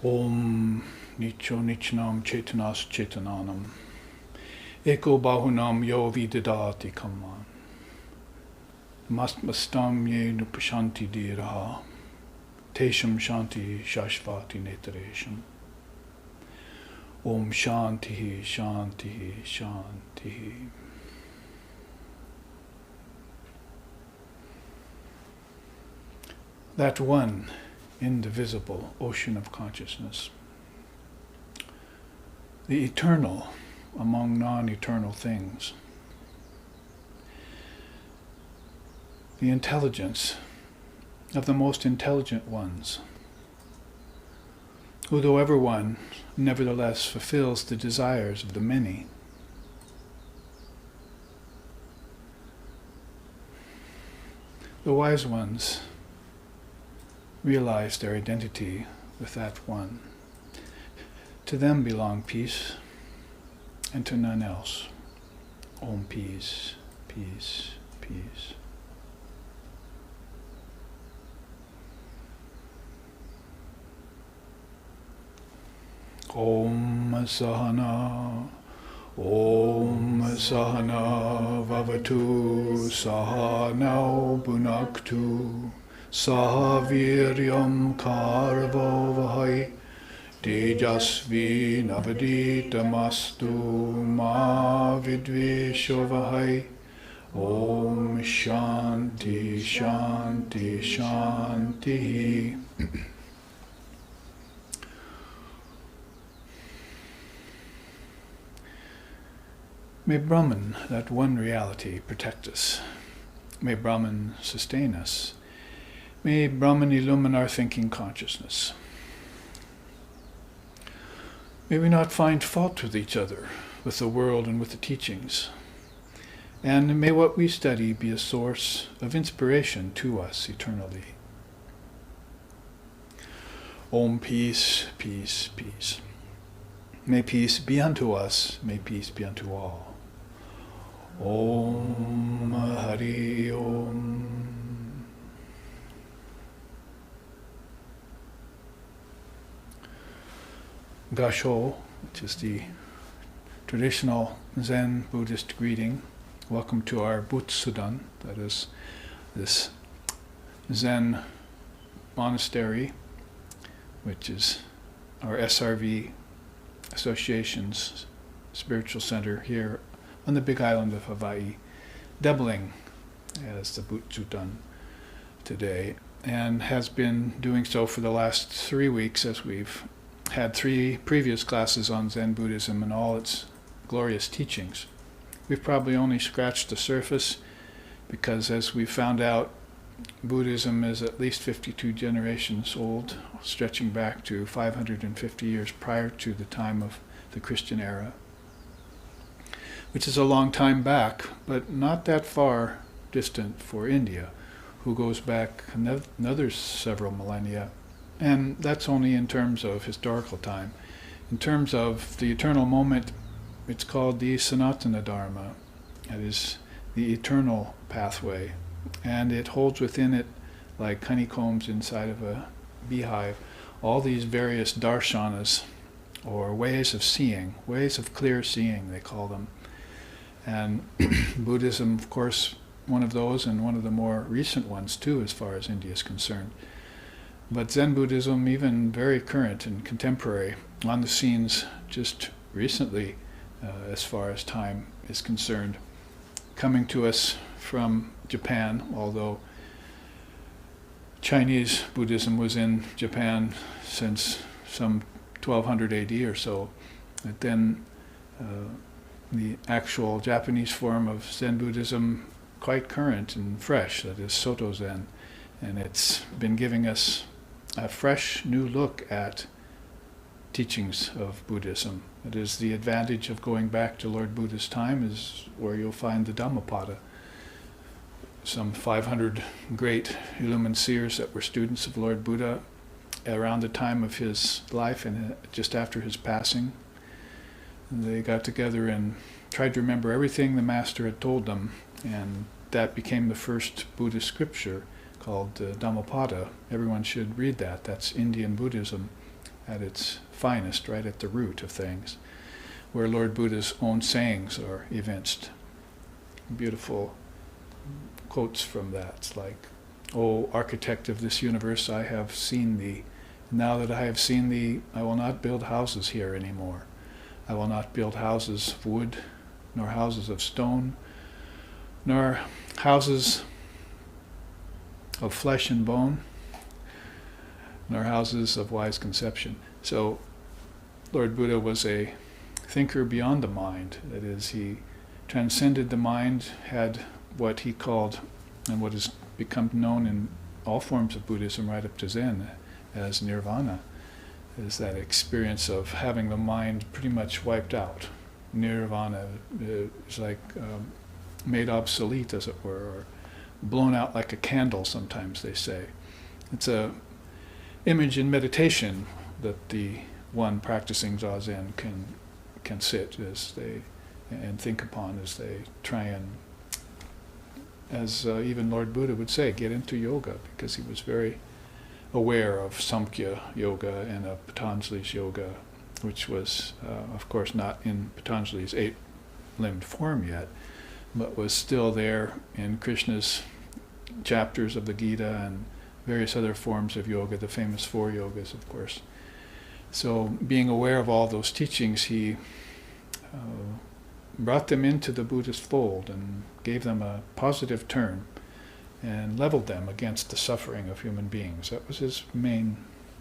Om Nicho Nichnam Chetanas Chetananam Eko Bahunam Yo Vidadati Kaman Mastmastam Ye Nupashanti Diraha Tesham Shanti Shashvati Netaresham Om Shanti Shanti Shanti. That one indivisible ocean of consciousness, the eternal among non-eternal things, the intelligence of the most intelligent ones, who, though ever one, nevertheless fulfills the desires of the many. The wise ones realize their identity with that one. To them belong peace, and to none else. Om peace, peace, peace. Om Sahana, Om Sahana Vavatu, Sahanau Bhunaktu, Sahaviryam Karvo Vahai, Tejasvi Navaditamastu, Ma Vidvisho Vahai. Om Shanti, Shanti, Shanti. May Brahman, that one reality, protect us. May Brahman sustain us. May Brahman illumine our thinking consciousness. May we not find fault with each other, with the world and with the teachings. And may what we study be a source of inspiration to us eternally. Om peace, peace, peace. May peace be unto us, may peace be unto all. Om Hari Om. Gasho, which is the traditional Zen Buddhist greeting. Welcome to our Butsudan, that is this Zen monastery, which is our SRV Association's spiritual center here on the big island of Hawaii, doubling as the Butsudan today, and has been doing so for the last 3 weeks as we've had 3 previous classes on Zen Buddhism and all its glorious teachings. We've probably only scratched the surface because, as we found out, Buddhism is at least 52 generations old, stretching back to 550 years prior to the time of the Christian era, which is a long time back, but not that far distant for India, who goes back another several millennia. And that's only in terms of historical time. In terms of the eternal moment, it's called the Sanatana Dharma. That is the eternal pathway. And it holds within it, like honeycombs inside of a beehive, all these various darshanas, or ways of seeing, ways of clear seeing, they call them. And Buddhism, of course, one of those, and one of the more recent ones too, as far as India is concerned. But Zen Buddhism, even very current and contemporary, on the scenes just recently, as far as time is concerned, coming to us from Japan, although Chinese Buddhism was in Japan since some 1200 AD or so. But then the actual Japanese form of Zen Buddhism, quite current and fresh, that is Soto Zen, and it's been giving us a fresh new look at teachings of Buddhism. It is the advantage of going back to Lord Buddha's time, is where you'll find the Dhammapada. Some 500 great illumined seers that were students of Lord Buddha around the time of his life and just after his passing. They got together and tried to remember everything the Master had told them, and that became the first Buddhist scripture called Dhammapada. Everyone should read that. That's Indian Buddhism. at its finest, right at the root of things, where Lord Buddha's own sayings are evinced. Beautiful quotes from that. It's like, "O architect of this universe, I have seen thee. Now that I have seen thee, I will not build houses here anymore. I will not build houses of wood, nor houses of stone, nor houses of flesh and bone, nor houses of wise conception." So Lord Buddha was a thinker beyond the mind. That is, he transcended the mind, had what he called, and what has become known in all forms of Buddhism right up to Zen as nirvana, is that experience of having the mind pretty much wiped out. Nirvana is like made obsolete, as it were, or blown out like a candle, sometimes they say. It's a image in meditation that the one practicing Zazen can sit as they and think upon as they try and, as even Lord Buddha would say, get into yoga, because he was very aware of Samkhya yoga and of Patanjali's yoga, which was, of course, not in Patanjali's 8-limbed form yet, but was still there in Krishna's chapters of the Gita and various other forms of yoga, the famous 4 yogas, of course. So being aware of all those teachings, he brought them into the Buddhist fold and gave them a positive turn and leveled them against the suffering of human beings. That was his main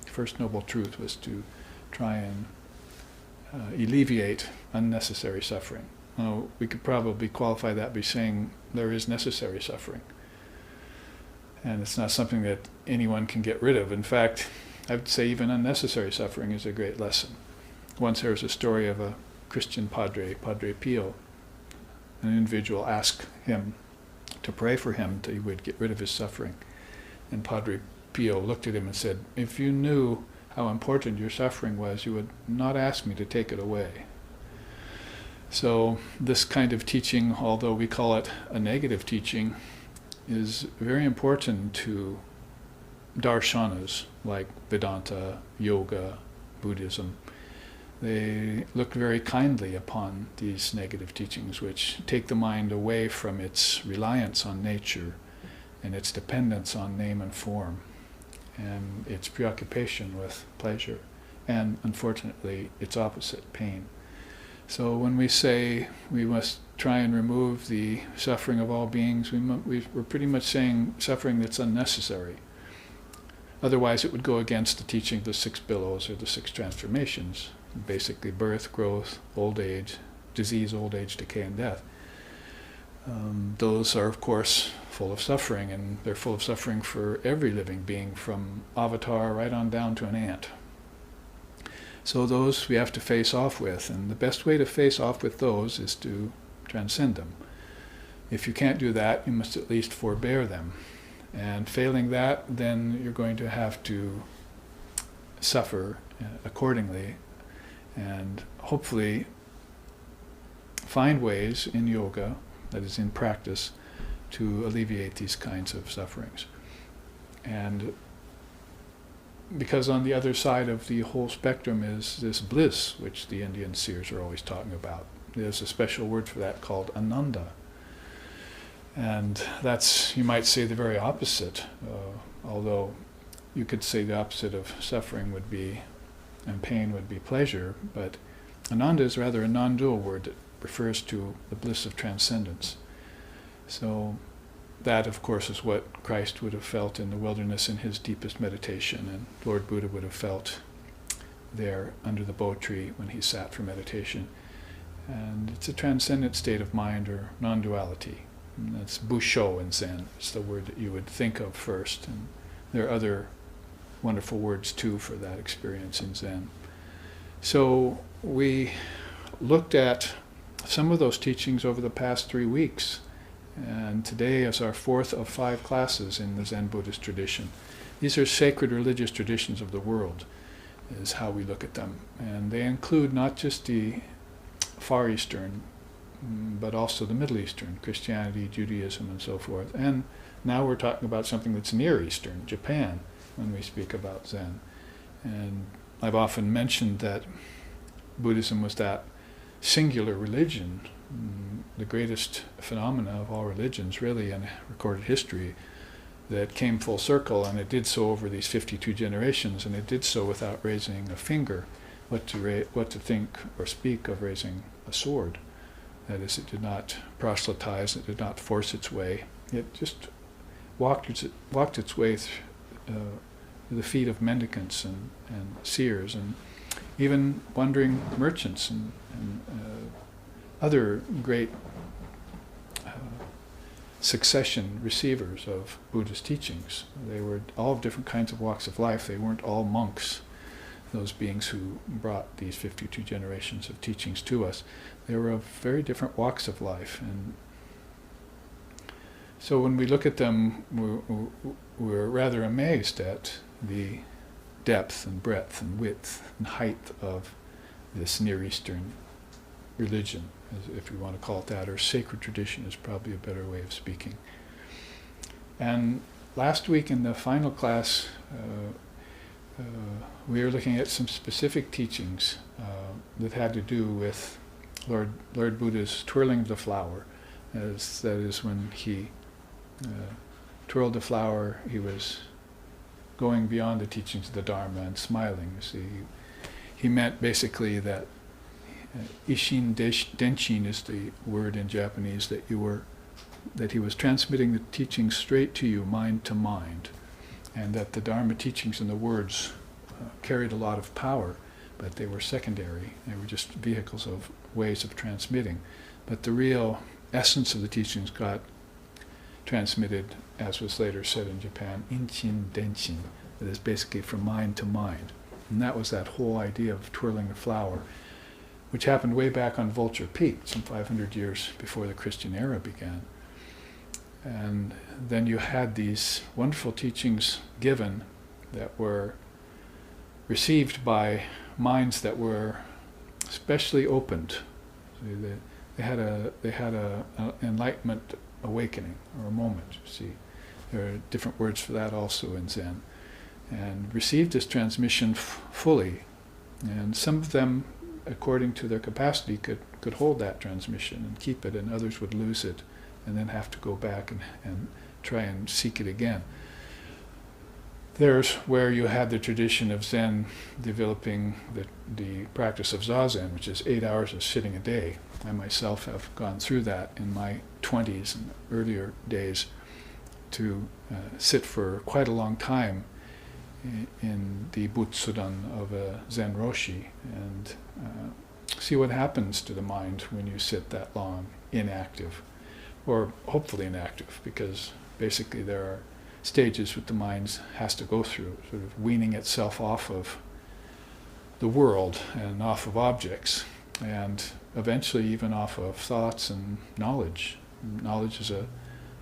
first noble truth, was to try and alleviate unnecessary suffering. Now, we could probably qualify that by saying there is necessary suffering. And it's not something that anyone can get rid of. In fact, I would say even unnecessary suffering is a great lesson. Once there was a story of a Christian Padre Pio. An individual asked him to pray for him that he would get rid of his suffering. And Padre Pio looked at him and said, "If you knew how important your suffering was, you would not ask me to take it away." So this kind of teaching, although we call it a negative teaching, is very important to darshanas like Vedanta, Yoga, Buddhism. They look very kindly upon these negative teachings, which take the mind away from its reliance on nature and its dependence on name and form and its preoccupation with pleasure and, unfortunately, its opposite, pain. So when we say we must try and remove the suffering of all beings, we're pretty much saying suffering that's unnecessary. Otherwise it would go against the teaching of the 6 billows or the 6 transformations. Basically birth, growth, old age, disease, old age, decay, and death. Those are, of course, full of suffering, and they're full of suffering for every living being, from Avatar right on down to an ant. So those we have to face off with, and the best way to face off with those is to transcend them. If you can't do that, you must at least forbear them. And failing that, then you're going to have to suffer accordingly, and hopefully find ways in yoga, that is in practice, to alleviate these kinds of sufferings. And because on the other side of the whole spectrum is this bliss, which the Indian seers are always talking about. There's a special word for that called ananda. And that's, you might say, the very opposite, although you could say the opposite of suffering would be, and pain would be pleasure, but ananda is rather a non-dual word that refers to the bliss of transcendence. So that, of course, is what Christ would have felt in the wilderness in his deepest meditation, and Lord Buddha would have felt there under the bo tree when he sat for meditation. And it's a transcendent state of mind, or non-duality. And that's busho in Zen. It's the word that you would think of first. And there are other wonderful words too for that experience in Zen. So we looked at some of those teachings over the past 3 weeks. And today is our 4th of 5 classes in the Zen Buddhist tradition. These are sacred religious traditions of the world, is how we look at them. And they include not just the Far Eastern, but also the Middle Eastern, Christianity, Judaism, and so forth. And now we're talking about something that's Near Eastern, Japan, when we speak about Zen. And I've often mentioned that Buddhism was that singular religion, the greatest phenomena of all religions, really, in recorded history, that came full circle, and it did so over these 52 generations, and it did so without raising a finger, what to think or speak of raising a sword. That is, it did not proselytize, it did not force its way. It just walked its way through the feet of mendicants and seers, and even wandering merchants and other great succession receivers of Buddhist teachings. They were all of different kinds of walks of life. They weren't all monks, those beings who brought these 52 generations of teachings to us. They were of very different walks of life. And so when we look at them, we're rather amazed at the depth and breadth and width and height of this Near Eastern religion, if you want to call it that, or sacred tradition is probably a better way of speaking. And last week in the final class, we were looking at some specific teachings that had to do with Lord Buddha's twirling of the flower. That is, when he twirled the flower, he was going beyond the teachings of the Dharma and smiling. You see, he meant basically that Ishin Denshin is the word in Japanese, that he was transmitting the teachings straight to you, mind to mind, and that the Dharma teachings and the words carried a lot of power, but they were secondary. They were just vehicles of ways of transmitting. But the real essence of the teachings got transmitted, as was later said in Japan, Inchin Denshin, that is basically from mind to mind. And that was that whole idea of twirling the flower, which happened way back on Vulture Peak, some 500 years before the Christian era began. And then you had these wonderful teachings given that were received by minds that were specially opened. They had a enlightenment awakening, or a moment, you see. There are different words for that also in Zen. And received this transmission fully. And some of them, according to their capacity, could hold that transmission and keep it, and others would lose it and then have to go back and try and seek it again. There's where you had the tradition of Zen developing the practice of Zazen, which is 8 hours of sitting a day. I myself have gone through that in my 20s and earlier days, to sit for quite a long time in the Butsudan of a Zen Roshi, and see what happens to the mind when you sit that long inactive, or hopefully inactive, because basically there are stages that the mind has to go through, sort of weaning itself off of the world and off of objects, and eventually even off of thoughts and knowledge. Knowledge is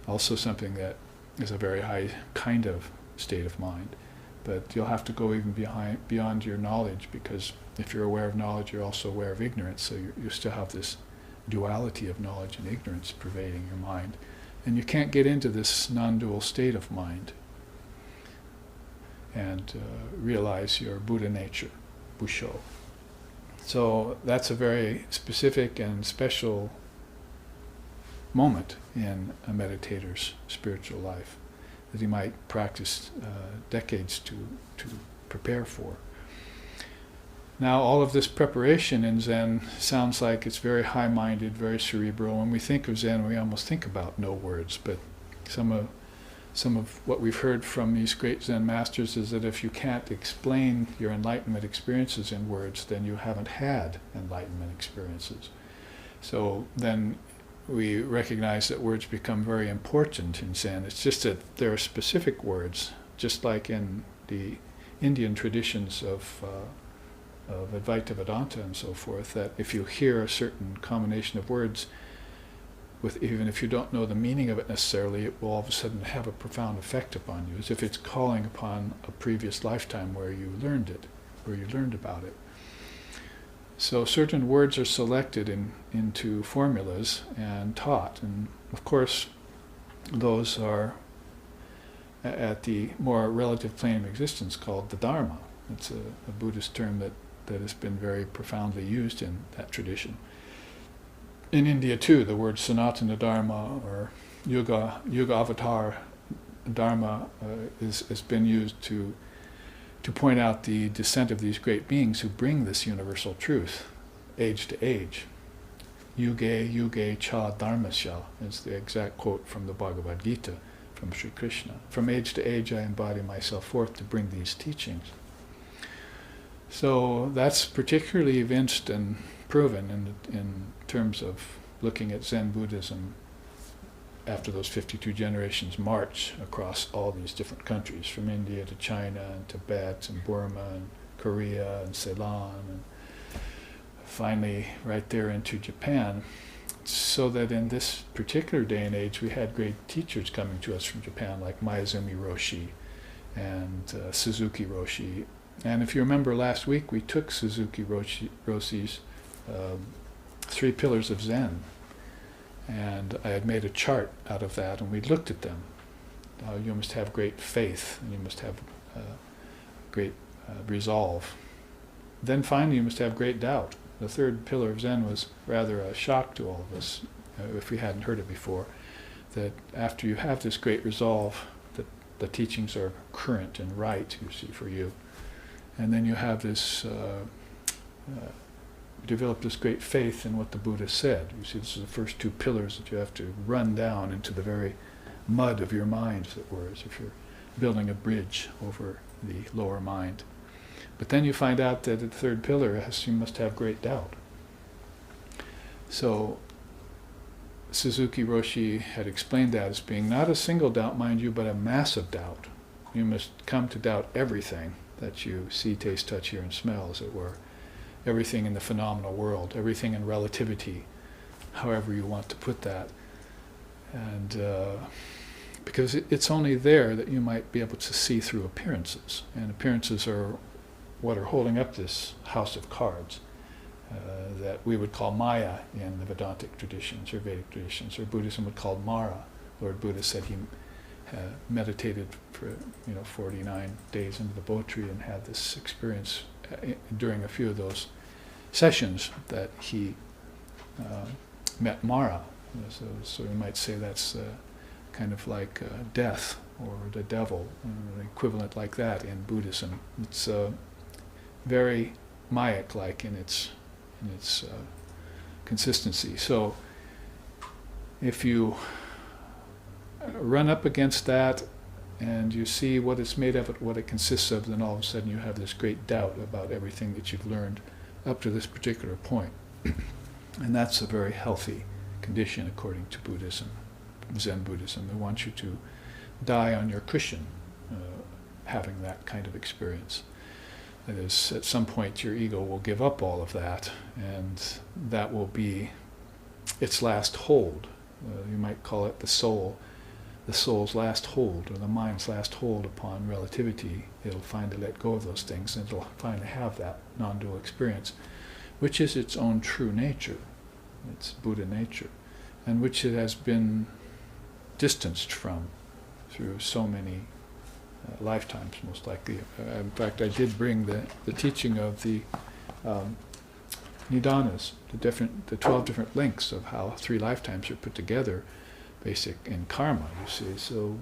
also something that is a very high kind of state of mind. But you'll have to go even beyond your knowledge, because if you're aware of knowledge, you're also aware of ignorance, so you still have this duality of knowledge and ignorance pervading your mind. And you can't get into this non-dual state of mind and realize your Buddha nature, Busho. So that's a very specific and special moment in a meditator's spiritual life that he might practice decades to prepare for. Now, all of this preparation in Zen sounds like it's very high-minded, very cerebral. When we think of Zen, we almost think about no words, but some of what we've heard from these great Zen masters is that if you can't explain your enlightenment experiences in words, then you haven't had enlightenment experiences. So then we recognize that words become very important in Zen. It's just that there are specific words, just like in the Indian traditions of Advaita Vedanta and so forth, that if you hear a certain combination of words, even if you don't know the meaning of it necessarily, it will all of a sudden have a profound effect upon you, as if it's calling upon a previous lifetime where you learned it, where you learned about it. So certain words are selected into formulas and taught, and of course those are at the more relative plane of existence called the Dharma. It's a Buddhist term that has been very profoundly used in that tradition. In India too, the word Sanatana Dharma or Yuga Avatar Dharma has been used to point out the descent of these great beings who bring this universal truth, age to age. Yuge Yuge Cha Dharmasya is the exact quote from the Bhagavad Gita, from Sri Krishna. From age to age I embody myself forth to bring these teachings. So that's particularly evinced and proven in terms of looking at Zen Buddhism after those 52 generations march across all these different countries, from India to China and Tibet and Burma and Korea and Ceylon, and finally right there into Japan, so that in this particular day and age we had great teachers coming to us from Japan like Mayazumi Roshi and Suzuki Roshi. And if you remember last week we took Suzuki Roshi's 3 Pillars of Zen, and I had made a chart out of that, and we looked at them. You must have great faith, and you must have great resolve. Then finally you must have great doubt. The 3rd pillar of Zen was rather a shock to all of us, if we hadn't heard it before, that after you have this great resolve, that the teachings are current and right, you see, for you. And then you have this develop this great faith in what the Buddha said. You see, this is the first 2 pillars that you have to run down into the very mud of your mind, as it were, as if you're building a bridge over the lower mind. But then you find out that the 3rd pillar you must have great doubt. So Suzuki Roshi had explained that as being not a single doubt, mind you, but a massive doubt. You must come to doubt everything that you see, taste, touch, hear, and smell, as it were. Everything in the phenomenal world, everything in relativity, however you want to put that. And because it's only there that you might be able to see through appearances. And appearances are what are holding up this house of cards that we would call Maya in the Vedantic traditions or Vedic traditions, or Buddhism would call Mara. Lord Buddha said he meditated for 49 days into the Bo tree and had this experience during a few of those sessions that he met Mara. So you might say that's kind of like death or the devil, an equivalent like that in Buddhism. It's very Mayak-like in its consistency. So if you run up against that and you see what it's made of, what it consists of, then all of a sudden you have this great doubt about everything that you've learned up to this particular point. And that's a very healthy condition according to Buddhism, Zen Buddhism. They want you to die on your cushion having that kind of experience. That is, at some point your ego will give up all of that, and that will be its last hold. You might call it the soul's last hold, or the mind's last hold upon relativity. It'll finally let go of those things, and it'll finally have that non-dual experience, which is its own true nature, its Buddha nature, and which it has been distanced from through so many lifetimes, most likely. In fact, I did bring the teaching of the Nidanas, the 12 different links of how 3 lifetimes are put together, basic in karma, you see. So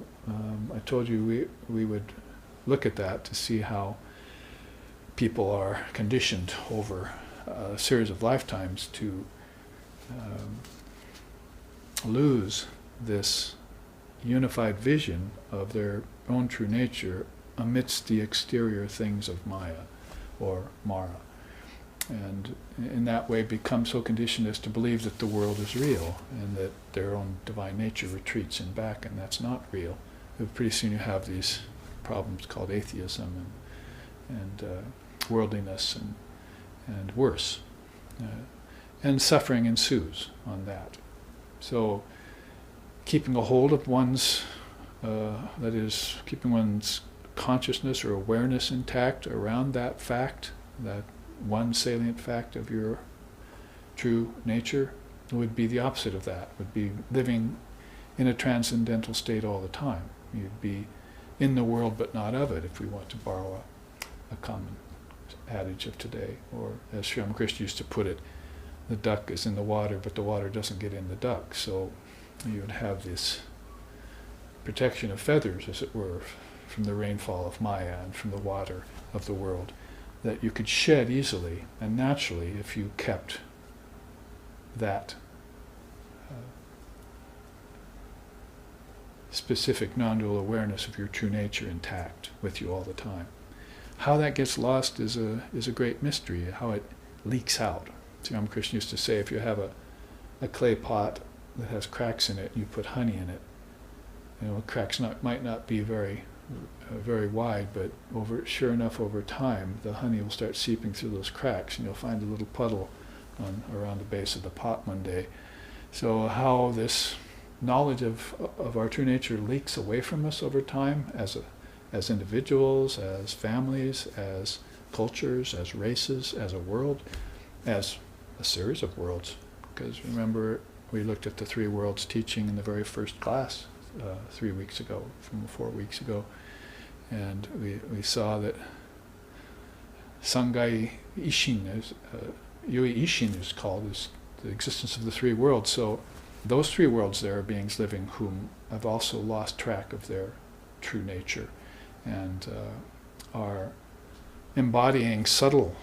I told you we would look at that to see how people are conditioned over a series of lifetimes to lose this unified vision of their own true nature amidst the exterior things of Maya or Mara, and in that way become so conditioned as to believe that the world is real and that their own divine nature retreats in back, and that's not real. Pretty soon you have these problems called atheism and worldliness and worse, and suffering ensues on that. So keeping a hold of one's, that is, keeping one's consciousness or awareness intact around that fact, that one salient fact of your true nature, would be the opposite of that, would be living in a transcendental state all the time. You'd be in the world but not of it, if we want to borrow a common adage of today. Or as Sri Ramakrishna used to put it, the duck is in the water, but the water doesn't get in the duck. So you would have this protection of feathers, as it were, from the rainfall of Maya and from the water of the world, that you could shed easily and naturally if you kept that specific non-dual awareness of your true nature intact with you all the time. How that gets lost is a great mystery, how it leaks out. Sri Ramakrishna used to say, if you have a clay pot that has cracks in it, you put honey in it, cracks might not be very wide, but sure enough, over time, the honey will start seeping through those cracks, and you'll find a little puddle around the base of the pot one day. So how this knowledge of our true nature leaks away from us over time, as individuals, as families, as cultures, as races, as a world, as a series of worlds. Because remember, we looked at the three worlds teaching in the very first class 4 weeks ago, and we saw that Sangai Ishin, Yui Ishin is called, is the existence of the three worlds. So those three worlds, there are beings living whom have also lost track of their true nature and are embodying subtle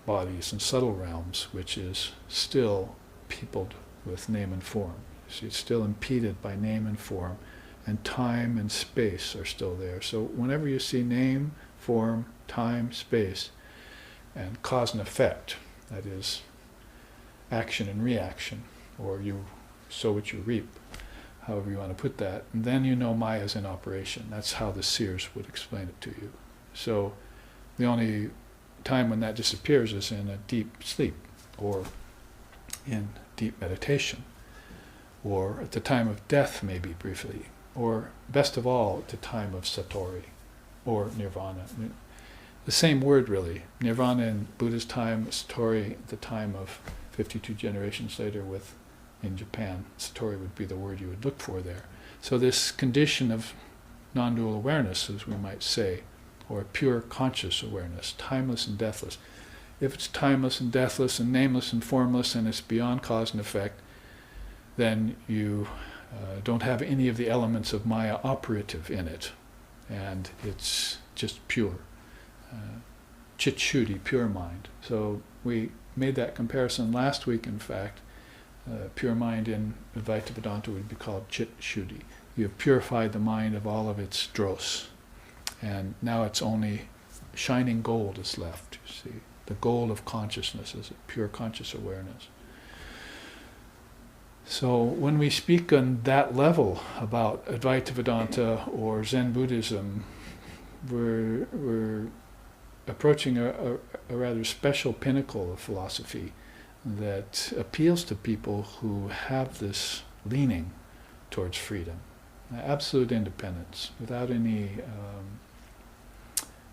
bodies and subtle realms, which is still peopled with name and form. See, it's still impeded by name and form, and time and space are still there. So whenever you see name, form, time, space, and cause and effect, that is, action and reaction, or you sow what you reap, however you want to put that, and then you know Maya is in operation. That's how the seers would explain it to you. So the only time when that disappears is in a deep sleep, or in deep meditation, or at the time of death, maybe briefly, or best of all, at the time of satori, or nirvana. The same word, really. Nirvana in Buddha's time, satori at the time of 52 generations later in Japan. Satori would be the word you would look for there. So this condition of non-dual awareness, as we might say, or pure conscious awareness, timeless and deathless. If it's timeless and deathless and nameless and formless and it's beyond cause and effect, then you don't have any of the elements of Maya operative in it, and it's just pure. Chit Shuddhi, pure mind. So we made that comparison last week, in fact. Pure mind in Advaita Vedanta would be called Chit Shuddhi. You have purified the mind of all of its dross, and now it's only shining gold is left, you see. The gold of consciousness is pure conscious awareness. So when we speak on that level about Advaita Vedanta or Zen Buddhism, we're approaching a rather special pinnacle of philosophy that appeals to people who have this leaning towards freedom, absolute independence, without any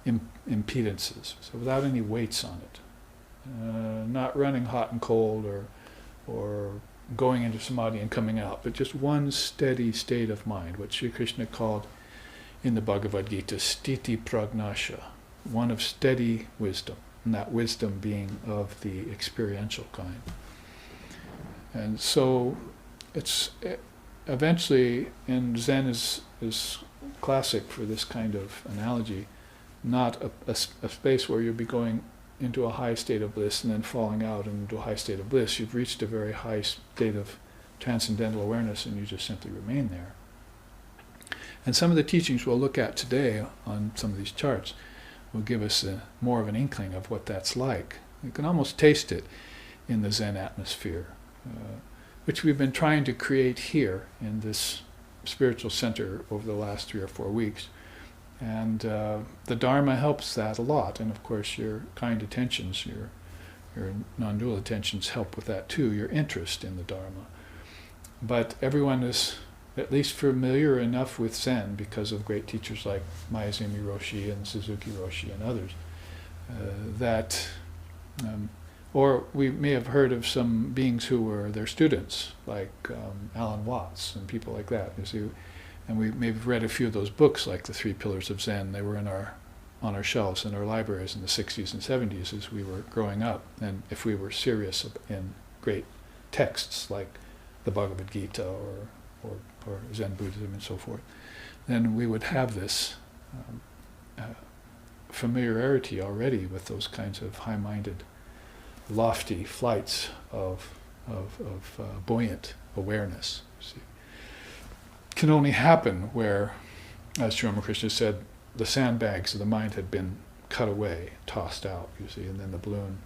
impedances, so without any weights on it, not running hot and cold or going into samadhi and coming out, but just one steady state of mind, what Sri Krishna called in the Bhagavad Gita, sthiti pragnasha, one of steady wisdom, and that wisdom being of the experiential kind. And so it's eventually, and Zen is classic for this kind of analogy, not a space where you'll be going into a high state of bliss and then falling out into a high state of bliss. You've reached a very high state of transcendental awareness and you just simply remain there. And some of the teachings we'll look at today on some of these charts will give us more of an inkling of what that's like. You can almost taste it in the Zen atmosphere, which we've been trying to create here in this spiritual center over the last 3 or 4 weeks. And the Dharma helps that a lot, and of course your kind attentions, your non-dual attentions help with that too, your interest in the Dharma. But everyone is at least familiar enough with Zen because of great teachers like Mayazumi Roshi and Suzuki Roshi and others, or we may have heard of some beings who were their students, like Alan Watts and people like that, you see. And we may have read a few of those books, like The 3 Pillars of Zen. They were in our on our shelves in our libraries in the 60s and 70s as we were growing up. And if we were serious in great texts like the Bhagavad Gita or Zen Buddhism and so forth, then we would have this familiarity already with those kinds of high-minded, lofty flights of buoyant awareness. See, can only happen where, as Sri Ramakrishna said, the sandbags of the mind had been cut away, tossed out, you see, and then the balloon,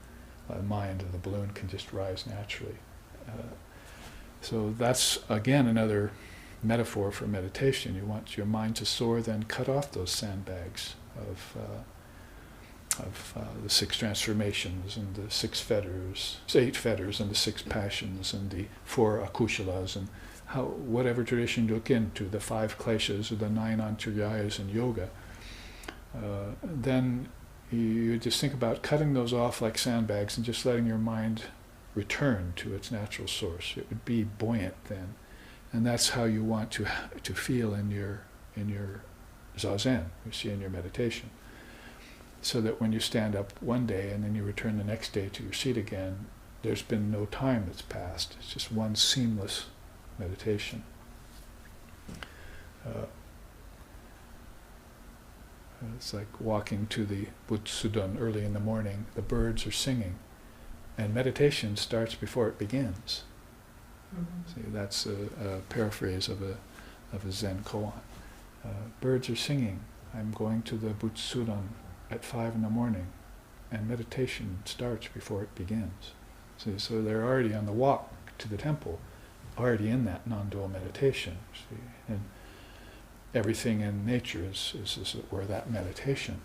mind of the balloon can just rise naturally. So that's, again, another metaphor for meditation. You want your mind to soar, then cut off those sandbags of the 6 transformations and the 6 fetters, 8 fetters and the 6 passions and the 4 akushalas and whatever tradition you look into, the 5 kleshas or the 9 antaryayas in yoga. Then you just think about cutting those off like sandbags and just letting your mind return to its natural source. It would be buoyant then, and that's how you want to feel in your zazen, you see, in your meditation. So that when you stand up one day and then you return the next day to your seat again, there's been no time that's passed. It's just one seamless meditation. It's like walking to the Butsudan early in the morning. The birds are singing, and meditation starts before it begins. See, that's a paraphrase of a Zen koan. Birds are singing. I'm going to the Butsudan at 5 in the morning, and meditation starts before it begins. See, so they're already on the walk to the temple, already in that non-dual meditation. See, and everything in nature is as it were that meditation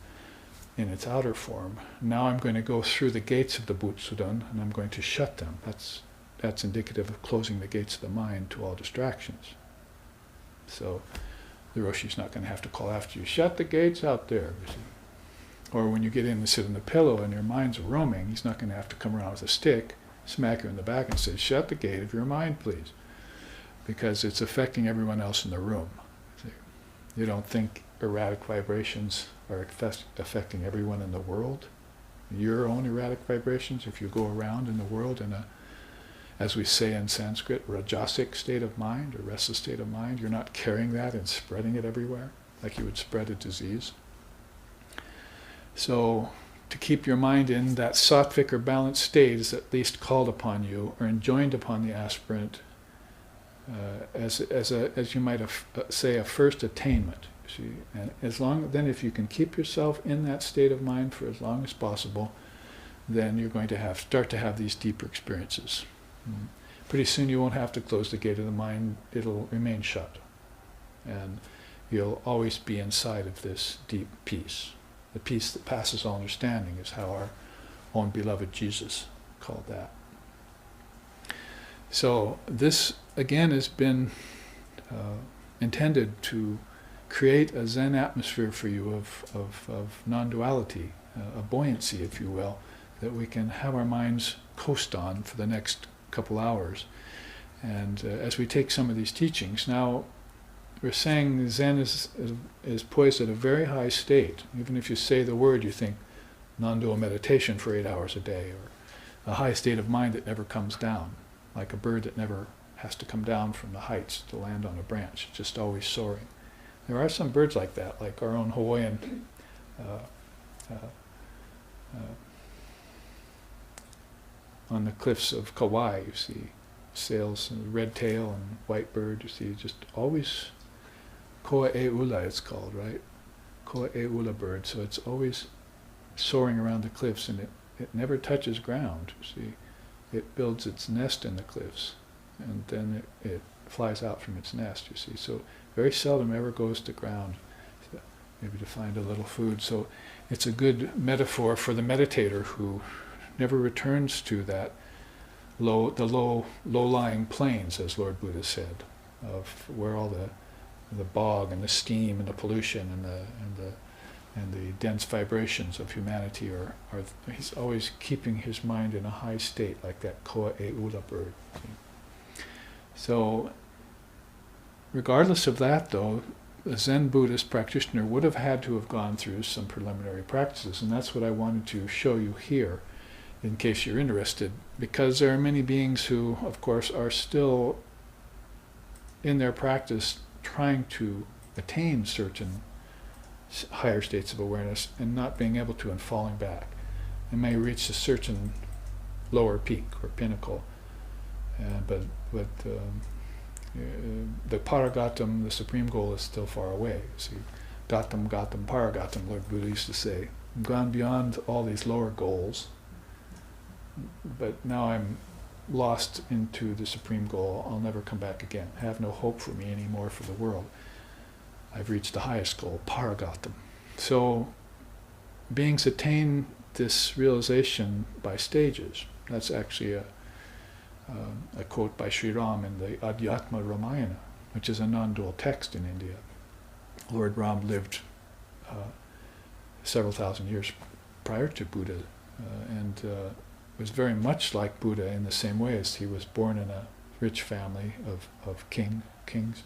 in its outer form. Now I'm going to go through the gates of the Butsudan, and I'm going to shut them. That's indicative of closing the gates of the mind to all distractions. So the Roshi's not going to have to call after you, shut the gates out there, you see. Or when you get in and sit on the pillow and your mind's roaming, he's not going to have to come around with a stick, smack you in the back and say, shut the gate of your mind, please. Because it's affecting everyone else in the room. See? You don't think erratic vibrations are affecting everyone in the world? Your own erratic vibrations, if you go around in the world in a, as we say in Sanskrit, rajasic state of mind, or restless state of mind, you're not carrying that and spreading it everywhere, like you would spread a disease. So, to keep your mind in that sattvic or balanced state is at least called upon you, or enjoined upon the aspirant, as you might say, a first attainment. See, and then if you can keep yourself in that state of mind for as long as possible, then you're going to start to have these deeper experiences. Pretty soon you won't have to close the gate of the mind; it'll remain shut, and you'll always be inside of this deep peace. The peace that passes all understanding is how our own beloved Jesus called that. So this, again, has been intended to create a Zen atmosphere for you of non-duality, a buoyancy, if you will, that we can have our minds coast on for the next couple hours. And as we take some of these teachings, now we're saying Zen is poised at a very high state. Even if you say the word, you think non-dual meditation for 8 hours a day, or a high state of mind that never comes down, like a bird that never has to come down from the heights to land on a branch, just always soaring. There are some birds like that, like our own Hawaiian on the cliffs of Kauai, you see sails, and red tail and white bird, you see, just always koa e ula it's called, right? Koa e ula bird, so it's always soaring around the cliffs, and it never touches ground, you see. It builds its nest in the cliffs, and then it flies out from its nest, you see. So very seldom ever goes to ground, maybe to find a little food. So it's a good metaphor for the meditator who never returns to that low-lying plains, as Lord Buddha said, of where all the bog and the steam and the pollution and the dense vibrations of humanity are. He's always keeping his mind in a high state, like that koa e ula bird. See? So, regardless of that, though, a Zen Buddhist practitioner would have had to have gone through some preliminary practices, and that's what I wanted to show you here, in case you're interested, because there are many beings who, of course, are still in their practice trying to attain certain higher states of awareness and not being able to and falling back. They may reach a certain lower peak or pinnacle, but the paragatam, the supreme goal, is still far away. See, gatam, gatam, paragatam, Lord Buddha used to say. I've gone beyond all these lower goals, but now I'm lost into the supreme goal. I'll never come back again. I have no hope for me anymore for the world. I've reached the highest goal, paragatam. So beings attain this realization by stages. That's actually a quote by Sri Ram in the Adhyatma Ramayana, which is a non-dual text in India. Lord Ram lived several thousand years prior to Buddha, and was very much like Buddha in the same way as he was born in a rich family of kings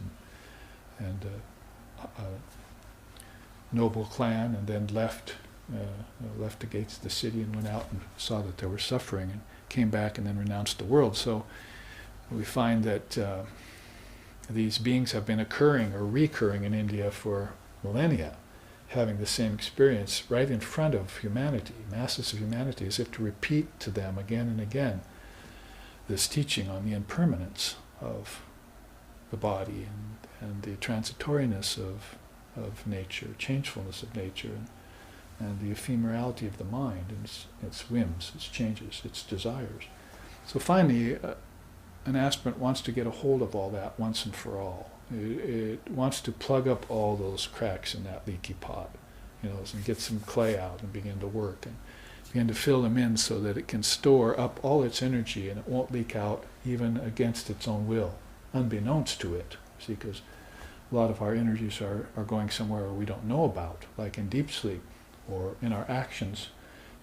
and a noble clan, and then left the gates of the city and went out and saw that there was suffering and came back and then renounced the world. So we find that these beings have been occurring or recurring in India for millennia, having the same experience right in front of humanity, masses of humanity, as if to repeat to them again and again this teaching on the impermanence of the body and the transitoriness of nature, changefulness of nature, and the ephemerality of the mind, and its whims, its changes, its desires. So finally, an aspirant wants to get a hold of all that once and for all. It wants to plug up all those cracks in that leaky pot, and get some clay out and begin to work and begin to fill them in so that it can store up all its energy and it won't leak out even against its own will, unbeknownst to it. See, because a lot of our energies are going somewhere we don't know about, like in deep sleep or in our actions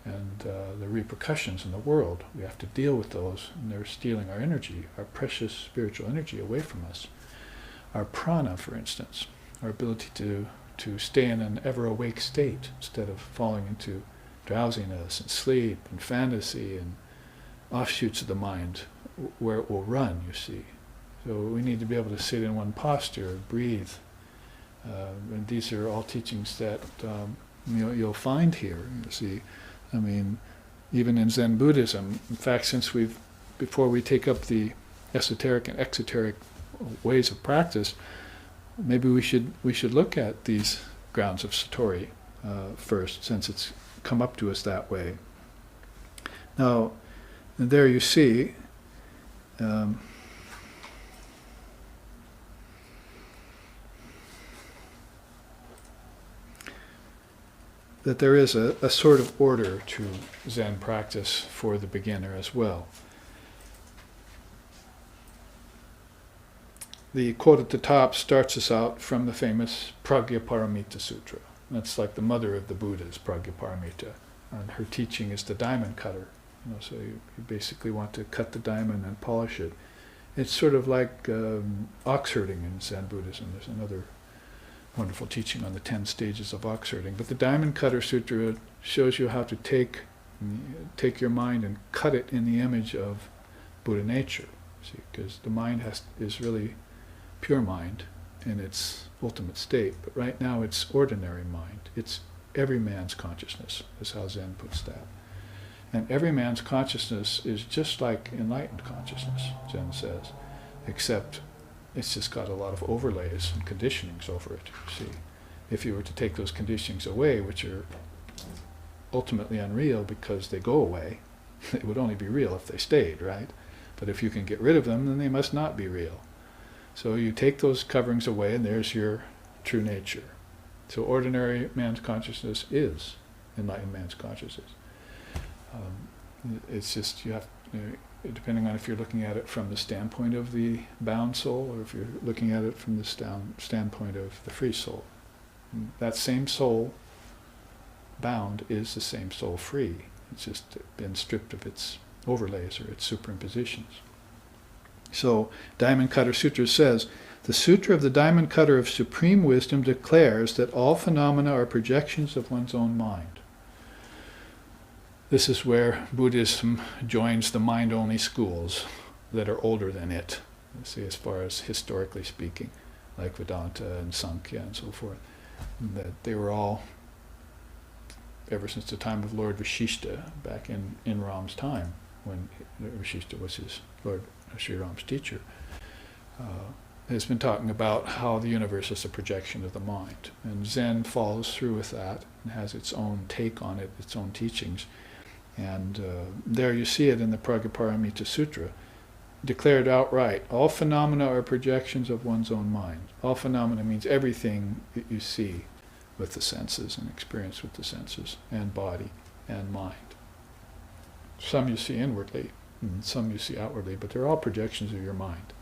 and the repercussions in the world. We have to deal with those, and they're stealing our energy, our precious spiritual energy, away from us. Our prana, for instance, our ability to stay in an ever-awake state instead of falling into drowsiness and sleep and fantasy and offshoots of the mind where it will run, you see. So we need to be able to sit in one posture, breathe. And these are all teachings that you'll find here, you see. I mean, even in Zen Buddhism, in fact, before we take up the esoteric and exoteric ways of practice, maybe we should look at these grounds of Satori first, since it's come up to us that way. Now, and there you see that there is a sort of order to Zen practice for the beginner as well. The quote at the top starts us out from the famous Prajnaparamita Sutra. That's like the mother of the Buddhas, Prajnaparamita. And her teaching is the diamond cutter. So you basically want to cut the diamond and polish it. It's sort of like ox herding in Zen Buddhism. There's another wonderful teaching on the 10 stages of ox herding. But the Diamond Cutter Sutra shows you how to take your mind and cut it in the image of Buddha nature. See, because the mind is really pure mind in its ultimate state. But right now it's ordinary mind. It's every man's consciousness, is how Zen puts that. And every man's consciousness is just like enlightened consciousness, Zen says, except it's just got a lot of overlays and conditionings over it, you see. If you were to take those conditionings away, which are ultimately unreal because they go away, it would only be real if they stayed, right? But if you can get rid of them, then they must not be real. So you take those coverings away, and there's your true nature. So ordinary man's consciousness is enlightened man's consciousness. It's just you have, depending on if you're looking at it from the standpoint of the bound soul, or if you're looking at it from the standpoint of the free soul. And that same soul bound is the same soul free. It's just been stripped of its overlays or its superimpositions. So Diamond Cutter Sutra says, The Sutra of the Diamond Cutter of Supreme Wisdom declares that all phenomena are projections of one's own mind. This is where Buddhism joins the mind-only schools that are older than it, you see, as far as historically speaking, like Vedanta and Sankhya and so forth. That they were all, ever since the time of Lord Vashishta, back in Ram's time, when Vashishta was Lord Sri Ram's teacher, has been talking about how the universe is a projection of the mind. And Zen follows through with that and has its own take on it, its own teachings. And there you see it in the Prajnaparamita Sutra, declared outright, all phenomena are projections of one's own mind. All phenomena means everything that you see with the senses and experience with the senses and body and mind. Some you see inwardly, and some you see outwardly, but they're all projections of your mind.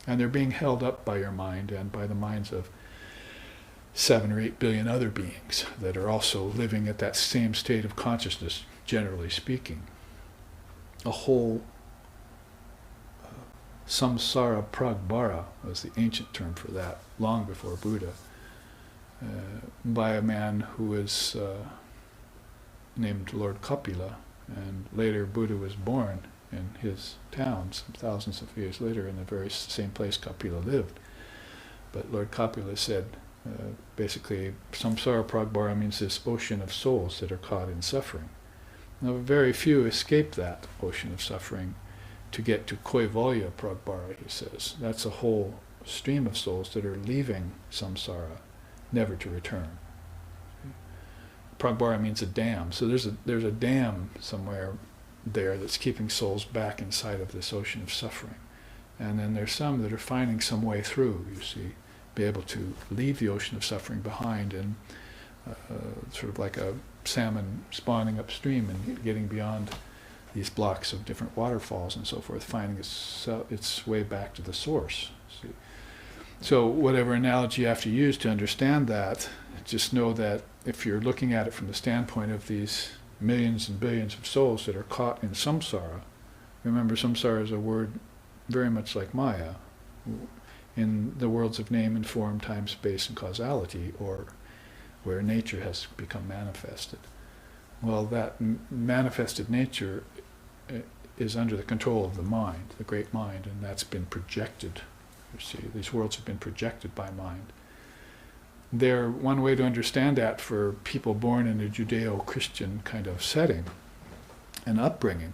And they're being held up by your mind and by the minds of 7 or 8 billion other beings that are also living at that same state of consciousness, generally speaking. A whole samsara pragbara was the ancient term for that, long before Buddha, by a man who was named Lord Kapila, and later Buddha was born in his town some thousands of years later in the very same place Kapila lived. But Lord Kapila said, basically, samsara pragbara means this ocean of souls that are caught in suffering. Now, very few escape that ocean of suffering to get to Kaivalya pragbara, he says. That's a whole stream of souls that are leaving samsara, never to return. Pragbara means a dam, so there's a dam somewhere there that's keeping souls back inside of this ocean of suffering. And then there's some that are finding some way through, you see, be able to leave the ocean of suffering behind and sort of like a salmon spawning upstream and getting beyond these blocks of different waterfalls and so forth, finding its way back to the source. See? So whatever analogy you have to use to understand that, just know that if you're looking at it from the standpoint of these millions and billions of souls that are caught in samsara, remember samsara is a word very much like Maya, in the worlds of name and form, time, space, and causality, or where nature has become manifested. Well, that manifested nature is under the control of the mind, the great mind, and that's been projected. You see, these worlds have been projected by mind. One way to understand that for people born in a Judeo-Christian kind of setting and upbringing,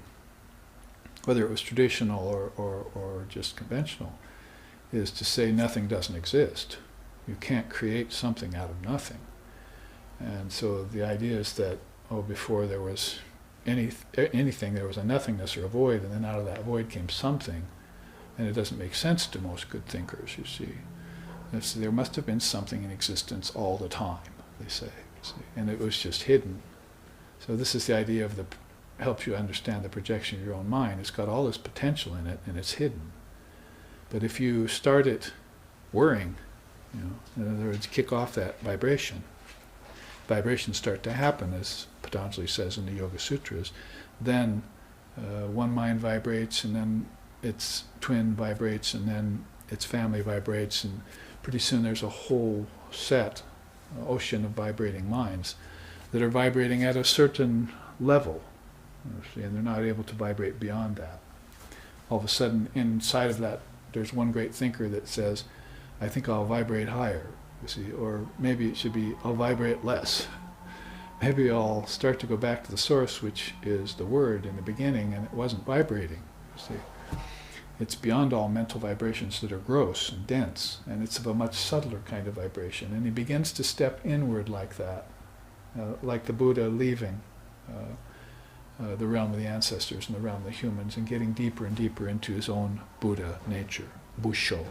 whether it was traditional or just conventional, is to say nothing doesn't exist. You can't create something out of nothing. And so the idea is that, before there was anything, there was a nothingness or a void, and then out of that void came something, and it doesn't make sense to most good thinkers, you see. There must have been something in existence all the time, they say, and it was just hidden. So this is the idea of helps you understand the projection of your own mind. It's got all this potential in it, and it's hidden. But if you start it worrying, in other words, kick off that vibration, vibrations start to happen, as Patanjali says in the Yoga Sutras, then one mind vibrates, and then its twin vibrates, and then its family vibrates, and pretty soon there's a whole ocean of vibrating minds that are vibrating at a certain level, and they're not able to vibrate beyond that. All of a sudden, inside of that, there's one great thinker that says, I think I'll vibrate higher, you see, or maybe it should be, I'll vibrate less. Maybe I'll start to go back to the source, which is the word in the beginning, and it wasn't vibrating, you see. It's beyond all mental vibrations that are gross and dense, and it's of a much subtler kind of vibration. And he begins to step inward like that, like the Buddha leaving the realm of the ancestors and the realm of the humans, and getting deeper and deeper into his own Buddha nature, Busho,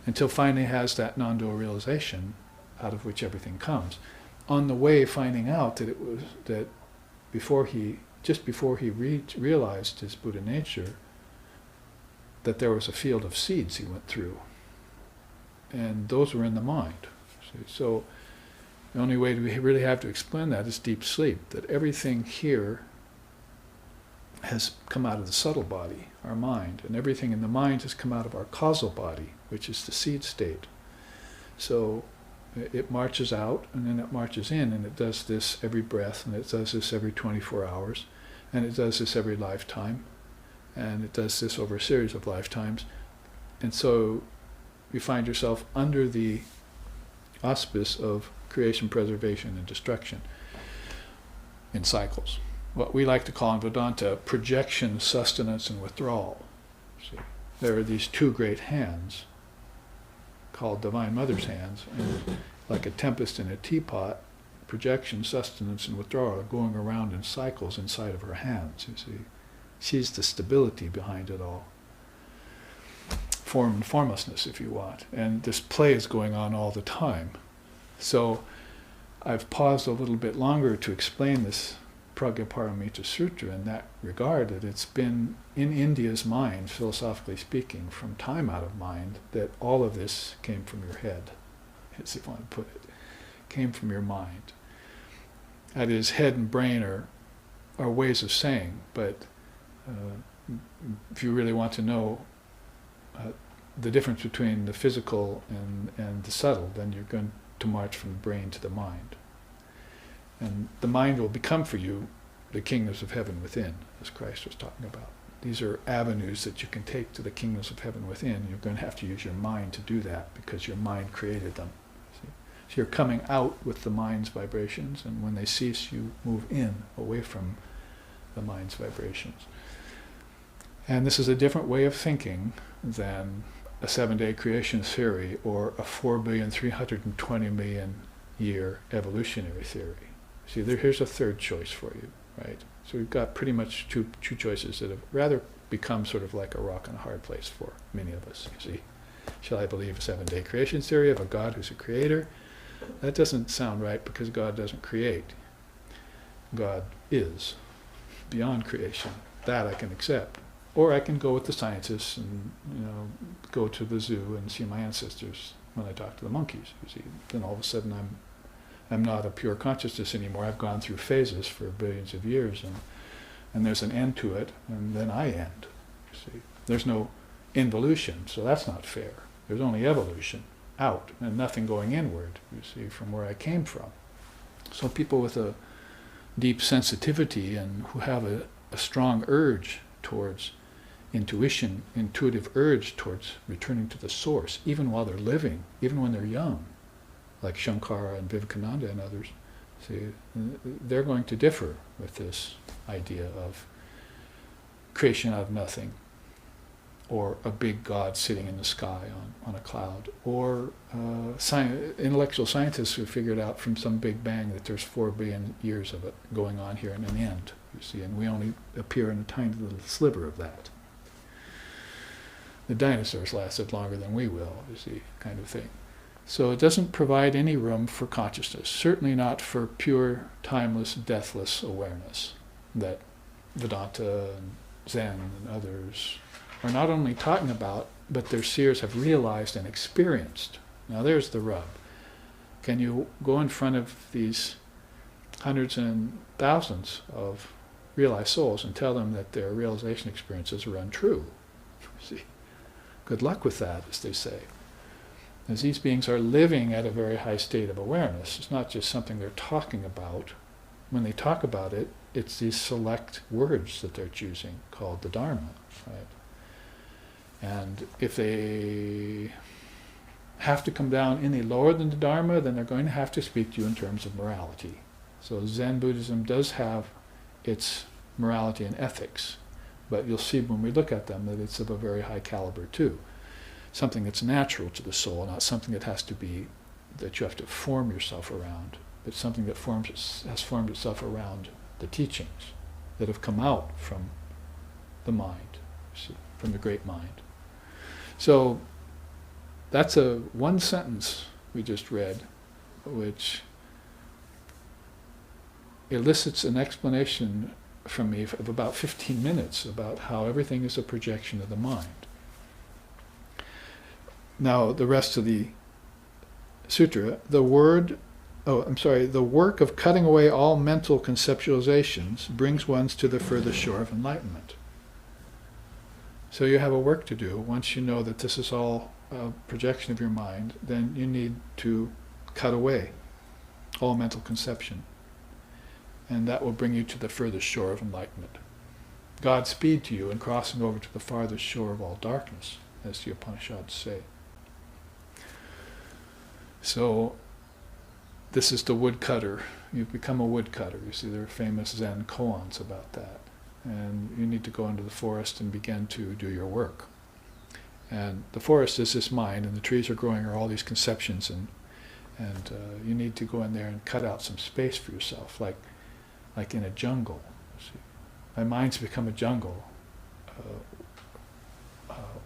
until finally he has that non-dual realization out of which everything comes. On the way, finding out that just before he realized his Buddha nature, that there was a field of seeds he went through, and those were in the mind. So the only way we really have to explain that is deep sleep, that everything here has come out of the subtle body, our mind, and everything in the mind has come out of our causal body, which is the seed state. So it marches out, and then it marches in, and it does this every breath, and it does this every 24 hours, and it does this every lifetime, and it does this over a series of lifetimes. And so you find yourself under the auspice of creation, preservation, and destruction in cycles. What we like to call in Vedanta projection, sustenance, and withdrawal. See, there are these two great hands called Divine Mother's hands, and like a tempest in a teapot, projection, sustenance, and withdrawal are going around in cycles inside of her hands, you see. She's the stability behind it all. Form and formlessness, if you want. And this play is going on all the time. So I've paused a little bit longer to explain this Pragyaparamita Sutra in that regard, that it's been in India's mind, philosophically speaking, from time out of mind, that all of this came from your head, as if I want to put it, came from your mind. That is, head and brain are ways of saying, but if you really want to know the difference between the physical and the subtle, then you're going to march from the brain to the mind. And the mind will become for you the kingdoms of heaven within, as Christ was talking about. These are avenues that you can take to the kingdoms of heaven within. You're going to have to use your mind to do that, because your mind created them. See? So you're coming out with the mind's vibrations, and when they cease, you move in, away from the mind's vibrations. And this is a different way of thinking than a 7-day creation theory or a 4,320,000,000 year evolutionary theory. See, here's a third choice for you, right? So we've got pretty much two choices that have rather become sort of like a rock and a hard place for many of us, you see. Shall I believe a 7-day creation theory of a God who's a creator? That doesn't sound right, because God doesn't create. God is beyond creation. That I can accept. Or I can go with the scientists and, go to the zoo and see my ancestors when I talk to the monkeys. You see, then all of a sudden I'm not a pure consciousness anymore. I've gone through phases for billions of years, and there's an end to it, and then I end. You see, there's no involution, so that's not fair. There's only evolution, out, and nothing going inward. You see, from where I came from. So people with a deep sensitivity and who have a strong urge towards intuition, intuitive urge towards returning to the source, even while they're living, even when they're young, like Shankara and Vivekananda and others. See, they're going to differ with this idea of creation out of nothing, or a big God sitting in the sky on a cloud, or intellectual scientists who figured out from some big bang that there's 4 billion years of it going on here and an end, you see, and we only appear in a tiny little sliver of that. The dinosaurs lasted longer than we will, you see, kind of thing. So it doesn't provide any room for consciousness, certainly not for pure, timeless, deathless awareness that Vedanta and Zen and others are not only talking about, but their seers have realized and experienced. Now there's the rub. Can you go in front of these hundreds and thousands of realized souls and tell them that their realization experiences are untrue? See, good luck with that, as they say. As these beings are living at a very high state of awareness. It's not just something they're talking about. When they talk about it, it's these select words that they're choosing, called the Dharma, right? And if they have to come down any lower than the Dharma, then they're going to have to speak to you in terms of morality. So Zen Buddhism does have its morality and ethics, but you'll see when we look at them that it's of a very high caliber too. Something that's natural to the soul, not something that has to be, that you have to form yourself around, but something that has formed itself around the teachings that have come out from the mind, see, from the great mind. So that's one sentence we just read, which elicits an explanation from me of about 15 minutes about how everything is a projection of the mind. Now, the rest of the sutra, the work of cutting away all mental conceptualizations brings one to the furthest shore of enlightenment. So you have a work to do once you know that this is all projection of your mind, then you need to cut away all mental conception. And that will bring you to the furthest shore of enlightenment. Godspeed to you in crossing over to the farthest shore of all darkness, as the Upanishads say. So, this is the woodcutter. You've become a woodcutter. You see, there are famous Zen koans about that. And you need to go into the forest and begin to do your work. And the forest is this mind, and the trees are growing are all these conceptions, and you need to go in there and cut out some space for yourself, like in a jungle. See? My mind's become a jungle.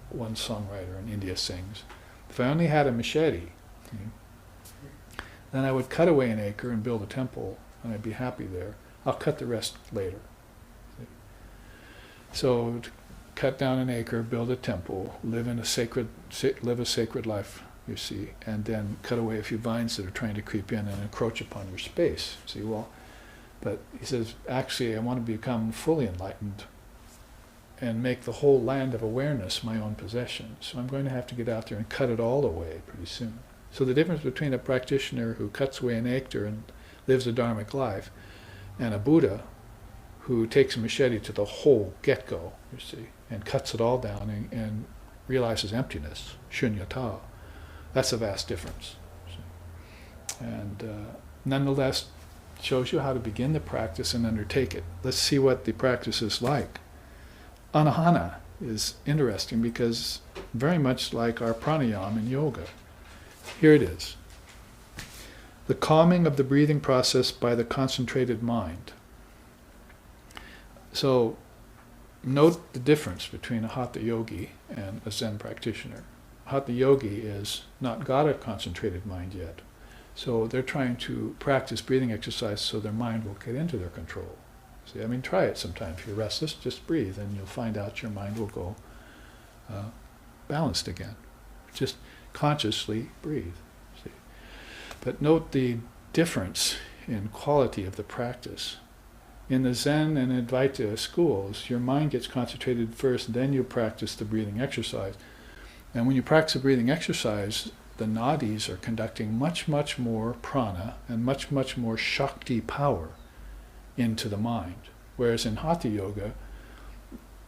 One songwriter in India sings, if I only had a machete, then I would cut away an acre and build a temple, and I'd be happy there. I'll cut the rest later. See? So, to cut down an acre, build a temple, live a sacred life, you see, and then cut away a few vines that are trying to creep in and encroach upon your space. See, well, but he says, actually, I want to become fully enlightened and make the whole land of awareness my own possession. So I'm going to have to get out there and cut it all away pretty soon. So the difference between a practitioner who cuts away an acre and lives a dharmic life and a Buddha who takes a machete to the whole get-go, you see, and cuts it all down and realizes emptiness, Shunyata, that's a vast difference. See? And nonetheless, shows you how to begin the practice and undertake it. Let's see what the practice is like. Anahana is interesting because very much like our pranayama in yoga. Here it is. The calming of the breathing process by the concentrated mind. So, note the difference between a hatha yogi and a Zen practitioner. A hatha yogi is not got a concentrated mind yet. So they're trying to practice breathing exercise so their mind will get into their control. See, I mean, try it sometime. If you're restless, just breathe and you'll find out your mind will go balanced again. Just consciously breathe. See? But note the difference in quality of the practice. In the Zen and Advaita schools, your mind gets concentrated first, then you practice the breathing exercise. And when you practice the breathing exercise, the nadis are conducting much, much more prana and much, much more shakti power into the mind. Whereas in hatha yoga,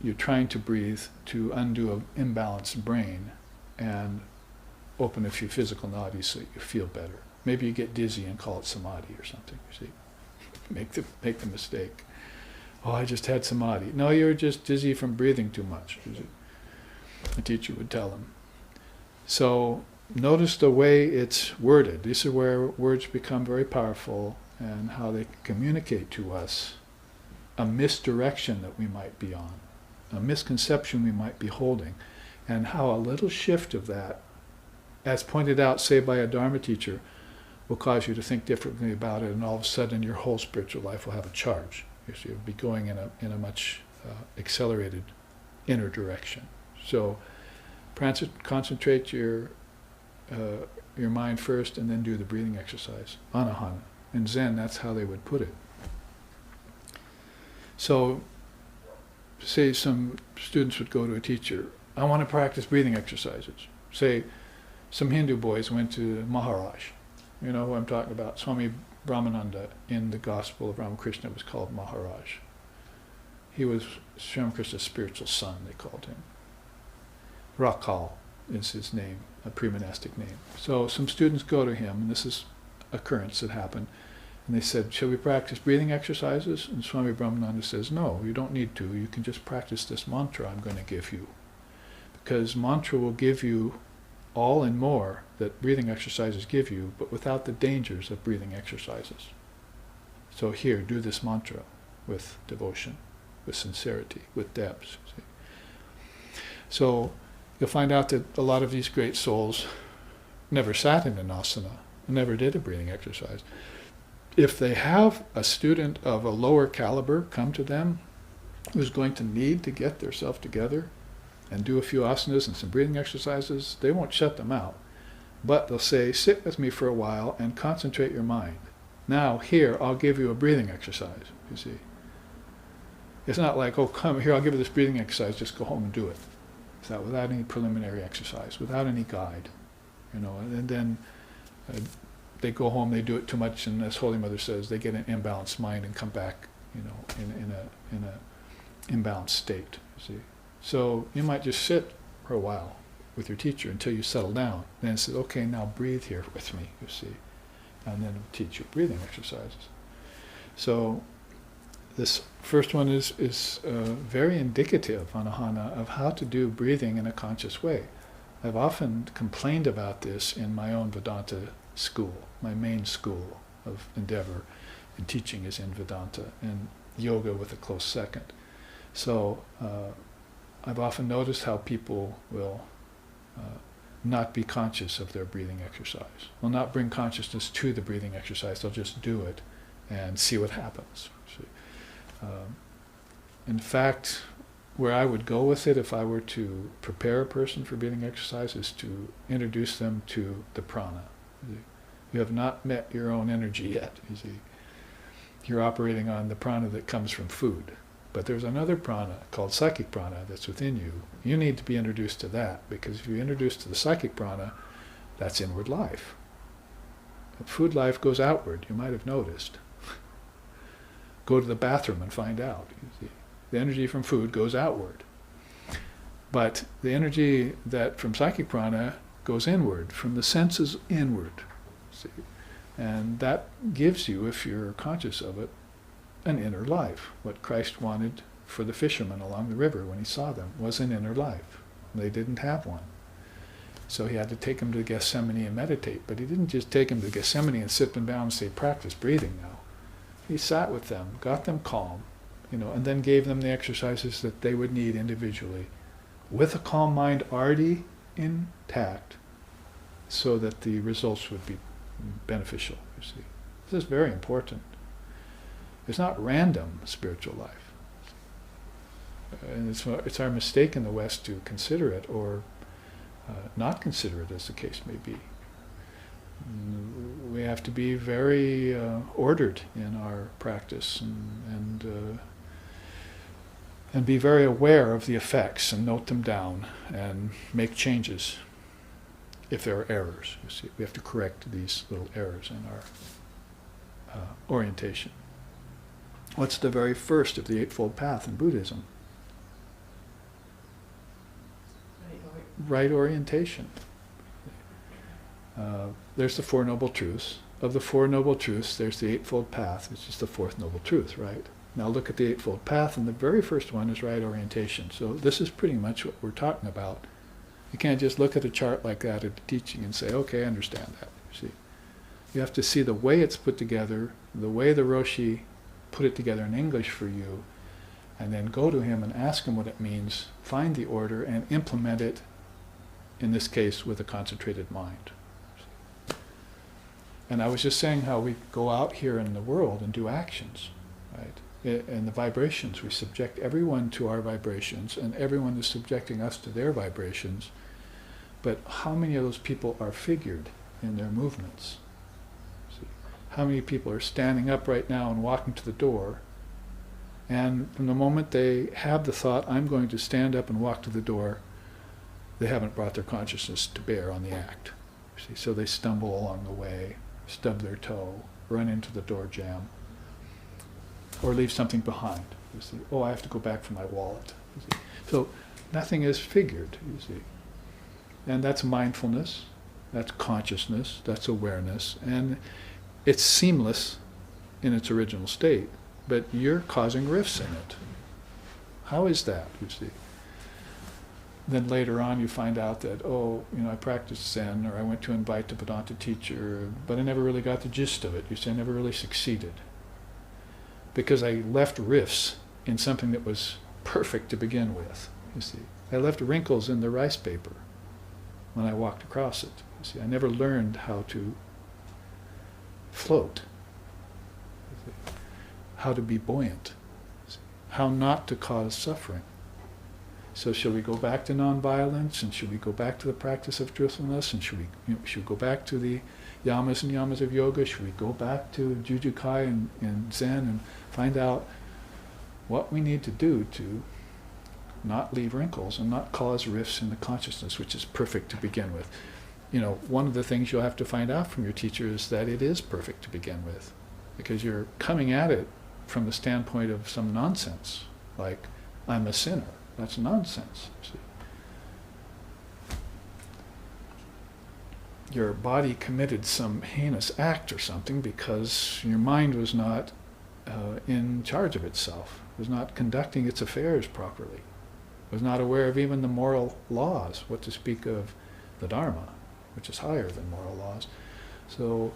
you're trying to breathe to undo an imbalanced brain and open a few physical nadis so you feel better. Maybe you get dizzy and call it samadhi or something, you see. Make the mistake. Oh, I just had samadhi. No, you're just dizzy from breathing too much. The teacher would tell them. So notice the way it's worded. This is where words become very powerful and how they communicate to us a misdirection that we might be on, a misconception we might be holding, and how a little shift of that, as pointed out, say by a Dharma teacher, will cause you to think differently about it, and all of a sudden your whole spiritual life will have a charge. You'll be going in a much accelerated inner direction. So concentrate your mind first, and then do the breathing exercise, anahana. In Zen, that's how they would put it. So, say some students would go to a teacher, I want to practice breathing exercises. Say, some Hindu boys went to Maharaj. You know who I'm talking about? Swami Brahmananda in the Gospel of Ramakrishna was called Maharaj. He was Sri Ramakrishna's spiritual son, they called him. Rakal is his name, a pre-monastic name. So some students go to him, and this is an occurrence that happened, and they said, shall we practice breathing exercises? And Swami Brahmananda says, no, you don't need to. You can just practice this mantra I'm going to give you. Because mantra will give you all and more that breathing exercises give you, but without the dangers of breathing exercises. So here, do this mantra with devotion, with sincerity, with depth. See? So you'll find out that a lot of these great souls never sat in an asana, never did a breathing exercise. If they have a student of a lower caliber come to them who's going to need to get theirself together and do a few asanas and some breathing exercises, they won't shut them out. But they'll say, sit with me for a while and concentrate your mind. Now, here, I'll give you a breathing exercise, you see. It's not like, oh, come here, I'll give you this breathing exercise, just go home and do it. without any preliminary exercise, without any guide, and then they go home, they do it too much, and as Holy Mother says, they get an imbalanced mind and come back, in a imbalanced state. You see, so you might just sit for a while with your teacher until you settle down. Then say, okay, now breathe here with me. You see, and then teach you breathing exercises. So this first one is very indicative, Anahana, of how to do breathing in a conscious way. I've often complained about this in my own Vedanta school. My main school of endeavor and teaching is in Vedanta, and yoga with a close second. So I've often noticed how people will not be conscious of their breathing exercise. Will not bring consciousness to the breathing exercise. They'll just do it and see what happens. See? In fact, where I would go with it if I were to prepare a person for breathing exercise is to introduce them to the prana. You have not met your own energy yet, you see. You're operating on the prana that comes from food. But there's another prana called psychic prana that's within you. You need to be introduced to that, because if you're introduced to the psychic prana, that's inward life. But food life goes outward, you might have noticed. Go to the bathroom and find out. You see. The energy from food goes outward. But the energy that from psychic prana goes inward, from the senses inward. See? And that gives you, if you're conscious of it, an inner life. What Christ wanted for the fishermen along the river when he saw them was an inner life. They didn't have one. So he had to take them to Gethsemane and meditate. But he didn't just take them to Gethsemane and sit them down and say, practice breathing now. He sat with them, got them calm, and then gave them the exercises that they would need individually, with a calm mind already intact, so that the results would be beneficial, you see. This is very important. It's not random spiritual life. And it's our mistake in the West to consider it or not consider it, as the case may be. We have to be very ordered in our practice and be very aware of the effects and note them down and make changes if there are errors. You see, we have to correct these little errors in our orientation. What's the very first of the Eightfold Path in Buddhism? Right orientation. There's the Four Noble Truths. Of the Four Noble Truths, there's the Eightfold Path, which is the fourth Noble Truth, right? Now look at the Eightfold Path, and the very first one is right orientation. So this is pretty much what we're talking about. You can't just look at a chart like that at the teaching and say, okay, I understand that. You see, you have to see the way it's put together, the way the Roshi put it together in English for you, and then go to him and ask him what it means, find the order, and implement it, in this case, with a concentrated mind. And I was just saying how we go out here in the world and do actions, right? And the vibrations, we subject everyone to our vibrations, and everyone is subjecting us to their vibrations. But how many of those people are figured in their movements? See? How many people are standing up right now and walking to the door, and from the moment they have the thought, I'm going to stand up and walk to the door, they haven't brought their consciousness to bear on the act. See? So they stumble along the way, stub their toe, run into the door jamb, or leave something behind. You see, oh, I have to go back for my wallet. You see. So nothing is figured, you see. And that's mindfulness, that's consciousness, that's awareness, and it's seamless in its original state, but you're causing rifts in it. How is that, you see? Then later on you find out that, I practiced Zen, or I went to invite a Vedanta teacher, but I never really got the gist of it. You see, I never really succeeded. Because I left rifts in something that was perfect to begin with, you see. I left wrinkles in the rice paper when I walked across it. You see, I never learned how to float, how to be buoyant, how not to cause suffering. So shall we go back to nonviolence, and should we go back to the practice of truthfulness, and should we go back to the yamas and yamas of yoga? Should we go back to Jujukai and Zen and find out what we need to do to not leave wrinkles and not cause rifts in the consciousness, which is perfect to begin with. One of the things you'll have to find out from your teacher is that it is perfect to begin with, because you're coming at it from the standpoint of some nonsense, like, I'm a sinner. That's nonsense, see. Your body committed some heinous act or something because your mind was not in charge of itself, was not conducting its affairs properly, was not aware of even the moral laws, what to speak of the Dharma, which is higher than moral laws. So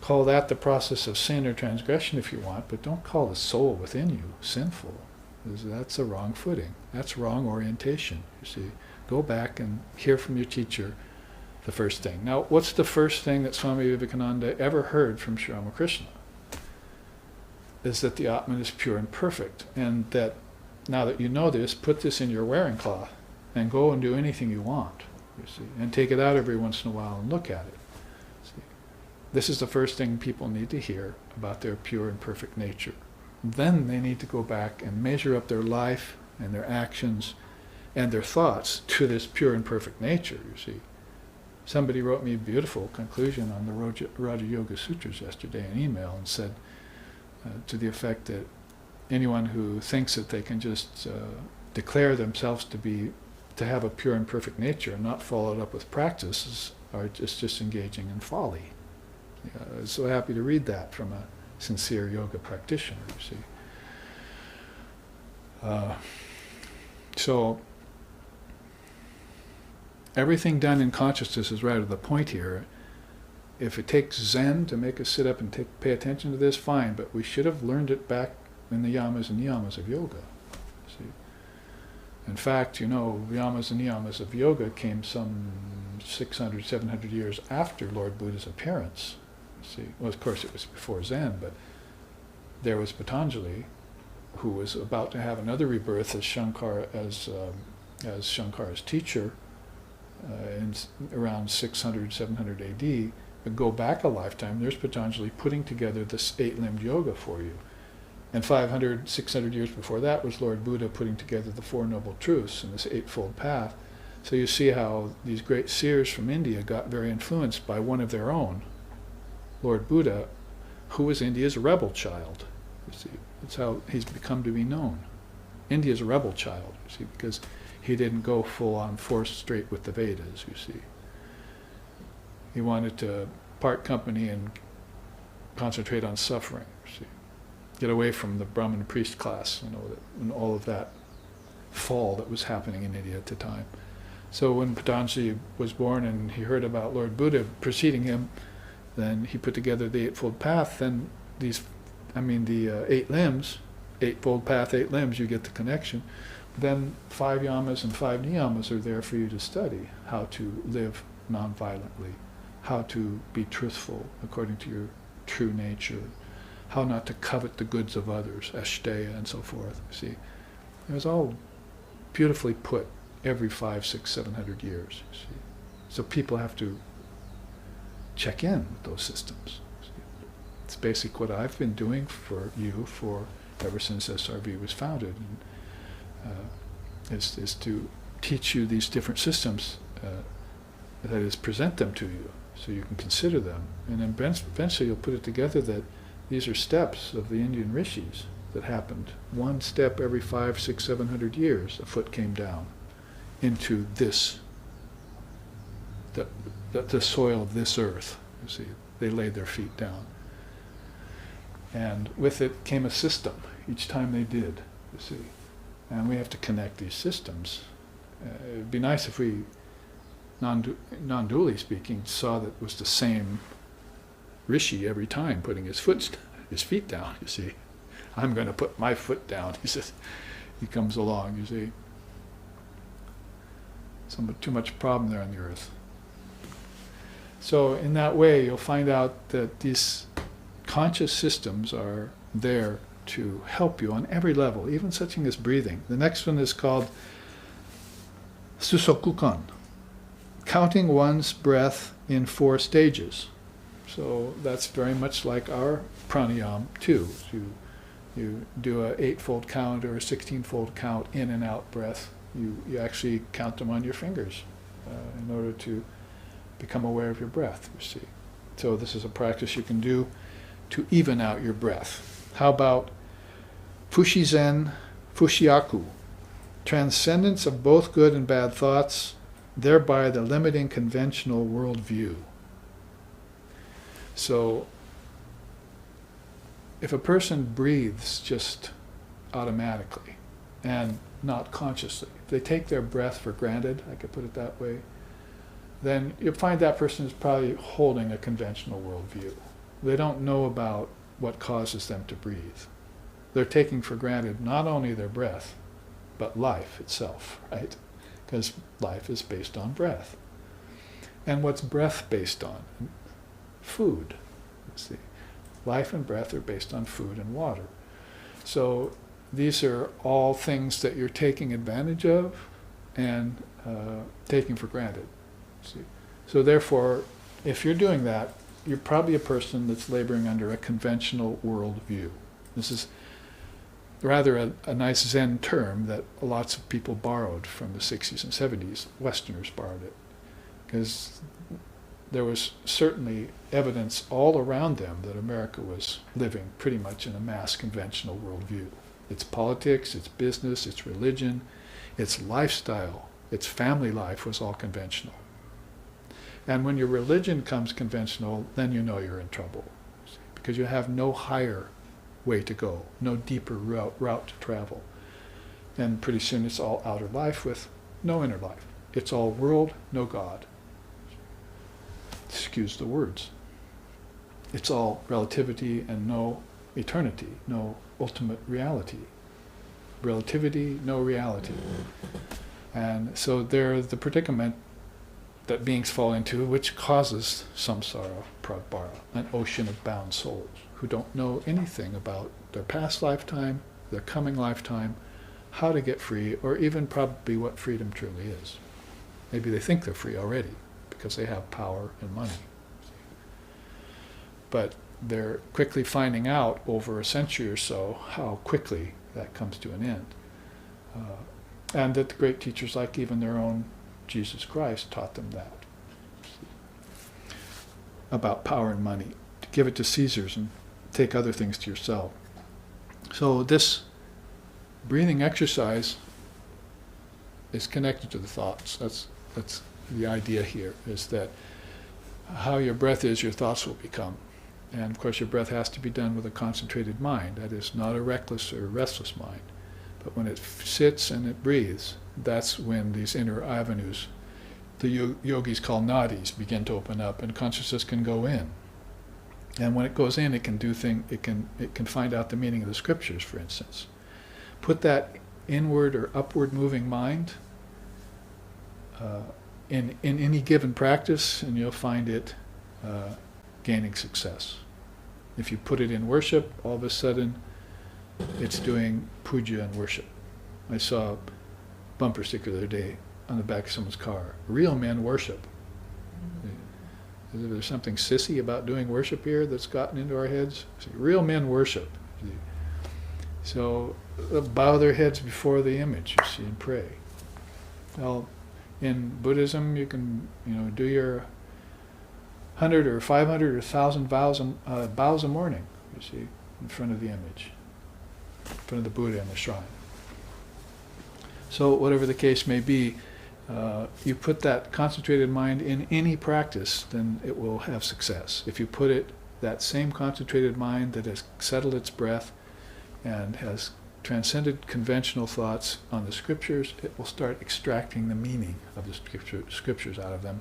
call that the process of sin or transgression if you want, but don't call the soul within you sinful, because that's a wrong footing. That's wrong orientation, you see. Go back and hear from your teacher the first thing. Now, what's the first thing that Swami Vivekananda ever heard from Sri Ramakrishna? Is that the Atman is pure and perfect, and that now that you know this, put this in your wearing cloth and go and do anything you want, you see, and take it out every once in a while and look at it. See? This is the first thing people need to hear about their pure and perfect nature. Then they need to go back and measure up their life and their actions and their thoughts to this pure and perfect nature, you see. Somebody wrote me a beautiful conclusion on the Raja Yoga Sutras yesterday, an email, and said to the effect that anyone who thinks that they can just declare themselves to have a pure and perfect nature and not follow it up with practices are just engaging in folly. I was so happy to read that from a sincere yoga practitioner, you see. So everything done in consciousness is rather the point here. If it takes Zen to make us sit up and pay attention to this, fine, but we should have learned it back in the yamas and niyamas of yoga. See? In fact, yamas and niyamas of yoga came some 600, 700 years after Lord Buddha's appearance. See? Well, of course it was before Zen, but there was Patanjali, who was about to have another rebirth as Shankara's teacher, in around 600, 700 AD, but go back a lifetime, there's Patanjali putting together this eight-limbed yoga for you. And 500, 600 years before that was Lord Buddha putting together the Four Noble Truths and this Eightfold Path. So you see how these great seers from India got very influenced by one of their own, Lord Buddha, who was India's rebel child. You see, that's how he's become to be known. India's rebel child, you see, because he didn't go full on force straight with the Vedas, you see. He wanted to part company and concentrate on suffering, you see. Get away from the Brahmin priest class, and all of that fall that was happening in India at the time. So when Patanjali was born and he heard about Lord Buddha preceding him, then he put together the Eightfold Path. Then the 8 limbs, Eightfold Path, 8 limbs, you get the connection. Then 5 yamas and 5 niyamas are there for you to study how to live non-violently, how to be truthful according to your true nature, how not to covet the goods of others, ashdeya and so forth. You see, it was all beautifully put every 500, 600, 700 years. You see, so people have to check in with those systems. See? It's basic what I've been doing for you ever since SRV was founded. Is to teach you these different systems, that is, present them to you so you can consider them, and then eventually you'll put it together that these are steps of the Indian rishis that happened. One step every 500, 600, 700 years, a foot came down into this, the soil of this earth. You see, they laid their feet down, and with it came a system each time they did. You see. And we have to connect these systems. It'd be nice if we, non-dually speaking, saw that it was the same rishi every time putting his feet down, you see. I'm going to put my foot down, he says. He comes along, you see. Too much problem there on the earth. So in that way, you'll find out that these conscious systems are there to help you on every level, even such thing as breathing. The next one is called Susokukan, counting one's breath in 4 stages. So that's very much like our pranayama too. You do a 8-fold count or a 16-fold count in and out breath You actually count them on your fingers in order to become aware of your breath, you see. So this is a practice you can do to even out your breath. How about Fushi Zen, Fushiaku, transcendence of both good and bad thoughts, thereby the limiting conventional worldview. So, if a person breathes just automatically and not consciously, if they take their breath for granted, I could put it that way, then you'll find that person is probably holding a conventional worldview. They don't know about what causes them to breathe. They're taking for granted not only their breath, but life itself, right? Because life is based on breath. And what's breath based on? Food. You see, life and breath are based on food and water. So these are all things that you're taking advantage of and taking for granted. See? So therefore, if you're doing that, you're probably a person that's laboring under a conventional worldview. This is rather a nice Zen term that lots of people borrowed from the 60s and 70s. Westerners borrowed it. Because there was certainly evidence all around them that America was living pretty much in a mass conventional worldview. Its politics, its business, its religion, its lifestyle, its family life was all conventional. And when your religion comes conventional, then you know you're in trouble. Because you have no higher way to go, no deeper route to travel. And pretty soon it's all outer life with no inner life. It's all world, no God. Excuse the words. It's all relativity and no eternity, no ultimate reality. Relativity, no reality. And so there's the predicament that beings fall into, which causes samsara, pragbara, an ocean of bound souls who don't know anything about their past lifetime, their coming lifetime, how to get free, or even probably what freedom truly is. Maybe they think they're free already because they have power and money. But they're quickly finding out over a century or so how quickly that comes to an end. And that the great teachers, like even their own Jesus Christ, taught them that. About power and money. To give it to Caesars and take other things to yourself. So this breathing exercise is connected to the thoughts. That's the idea here, is that how your breath is, your thoughts will become. And of course your breath has to be done with a concentrated mind. That is not a reckless or restless mind. But when it sits and it breathes, that's when these inner avenues, the yogis call nadis, begin to open up, and consciousness can go in. And when it goes in, it can do it can find out the meaning of the scriptures, for instance. Put that inward or upward moving mind in any given practice, and you'll find it gaining success. If you put it in worship, all of a sudden it's doing puja and worship. I saw a bumper sticker the other day on the back of someone's car. Real men worship. Is there something sissy about doing worship here that's gotten into our heads? See, real men worship. See. So they'll bow their heads before the image, you see, and pray. Well, in Buddhism, you can do your 100 or 500 or 1,000 bows a morning, you see, in front of the image, in front of the Buddha in the shrine. So whatever the case may be, you put that concentrated mind in any practice, then it will have success. If you put that same concentrated mind that has settled its breath and has transcended conventional thoughts on the scriptures, it will start extracting the meaning of the scriptures out of them,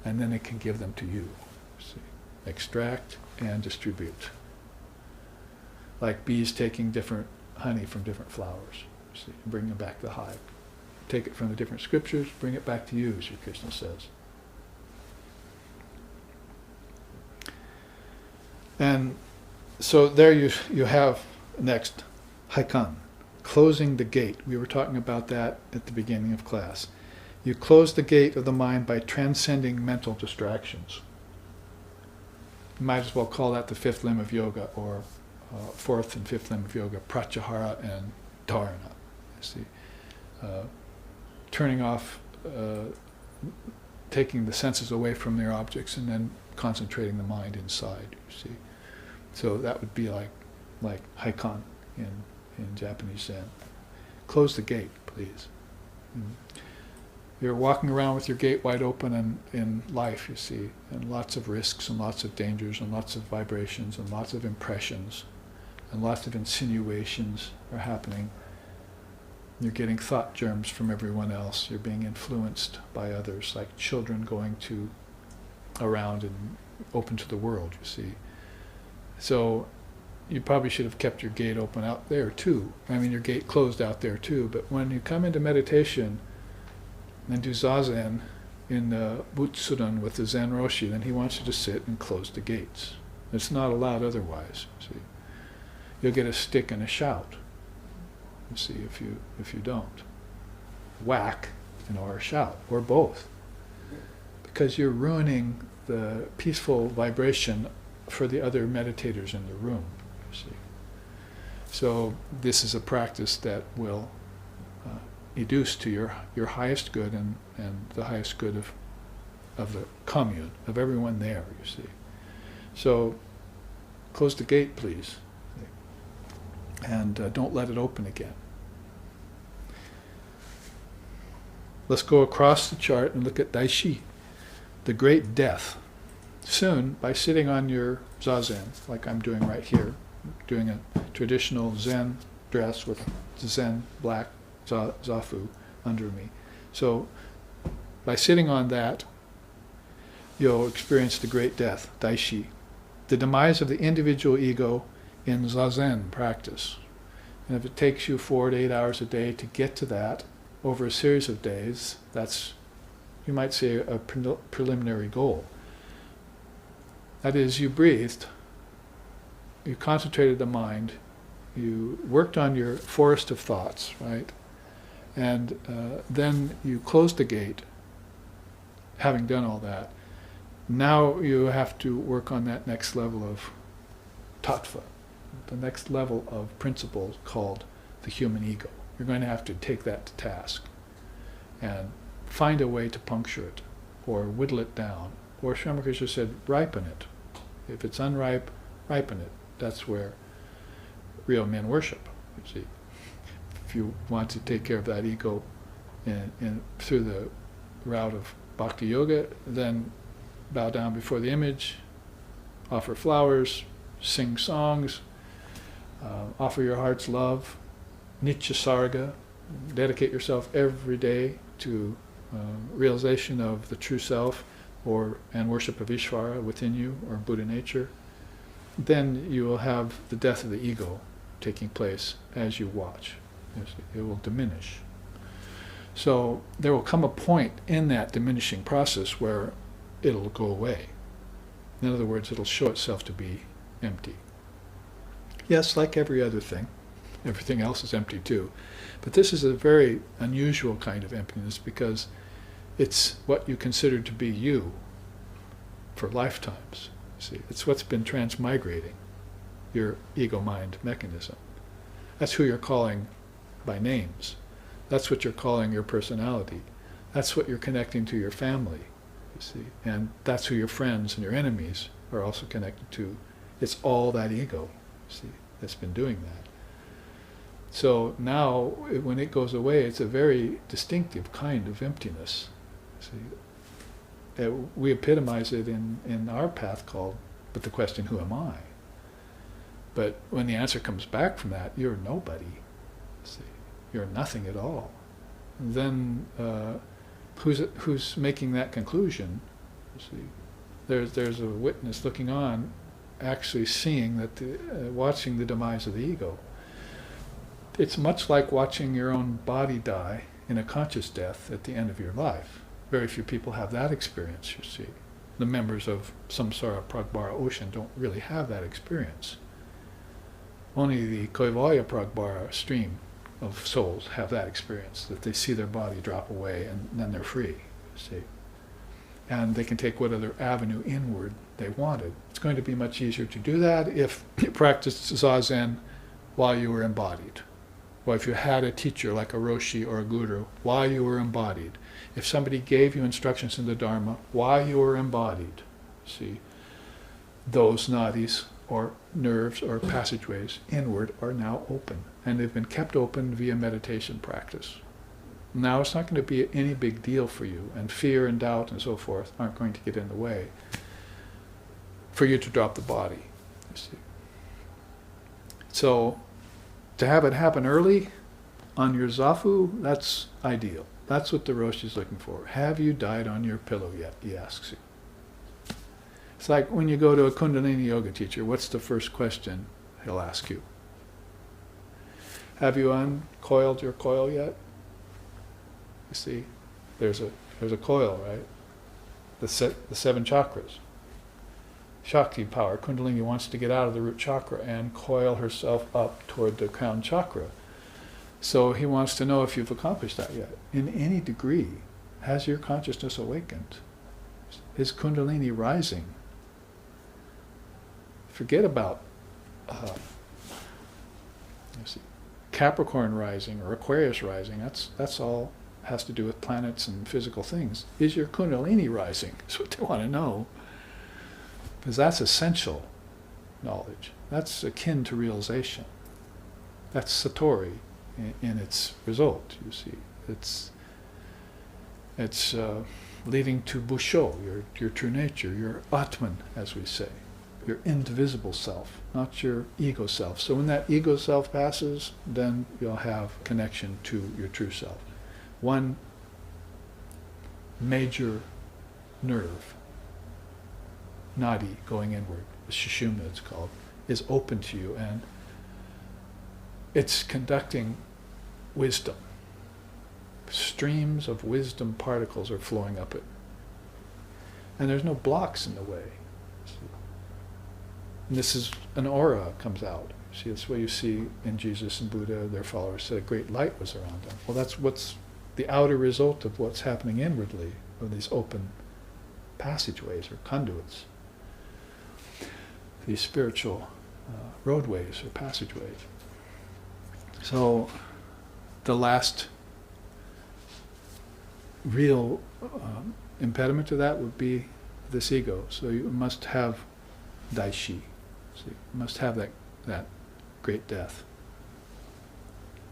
and then it can give them to you. See? Extract and distribute. Like bees taking different honey from different flowers, see, and bring them back to the hive. Take it from the different scriptures, bring it back to you, as Sri Krishna says. And so there you have next, haikan, closing the gate. We were talking about that at the beginning of class. You close the gate of the mind by transcending mental distractions. You might as well call that the fifth limb of yoga, or fourth and fifth limb of yoga, pratyahara and dharana. You see, turning off, taking the senses away from their objects and then concentrating the mind inside, you see. So that would be like haikan in Japanese Zen. Close the gate, please. You're walking around with your gate wide open in life, you see, and lots of risks and lots of dangers and lots of vibrations and lots of impressions and lots of insinuations are happening. You're getting thought germs from everyone else. You're being influenced by others, like children going around and open to the world, you see. So you probably should have kept your gate open out there too. I mean, your gate closed out there too. But when you come into meditation and do Zazen in the Butsudan with the Zen Roshi, then he wants you to sit and close the gates. It's not allowed otherwise, you see. You'll get a stick and a shout, you see, if you don't. Whack, or a shout, or both. Because you're ruining the peaceful vibration for the other meditators in the room, you see. So this is a practice that will educe to your highest good and the highest good of the commune, of everyone there, you see. So close the gate, please, and don't let it open again. Let's go across the chart and look at Daishi, the great death. Soon, by sitting on your zazen, like I'm doing right here, doing a traditional Zen dress with Zen black zafu under me. So, by sitting on that, you'll experience the great death, Daishi, the demise of the individual ego in zazen practice. And if it takes you 4 to 8 hours a day to get to that over a series of days, that's, you might say, a preliminary goal. That is, you breathed, you concentrated the mind, you worked on your forest of thoughts, right? And then you closed the gate, having done all that. Now you have to work on that next level of tattva, the next level of principles called the human ego. You're going to have to take that to task and find a way to puncture it or whittle it down. Or Sramakrishna said, ripen it. If it's unripe, ripen it. That's where real men worship, you see. If you want to take care of that ego through the route of bhakti yoga, then bow down before the image, offer flowers, sing songs, offer your heart's love, nitya sarga, dedicate yourself every day to realization of the true self and worship of Ishvara within you, or Buddha nature. Then you will have the death of the ego taking place as you watch. It will diminish. So there will come a point in that diminishing process where it'll go away. In other words, it'll show itself to be empty. Yes, like every other thing. Everything else is empty too. But this is a very unusual kind of emptiness because it's what you consider to be you for lifetimes. See, it's what's been transmigrating your ego-mind mechanism. That's who you're calling by names. That's what you're calling your personality. That's what you're connecting to your family, you see. And that's who your friends and your enemies are also connected to. It's all that ego, you see, that's been doing that. So now, when it goes away, it's a very distinctive kind of emptiness. See, we epitomize it in our path called, but the question, who am I? But when the answer comes back from that, you're nobody. See, you're nothing at all. And then who's making that conclusion? See, there's a witness looking on, actually seeing that, watching the demise of the ego. It's much like watching your own body die in a conscious death at the end of your life. Very few people have that experience, you see. The members of Samsara Pragbara ocean don't really have that experience. Only the Kaivalya Pragbara stream of souls have that experience, that they see their body drop away and then they're free, you see. And they can take what other avenue inward they wanted. It's going to be much easier to do that if you practiced Zazen while you were embodied. or if you had a teacher like a Roshi or a Guru, while you were embodied. If somebody gave you instructions in the Dharma while you were embodied, see, those nadis or nerves or passageways inward are now open, and they've been kept open via meditation practice. Now it's not going to be any big deal for you, and fear and doubt and so forth aren't going to get in the way for you to drop the body. You see. So to have it happen early on your zafu, that's ideal. That's what the Roshi is looking for. Have you died on your pillow yet? He asks you. It's like when you go to a Kundalini yoga teacher, what's the first question he'll ask you? Have you uncoiled your coil yet? You see, there's a coil, right? The 7 chakras. Shakti power. Kundalini wants to get out of the root chakra and coil herself up toward the crown chakra. So he wants to know if you've accomplished that yet. In any degree, has your consciousness awakened? Is Kundalini rising? Forget about Capricorn rising or Aquarius rising. That's all has to do with planets and physical things. Is your Kundalini rising? That's what they want to know. Because that's essential knowledge. That's akin to realization. That's Satori in its result, you see. It's leading to Busho, your true nature, your Atman, as we say, your indivisible self, not your ego self. So when that ego self passes, then you'll have connection to your true self. One major nerve, nadi going inward, the Sushumna it's called, is open to you, and it's conducting wisdom. Streams of wisdom particles are flowing up it. And there's no blocks in the way. And this is an aura comes out. See, that's what you see in Jesus and Buddha, their followers said a great light was around them. Well, that's what's the outer result of what's happening inwardly, of these open passageways or conduits. These spiritual roadways or passageways. So the last real impediment to that would be this ego. So you must have daishi. So you must have that great death.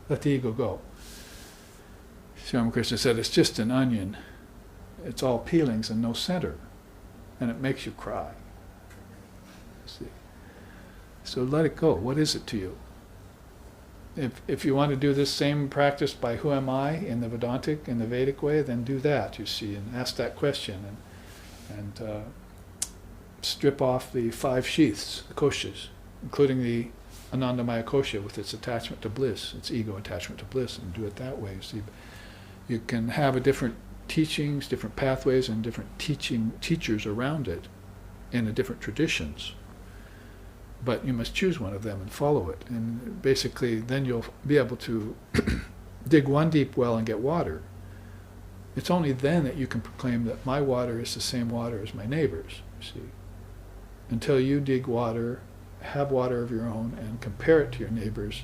Let the ego go. Sri Ramakrishna said it's just an onion. It's all peelings and no center. And it makes you cry. See? So let it go. What is it to you? If you want to do this same practice by who am I in the Vedantic, in the Vedic way, then do that, you see, and ask that question and strip off the 5 sheaths, the koshas, including the Anandamaya kosha with its attachment to bliss, its ego attachment to bliss, and do it that way. See, you can have a different teachings, different pathways, and different teachers around it in the different traditions. But you must choose one of them and follow it. And basically, then you'll be able to dig one deep well and get water. It's only then that you can proclaim that my water is the same water as my neighbor's, you see. Until you dig water, have water of your own, and compare it to your neighbor's,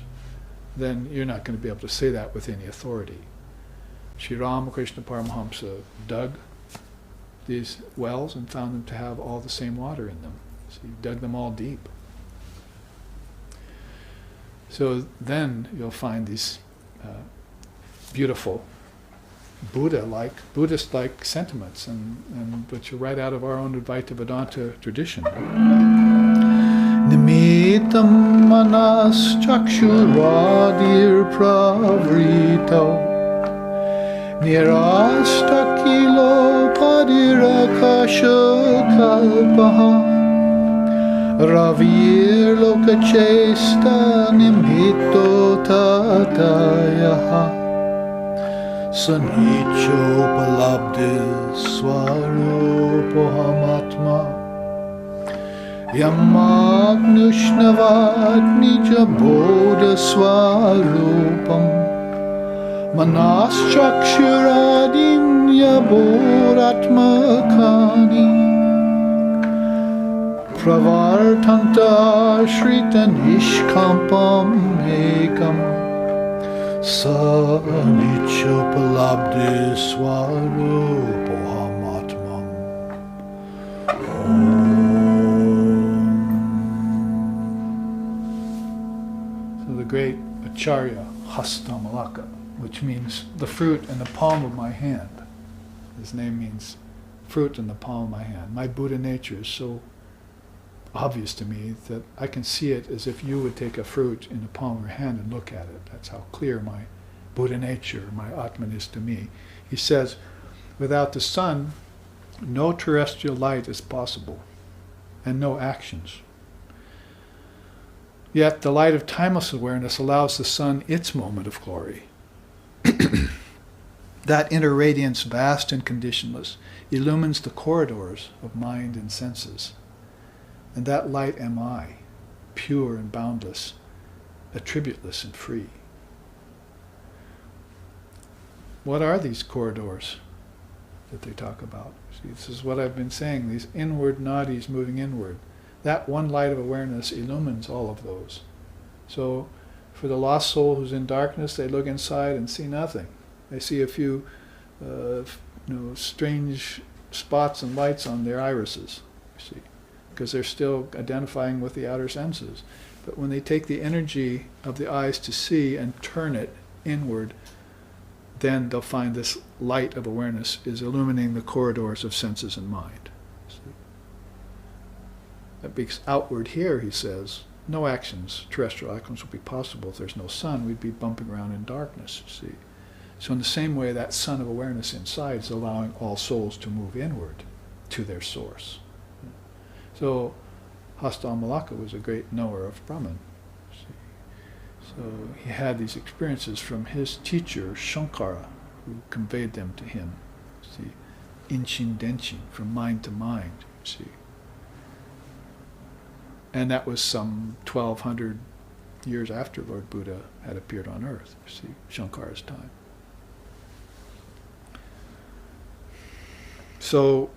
then you're not going to be able to say that with any authority. Sri Ramakrishna Paramahamsa dug these wells and found them to have all the same water in them. So he dug them all deep. So then you'll find these beautiful Buddhist-like sentiments, and which are right out of our own Advaita Vedanta tradition. Nimitam manas chakshuradir pravrito nirastakilo padirakasha kalpaha Ravir lokachesta nimhito tatayaha Sanicho palabdis swarupohamatma Yamagnushnavad nija bodha swarupam Manas chakshuradim yaboratmakani Pravartanta shritan ishkampam ekam Sa anicchopalabdhi swarupohamatmam. So the great Acharya, Hastamalaka, which means the fruit in the palm of my hand. His name means fruit in the palm of my hand. My Buddha nature is so obvious to me that I can see it as if you would take a fruit in the palm of your hand and look at it. That's how clear my Buddha nature, my Atman is to me. He says, without the sun, no terrestrial light is possible, and no actions. Yet the light of timeless awareness allows the sun its moment of glory. That inner radiance, vast and conditionless, illumines the corridors of mind and senses. And that light am I, pure and boundless, attributeless and free. What are these corridors that they talk about? See, this is what I've been saying, these inward nadis moving inward. That one light of awareness illumines all of those. So for the lost soul who's in darkness, they look inside and see nothing. They see a few strange spots and lights on their irises, you see, because they're still identifying with the outer senses. But when they take the energy of the eyes to see and turn it inward, then they'll find this light of awareness is illuminating the corridors of senses and mind. See? That because outward here, he says, no actions, terrestrial actions, would be possible if there's no sun. We'd be bumping around in darkness, you see. So in the same way, that sun of awareness inside is allowing all souls to move inward to their source. So Hastamalaka was a great knower of Brahman. See. So he had these experiences from his teacher, Shankara, who conveyed them to him. See, inchin denchin, from mind to mind, see. And that was some 1200 years after Lord Buddha had appeared on earth, see, Shankara's time. So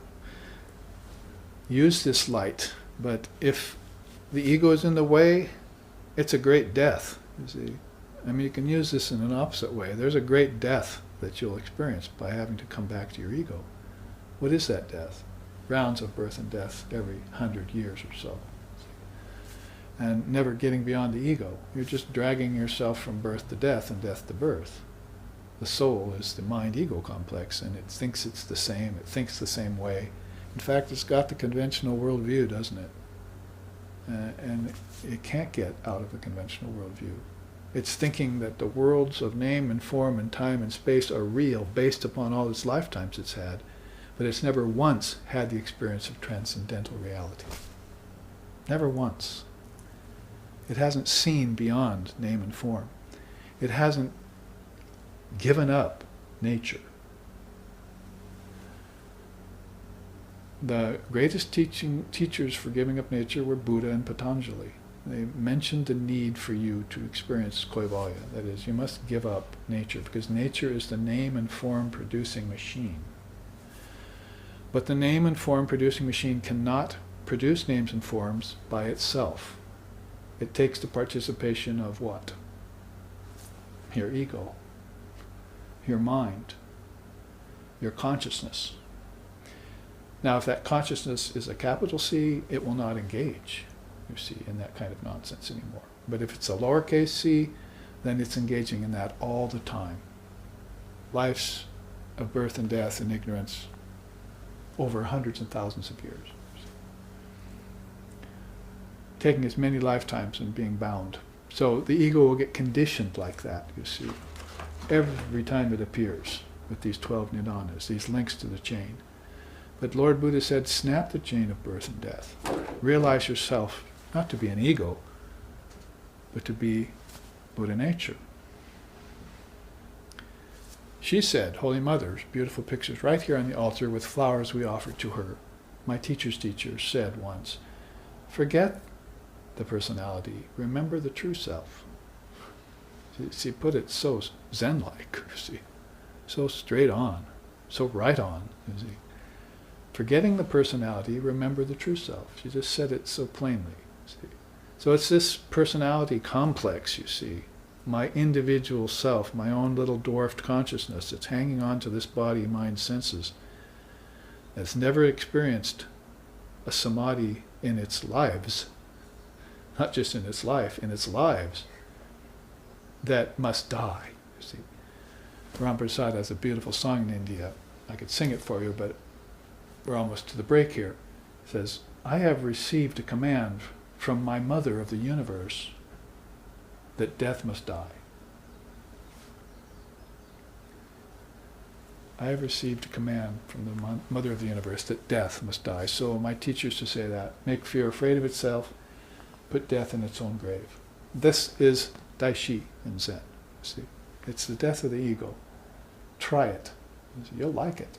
use this light, but if the ego is in the way, it's a great death, you see. I mean, you can use this in an opposite way. There's a great death that you'll experience by having to come back to your ego. What is that death? Rounds of birth and death every 100 years or so. And never getting beyond the ego. You're just dragging yourself from birth to death and death to birth. The soul is the mind-ego complex, and it thinks it's the same, it thinks the same way. In fact, it's got the conventional worldview, doesn't it? And it can't get out of the conventional worldview. It's thinking that the worlds of name and form and time and space are real based upon all its lifetimes it's had, but it's never once had the experience of transcendental reality. Never once. It hasn't seen beyond name and form. It hasn't given up nature. The greatest teachers for giving up nature were Buddha and Patanjali. They mentioned the need for you to experience Kaivalya. That is, you must give up nature, because nature is the name and form producing machine. But the name and form producing machine cannot produce names and forms by itself. It takes the participation of what? Your ego, your mind, your consciousness. Now, if that consciousness is a capital C, it will not engage, you see, in that kind of nonsense anymore. But if it's a lowercase c, then it's engaging in that all the time. Lives of birth and death and ignorance over hundreds and thousands of years. Taking as many lifetimes and being bound. So the ego will get conditioned like that, you see, every time it appears with these 12 nidanas, these links to the chain. But Lord Buddha said, snap the chain of birth and death. Realize yourself not to be an ego, but to be Buddha nature. She said, Holy Mother, beautiful pictures right here on the altar with flowers we offered to her. My teacher's teacher said once, forget the personality, remember the true self. She put it so Zen-like, you see, so straight on, so right on, you see. Forgetting the personality, remember the true self. She just said it so plainly, you see. So it's this personality complex, you see, my individual self, my own little dwarfed consciousness that's hanging on to this body, mind, senses, that's never experienced a samadhi in its lives, not just in its life, in its lives, that must die. You see, Ram Prasad has a beautiful song in India. I could sing it for you, but we're almost to the break here. It says, I have received a command from my mother of the universe that death must die. I have received a command from the mother of the universe that death must die. So my teacher used to say that. Make fear afraid of itself, put death in its own grave. This is Daishi in Zen. See, it's the death of the ego. Try it. You'll like it.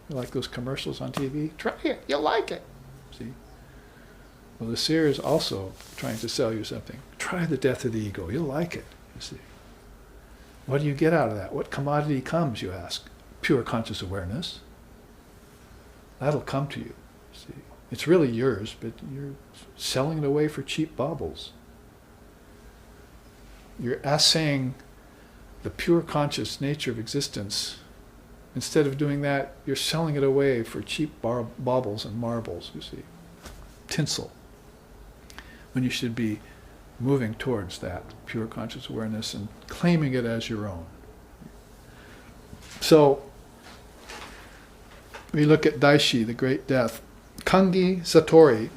You like those commercials on TV? Try it. You'll like it. See? Well, the seer is also trying to sell you something. Try the death of the ego. You'll like it. You see. What do you get out of that? What commodity comes, you ask? Pure conscious awareness. That'll come to you. See, it's really yours, but you're selling it away for cheap baubles. You're assaying the pure conscious nature of existence. Instead of doing that, you're selling it away for cheap baubles and marbles, you see. Tinsel. When you should be moving towards that pure conscious awareness and claiming it as your own. So, we look at Daishi, the great death. Kangi Satori.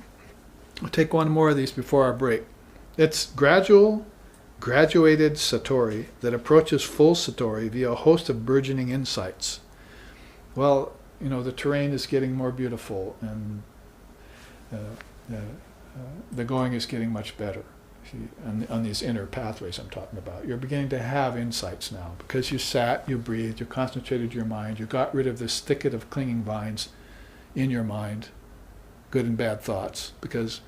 We'll take one more of these before our break. It's graduated Satori that approaches full Satori via a host of burgeoning insights. Well, you know, the terrain is getting more beautiful and the going is getting much better. See, on these inner pathways I'm talking about. You're beginning to have insights now because you sat, you breathed, you concentrated your mind, you got rid of this thicket of clinging vines in your mind, good and bad thoughts, because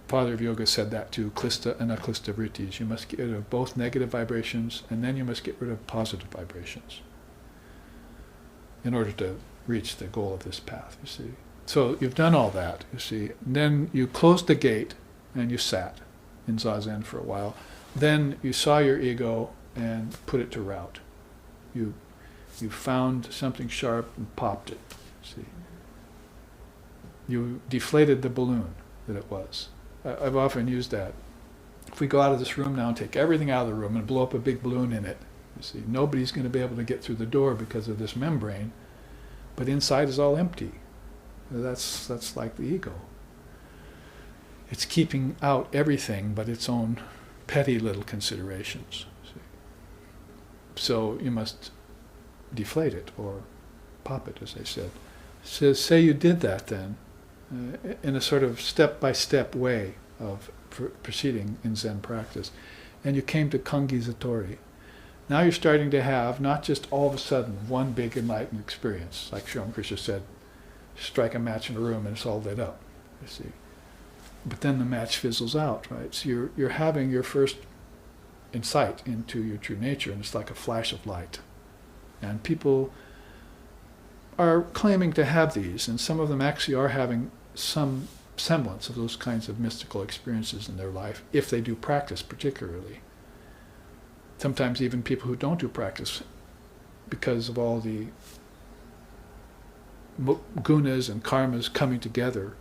Father of Yoga said that too, klista and aklista vrittis. You must get rid of both negative vibrations and then you must get rid of positive vibrations in order to reach the goal of this path, you see. So you've done all that, you see. And then you closed the gate and you sat in Zazen for a while. Then you saw your ego and put it to rout. You found something sharp and popped it, see. You deflated the balloon that it was. I've often used that. If we go out of this room now and take everything out of the room and blow up a big balloon in it, you see, nobody's going to be able to get through the door because of this membrane, but inside is all empty. That's like the ego. It's keeping out everything but its own petty little considerations. See? So you must deflate it or pop it, as they said. So say you did that then, in a sort of step-by-step way of proceeding in Zen practice, and you came to Kangi Satori. Now you're starting to have not just all of a sudden one big enlightened experience, like Sri Krishna said, strike a match in a room and it's all lit up, you see. But then the match fizzles out, right? So you're having your first insight into your true nature, and it's like a flash of light. And people are claiming to have these, and some of them actually are having some semblance of those kinds of mystical experiences in their life, if they do practice particularly. Sometimes even people who don't do practice, because of all the gunas and karmas coming together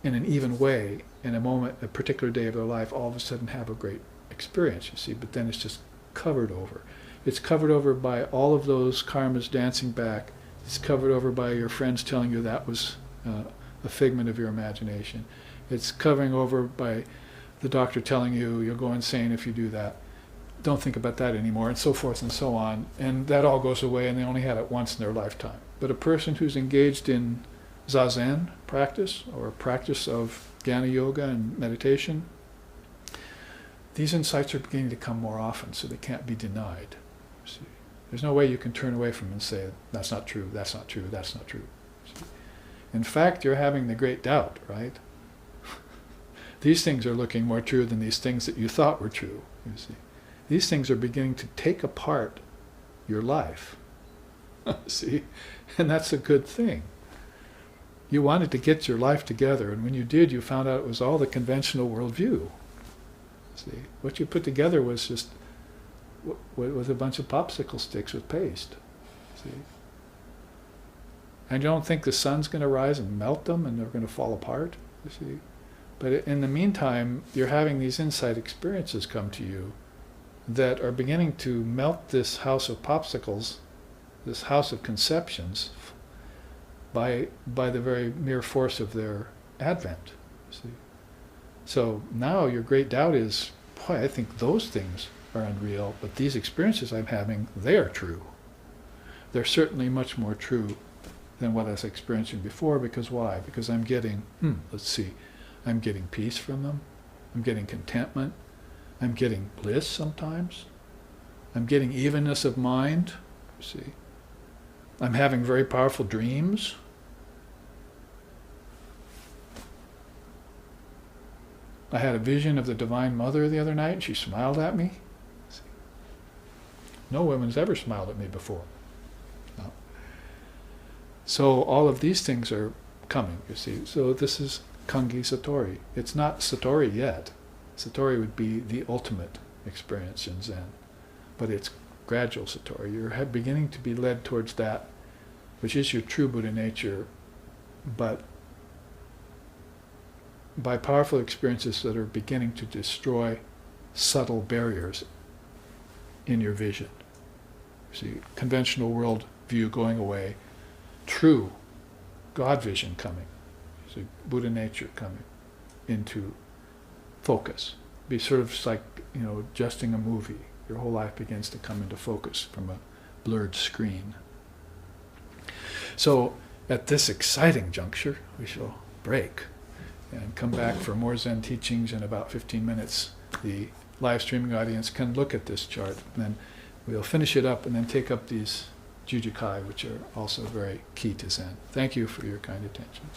in an even way, in a moment, a particular day of their life, all of a sudden have a great experience, you see, but then it's just covered over. It's covered over by all of those karmas dancing back. It's covered over by your friends telling you that was a figment of your imagination. It's covering over by the doctor telling you you'll go insane if you do that. Don't think about that anymore, and so forth and so on. And that all goes away, and they only had it once in their lifetime. But a person who's engaged in Zazen practice, or practice of Jnana Yoga and meditation, these insights are beginning to come more often, so they can't be denied. See? There's no way you can turn away from them and say, that's not true, that's not true, that's not true. See? In fact, you're having the great doubt, right? These things are looking more true than these things that you thought were true, you see. These things are beginning to take apart your life. See? And that's a good thing. You wanted to get your life together, and when you did, you found out it was all the conventional worldview. See, what you put together was just with a bunch of popsicle sticks with paste. See, and you don't think the sun's going to rise and melt them and they're going to fall apart. You see, but in the meantime, you're having these insight experiences come to you that are beginning to melt this house of popsicles, this house of conceptions, by the very mere force of their advent. See, so now your great doubt is, boy, I think those things are unreal, but these experiences I'm having, they are true. They're certainly much more true than what I was experiencing before, because why? Because I'm getting, I'm getting peace from them, I'm getting contentment, I'm getting bliss sometimes, I'm getting evenness of mind, see. I'm having very powerful dreams. I had a vision of the Divine Mother the other night, and she smiled at me. See. No woman's ever smiled at me before. No. So all of these things are coming, you see. So this is Kangi Satori. It's not Satori yet. Satori would be the ultimate experience in Zen. But it's gradual Satori. You're beginning to be led towards that, which is your true Buddha nature, but by powerful experiences that are beginning to destroy subtle barriers in your vision. See, conventional world view going away, true God vision coming, see, Buddha nature coming into focus. Be sort of like, adjusting a movie. Your whole life begins to come into focus from a blurred screen. So at this exciting juncture, we shall break and come back for more Zen teachings in about 15 minutes. The live streaming audience can look at this chart, and then we'll finish it up and then take up these Jujukai, which are also very key to Zen. Thank you for your kind attention.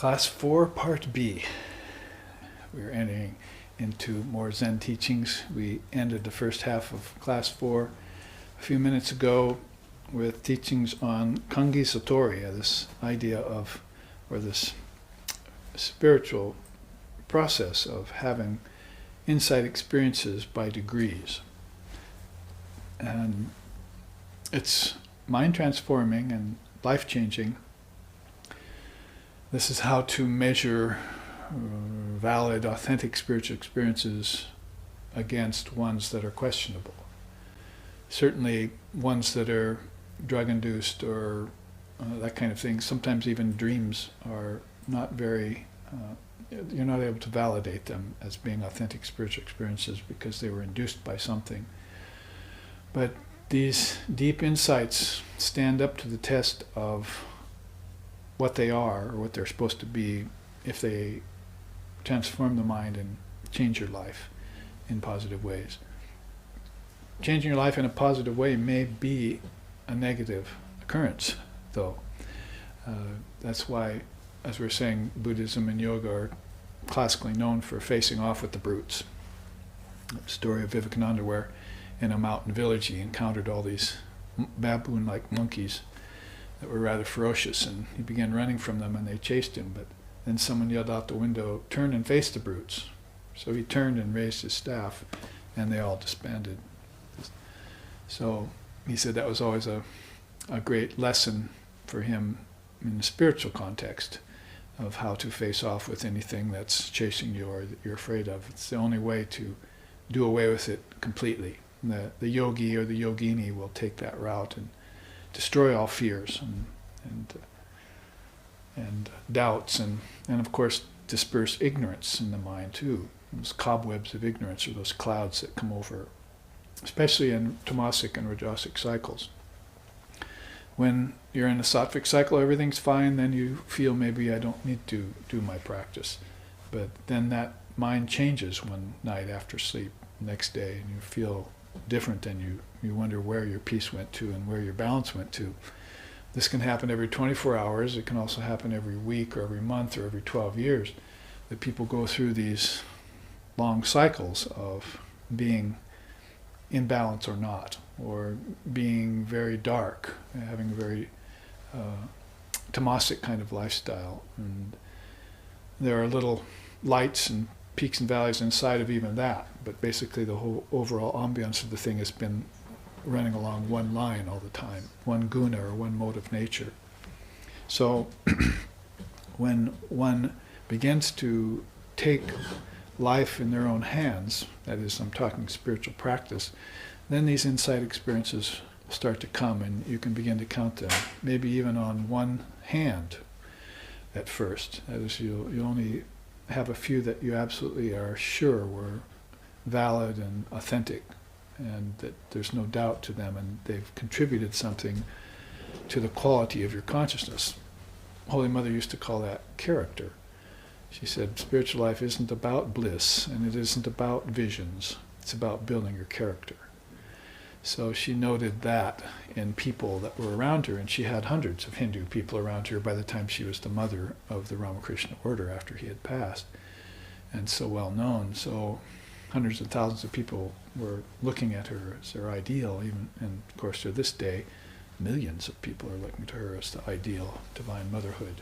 Class 4, Part B. We're entering into more Zen teachings. We ended the first half of Class 4 a few minutes ago with teachings on Kangi Satori, this idea of, or this spiritual process of having insight experiences by degrees. And it's mind transforming and life changing. This is how to measure valid, authentic spiritual experiences against ones that are questionable. Certainly ones that are drug-induced or that kind of thing. Sometimes even dreams are not very, you're not able to validate them as being authentic spiritual experiences because they were induced by something. But these deep insights stand up to the test of what they are or what they're supposed to be if they transform the mind and change your life in positive ways. Changing your life in a positive way may be a negative occurrence, though. That's why, as we're saying, Buddhism and yoga are classically known for facing off with the brutes. The story of Vivekananda, where in a mountain village he encountered all these baboon-like monkeys that were rather ferocious, and he began running from them and they chased him, but then someone yelled out the window, "Turn and face the brutes." So he turned and raised his staff and they all disbanded. So he said that was always a great lesson for him in the spiritual context of how to face off with anything that's chasing you or that you're afraid of. It's the only way to do away with it completely. The yogi or the yogini will take that route and destroy all fears and doubts and of course disperse ignorance in the mind too. Those cobwebs of ignorance or those clouds that come over, especially in tamasic and rajasic cycles. When you're in the sattvic cycle, everything's fine, then you feel maybe I don't need to do my practice. But then that mind changes one night after sleep, next day, and you feel different, and you wonder where your peace went to and where your balance went to. This can happen every 24 hours. It can also happen every week or every month or every 12 years, that people go through these long cycles of being in balance or not, or being very dark, having a very tamasic kind of lifestyle. And there are little lights and peaks and valleys inside of even that, but basically the whole overall ambience of the thing has been running along one line all the time, one guna or one mode of nature. So when one begins to take life in their own hands, that is, I'm talking spiritual practice, then these insight experiences start to come and you can begin to count them, maybe even on one hand at first. That is, you only have a few that you absolutely are sure were valid and authentic, and that there's no doubt to them, and they've contributed something to the quality of your consciousness. Holy Mother used to call that character. She said spiritual life isn't about bliss, and it isn't about visions. It's about building your character. So she noted that in people that were around her, and she had hundreds of Hindu people around her by the time she was the mother of the Ramakrishna order after he had passed, and so well known. So hundreds of thousands of people were looking at her as their ideal, even, and of course to this day, millions of people are looking to her as the ideal divine motherhood.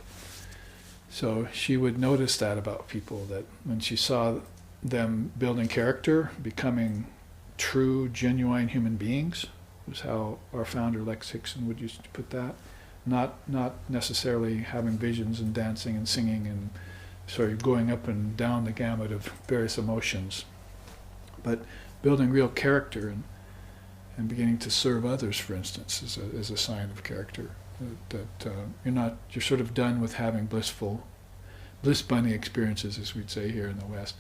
So she would notice that about people, that when she saw them building character, becoming true, genuine human beings, was how our founder Lex Hickson would used to put that. Not necessarily having visions and dancing and singing and sort of going up and down the gamut of various emotions, but building real character and beginning to serve others, for instance, is a sign of character. That you're sort of done with having bliss bunny experiences, as we'd say here in the West.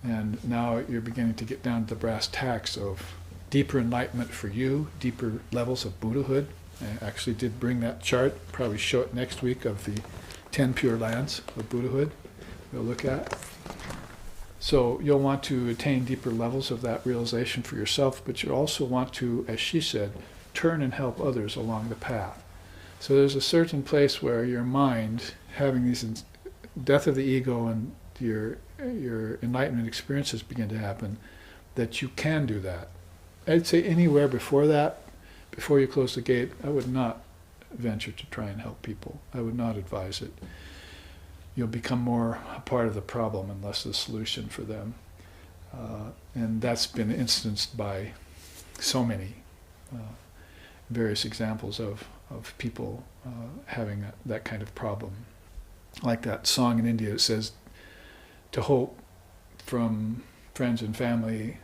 And now you're beginning to get down to the brass tacks of deeper enlightenment for you, deeper levels of Buddhahood. I actually did bring that chart, probably show it next week, of the 10 Pure Lands of Buddhahood we'll look at. So you'll want to attain deeper levels of that realization for yourself, but you also want to, as she said, turn and help others along the path. So there's a certain place where your mind, having these death of the ego and your enlightenment experiences begin to happen, that you can do that. I'd say anywhere before that, before you close the gate, I would not venture to try and help people. I would not advise it. You'll become more a part of the problem and less the solution for them. And that's been instanced by so many various examples of people having that kind of problem. Like that song in India that says, to hope from friends and family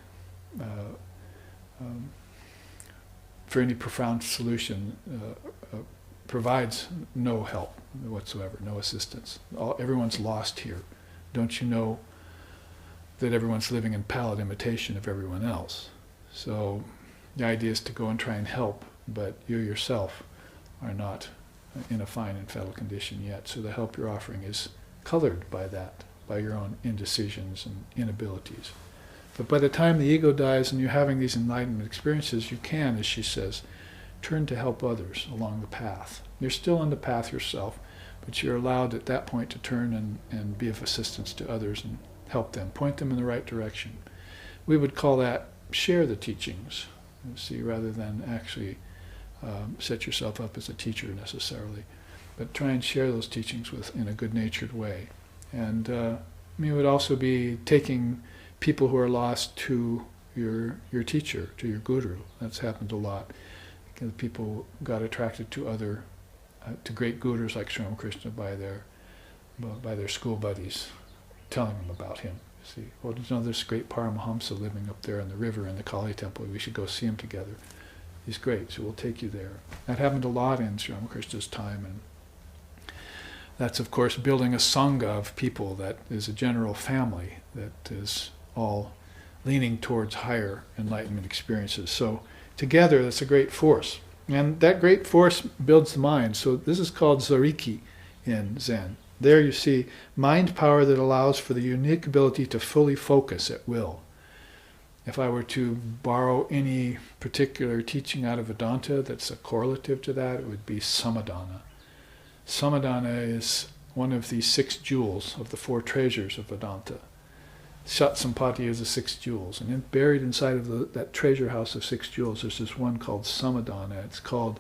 for any profound solution provides no help whatsoever, no assistance. Everyone's lost here. Don't you know that everyone's living in pallid imitation of everyone else? So the idea is to go and try and help, but you yourself are not in a fine and fettled condition yet. So the help you're offering is colored by that, by your own indecisions and inabilities. But by the time the ego dies and you're having these enlightenment experiences, you can, as she says, turn to help others along the path. You're still on the path yourself, but you're allowed at that point to turn and be of assistance to others and help them, point them in the right direction. We would call that share the teachings, you see, rather than actually set yourself up as a teacher necessarily. But try and share those teachings in a good-natured way. And it would also be taking people who are lost to your teacher, to your guru. That's happened a lot. People got attracted to to great gurus like Sri Ramakrishna by their school buddies, telling them about him. You see, well, there's this great Paramahamsa living up there in the river in the Kali temple. We should go see him together. He's great, so we'll take you there. That happened a lot in Sri Ramakrishna's time, and that's, of course, building a sangha of people that is a general family that is all leaning towards higher enlightenment experiences. So together, that's a great force. And that great force builds the mind. So this is called Zariki in Zen. There you see mind power that allows for the unique ability to fully focus at will. If I were to borrow any particular teaching out of Vedanta that's a correlative to that, it would be Samadhana. Samadhana is one of the 6 jewels of the 4 treasures of Vedanta. Satsampati is the 6 jewels, and buried inside of that treasure house of 6 jewels, there's this one called Samadhana. It's called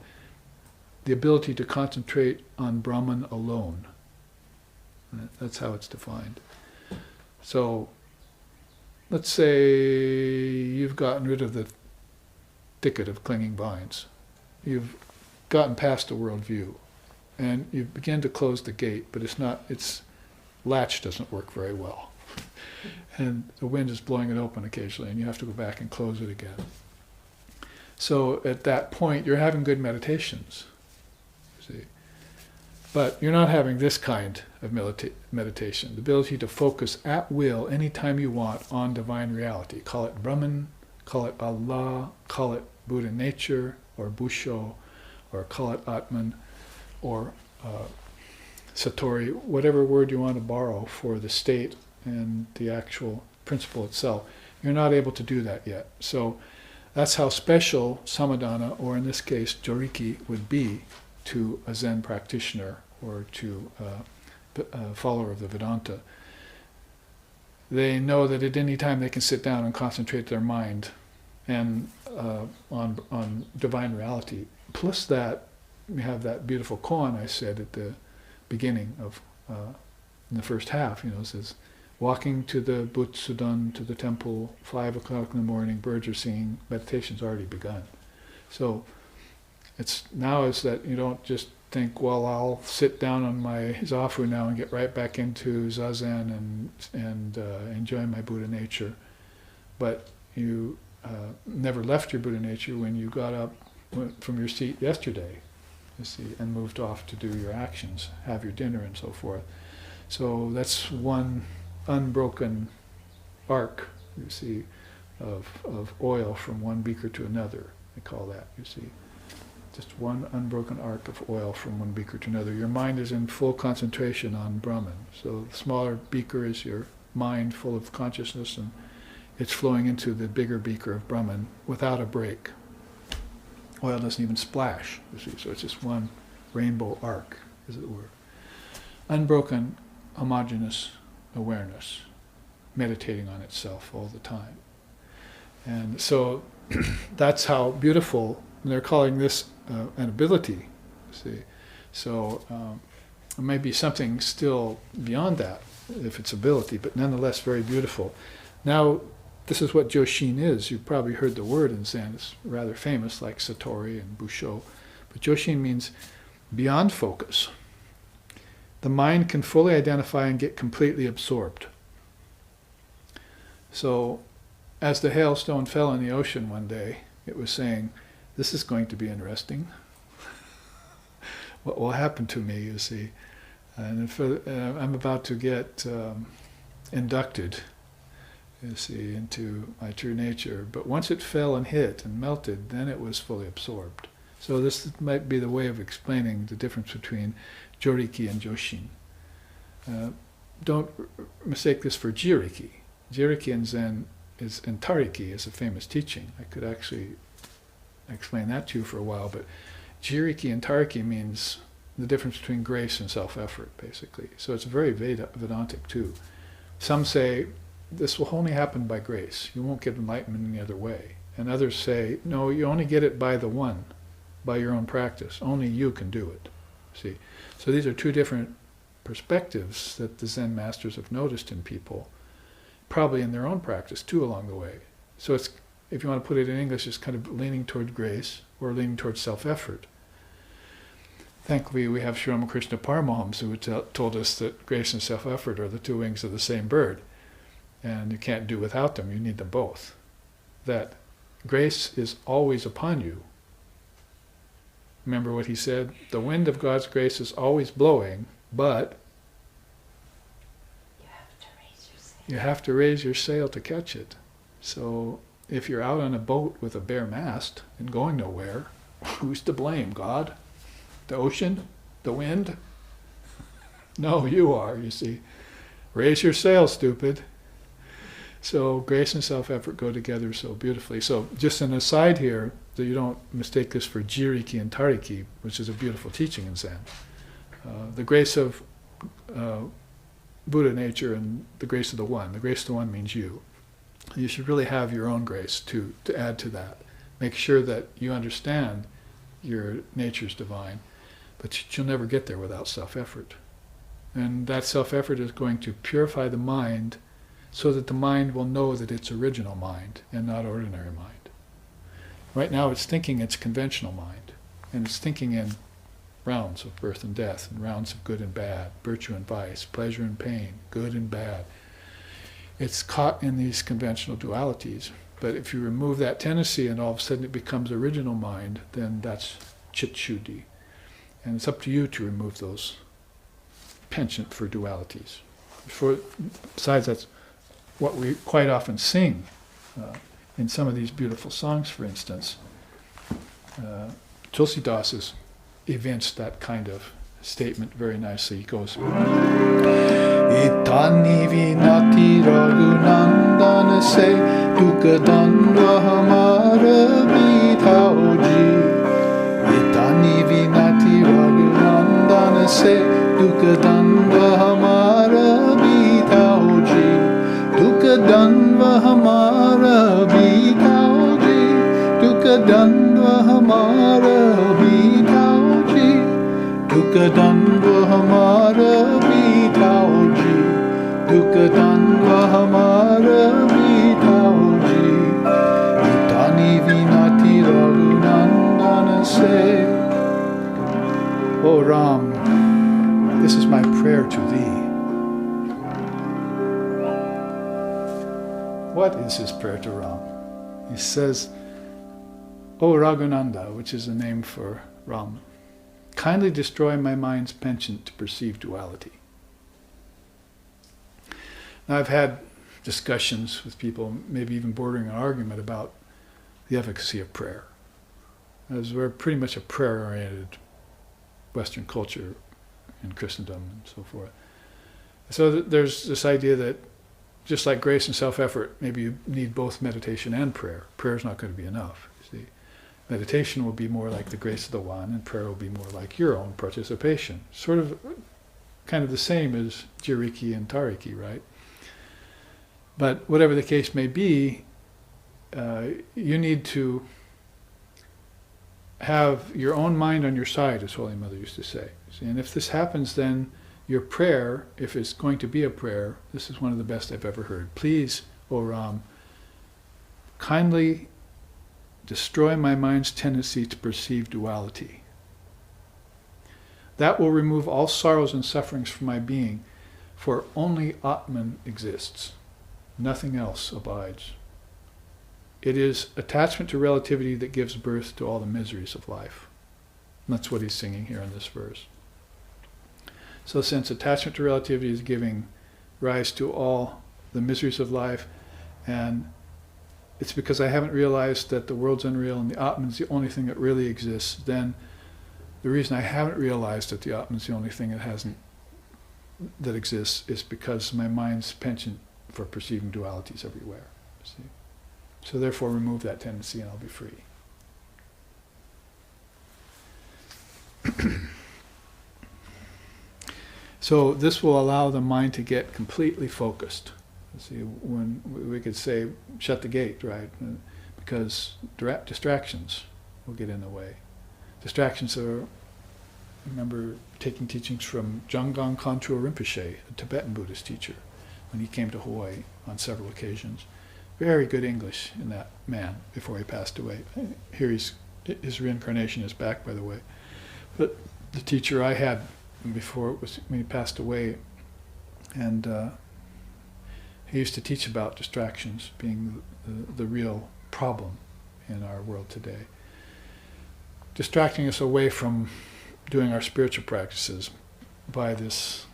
the ability to concentrate on Brahman alone. That's how it's defined. So, let's say you've gotten rid of the thicket of clinging vines. You've gotten past the worldview, and you begin to close the gate, but its latch doesn't work very well. And the wind is blowing it open occasionally, and you have to go back and close it again. So at that point, you're having good meditations, you see. But you're not having this kind of meditation, the ability to focus at will anytime you want on divine reality. Call it Brahman, call it Allah, call it Buddha nature, or Busho, or call it Atman, or Satori, whatever word you want to borrow for the state and the actual principle itself. You're not able to do that yet. So that's how special Samadhana, or in this case Joriki, would be to a Zen practitioner or to a follower of the Vedanta. They know that at any time they can sit down and concentrate their mind and on divine reality. Plus that, we have that beautiful koan I said at the beginning of in the first half. It says, walking to the Butsudan, to the temple, 5 o'clock in the morning, birds are singing, meditation's already begun. So it's now is that you don't just think, well, I'll sit down on my zafu now and get right back into zazen and enjoy my Buddha nature. But you never left your Buddha nature when you got up from your seat yesterday, you see, and moved off to do your actions, have your dinner and so forth. So that's one unbroken arc, you see, of oil from one beaker to another. They call that, you see. Just one unbroken arc of oil from one beaker to another. Your mind is in full concentration on Brahman. So the smaller beaker is your mind full of consciousness, and it's flowing into the bigger beaker of Brahman without a break. Oil doesn't even splash, you see. So it's just one rainbow arc, as it were. Unbroken homogeneous awareness, meditating on itself all the time. And so that's how beautiful, and they're calling this an ability, see. So it may be something still beyond that, if it's ability, but nonetheless very beautiful. Now, this is what Joshin is. You've probably heard the word in Zen. It's rather famous, like Satori and Busho. But Joshin means beyond focus. The mind can fully identify and get completely absorbed. So, as the hailstone fell in the ocean one day, it was saying, this is going to be interesting. What will happen to me, you see? And I'm about to get inducted, you see, into my true nature. But once it fell and hit and melted, then it was fully absorbed. So this might be the way of explaining the difference between Joriki and Joshin. Don't mistake this for Jiriki. Jiriki in Zen and Tariki is a famous teaching. I could actually explain that to you for a while, but Jiriki and Tariki means the difference between grace and self-effort, basically. So it's very Vedantic too. Some say this will only happen by grace. You won't get enlightenment any other way. And others say, no, you only get it by the one, by your own practice. Only you can do it. See? So these are two different perspectives that the Zen masters have noticed in people, probably in their own practice too along the way. So it's, if you want to put it in English, it's kind of leaning toward grace or leaning toward self-effort. Thankfully, we have Sri Ramakrishna Paramahamsa who told us that grace and self-effort are the two wings of the same bird, and you can't do without them, you need them both. That grace is always upon you. Remember what he said? The wind of God's grace is always blowing, but you have to raise your sail to catch it. So if you're out on a boat with a bare mast and going nowhere, who's to blame? God? The ocean? The wind? No, you are, you see. Raise your sail, stupid. So grace and self-effort go together so beautifully. So just an aside here, that you don't mistake this for Jiriki and Tariki, which is a beautiful teaching in Zen. The grace of Buddha nature and the grace of the One. The grace of the One means you. You should really have your own grace to add to that. Make sure that you understand your nature's divine, but you'll never get there without self-effort. And that self-effort is going to purify the mind so that the mind will know that it's original mind and not ordinary mind. Right now it's thinking it's conventional mind, and it's thinking in rounds of birth and death, and rounds of good and bad, virtue and vice, pleasure and pain, good and bad. It's caught in these conventional dualities. But if you remove that tendency and all of a sudden it becomes original mind, then that's chit shuddhi. And it's up to you to remove those penchant for dualities. Besides, that's what we quite often sing in some of these beautiful songs, for instance. Tulsidas evinced that kind of statement very nicely. He goes, Itani vinati raghunandan se dukadandva hamara bithauji. Itani vinati raghunandan se dukadandva hamara bithauji. Dukadandva hamara bithauji. Dukadandva hamara bithauji. Dukadandva hamara bithauji. Dukadandva hamara bithauji. Itani vinati raghunandan se. O Ram, this is my prayer to thee. What is his prayer to Ram? He says, O Raghunanda, which is a name for Ram, kindly destroy my mind's penchant to perceive duality. Now I've had discussions with people, maybe even bordering an argument about the efficacy of prayer. As we're pretty much a prayer-oriented Western culture in Christendom and so forth. So there's this idea that just like grace and self-effort, maybe you need both meditation and prayer. Prayer is not going to be enough, you see. Meditation will be more like the grace of the One, and prayer will be more like your own participation. Sort of kind of the same as Jiriki and Tariki, right? But whatever the case may be, you need to have your own mind on your side, as Holy Mother used to say. See, and if this happens, then your prayer, if it's going to be a prayer, this is one of the best I've ever heard. Please, O Ram, kindly destroy my mind's tendency to perceive duality. That will remove all sorrows and sufferings from my being, for only Atman exists. Nothing else abides. It is attachment to relativity that gives birth to all the miseries of life. And that's what he's singing here in this verse. So since attachment to relativity is giving rise to all the miseries of life, and it's because I haven't realized that the world's unreal and the Atman is the only thing that really exists, then the reason I haven't realized that the Atman is the only thing that exists is because my mind's penchant for perceiving dualities everywhere. See? So therefore remove that tendency and I'll be free. So this will allow the mind to get completely focused. See, when we could say, shut the gate, right? Because distractions will get in the way. Distractions are, I remember taking teachings from Janggang Khantrul Rinpoche, a Tibetan Buddhist teacher, when he came to Hawaii on several occasions. Very good English in that man before he passed away. Here his reincarnation is back, by the way. But the teacher I had before when he passed away, and he used to teach about distractions being the real problem in our world today. Distracting us away from doing our spiritual practices by this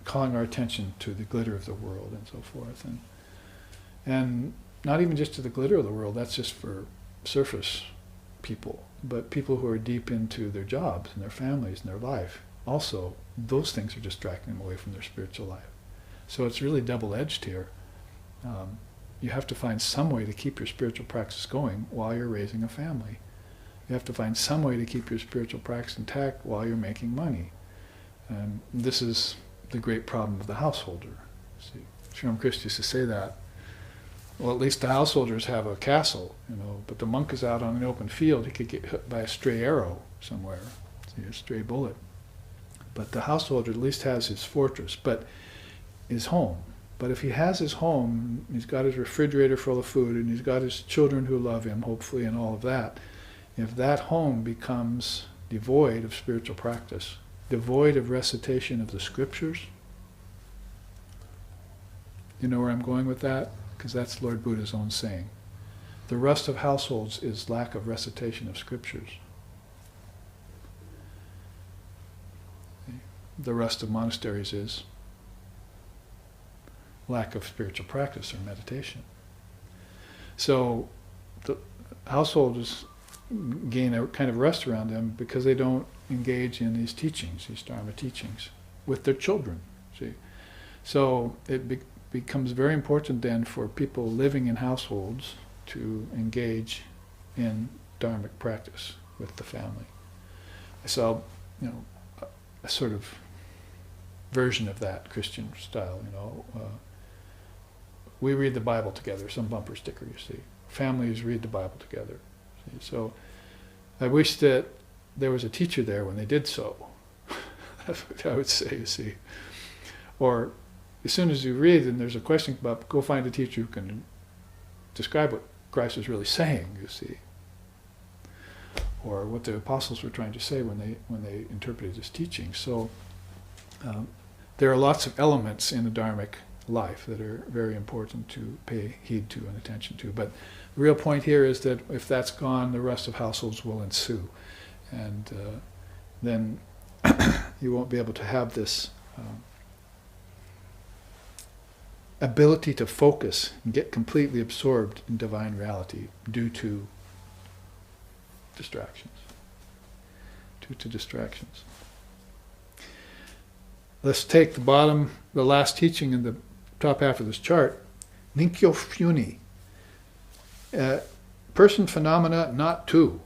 calling our attention to the glitter of the world and so forth. And not even just to the glitter of the world, that's just for surface people, but people who are deep into their jobs and their families and their life. Also, those things are distracting them away from their spiritual life. So it's really double-edged here. You have to find some way to keep your spiritual practice going while you're raising a family. You have to find some way to keep your spiritual practice intact while you're making money. And this is the great problem of the householder. See, Sri Ramakrishna used to say that. Well, at least the householders have a castle, but the monk is out on an open field. He could get hit by a stray arrow somewhere, a stray bullet. But the householder at least has his fortress, but his home. But if he has his home, he's got his refrigerator full of food, and he's got his children who love him, hopefully, and all of that. If that home becomes devoid of spiritual practice, devoid of recitation of the scriptures, you know where I'm going with that? Because that's Lord Buddha's own saying. The rust of households is lack of recitation of scriptures. The rust of monasteries is lack of spiritual practice or meditation. So the householders gain a kind of rust around them because they don't engage in these teachings, these Dharma teachings, with their children. See, so it becomes very important then for people living in households to engage in Dharmic practice with the family. I saw, a sort of version of that Christian style. We read the Bible together. Some bumper sticker, you see. Families read the Bible together. See? So I wish that there was a teacher there when they did so. That's what I would say, you see. Or as soon as you read and there's a question about, go find a teacher who can describe what Christ is really saying, you see. Or what the apostles were trying to say when they interpreted his teaching. So there are lots of elements in the Dharmic life that are very important to pay heed to and attention to. But the real point here is that if that's gone, the rest of households will ensue. And then you won't be able to have this ability to focus and get completely absorbed in divine reality due to distractions. Let's take the last teaching in the top half of this chart. Ninkyo Fyuni. Person, phenomena, not two.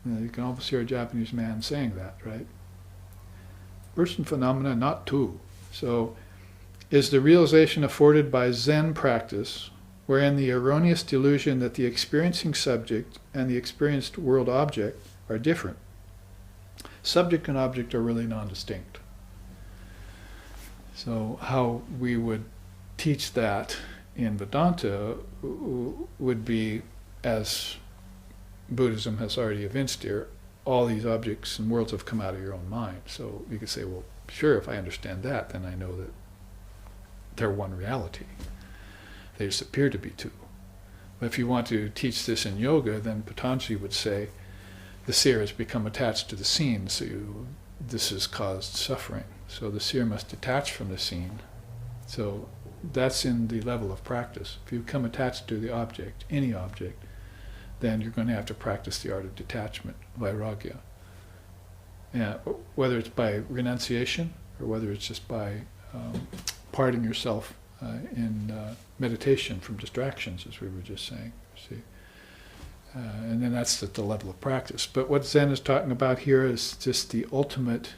You can almost hear a Japanese man saying that, right? person phenomena not tu. So, is the realization afforded by Zen practice, wherein the erroneous delusion that the experiencing subject and the experienced world object are different. Subject and object are really non-distinct. So how we would teach that in Vedanta would be, as Buddhism has already evinced here, all these objects and worlds have come out of your own mind. So you could say, well, sure, if I understand that, then I know that they're one reality. They just appear to be two. But if you want to teach this in yoga, then Patanjali would say, the seer has become attached to the scene, so this has caused suffering. So the seer must detach from the scene. So that's in the level of practice. If you become attached to the object, any object, then you're going to have to practice the art of detachment, vairagya. Yeah, whether it's by renunciation or whether it's just by parting yourself in meditation from distractions, as we were just saying. See, and then that's at the level of practice. But what Zen is talking about here is just the ultimate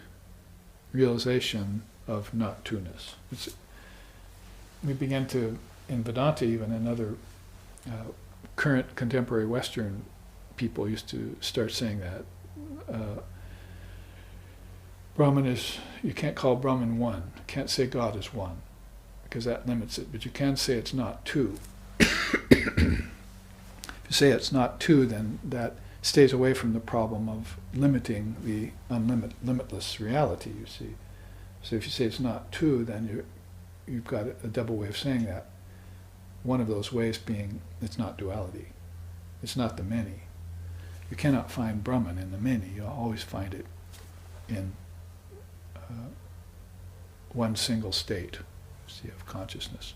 realization of not two-ness. We begin to, in Vedanta even, and other current contemporary Western people used to start saying that. Brahman is, you can't call Brahman one. You can't say God is one, because that limits it. But you can say it's not two. If you say it's not two, then that stays away from the problem of limiting the limitless reality, you see. So if you say it's not two, then you've got a double way of saying that. One of those ways being it's not duality. It's not the many. You cannot find Brahman in the many. You'll always find it in one single state, see, of consciousness.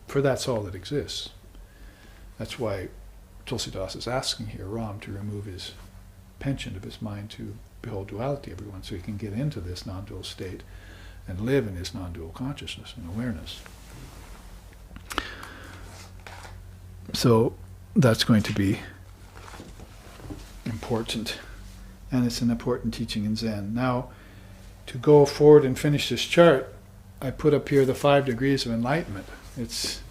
For that's all that exists. That's why Tulsidas is asking here Ram to remove his penchant of his mind to behold duality, everyone, so he can get into this non-dual state and live in his non-dual consciousness and awareness. So that's going to be important, and it's an important teaching in Zen. Now, to go forward and finish this chart, I put up here the 5 degrees of enlightenment. It's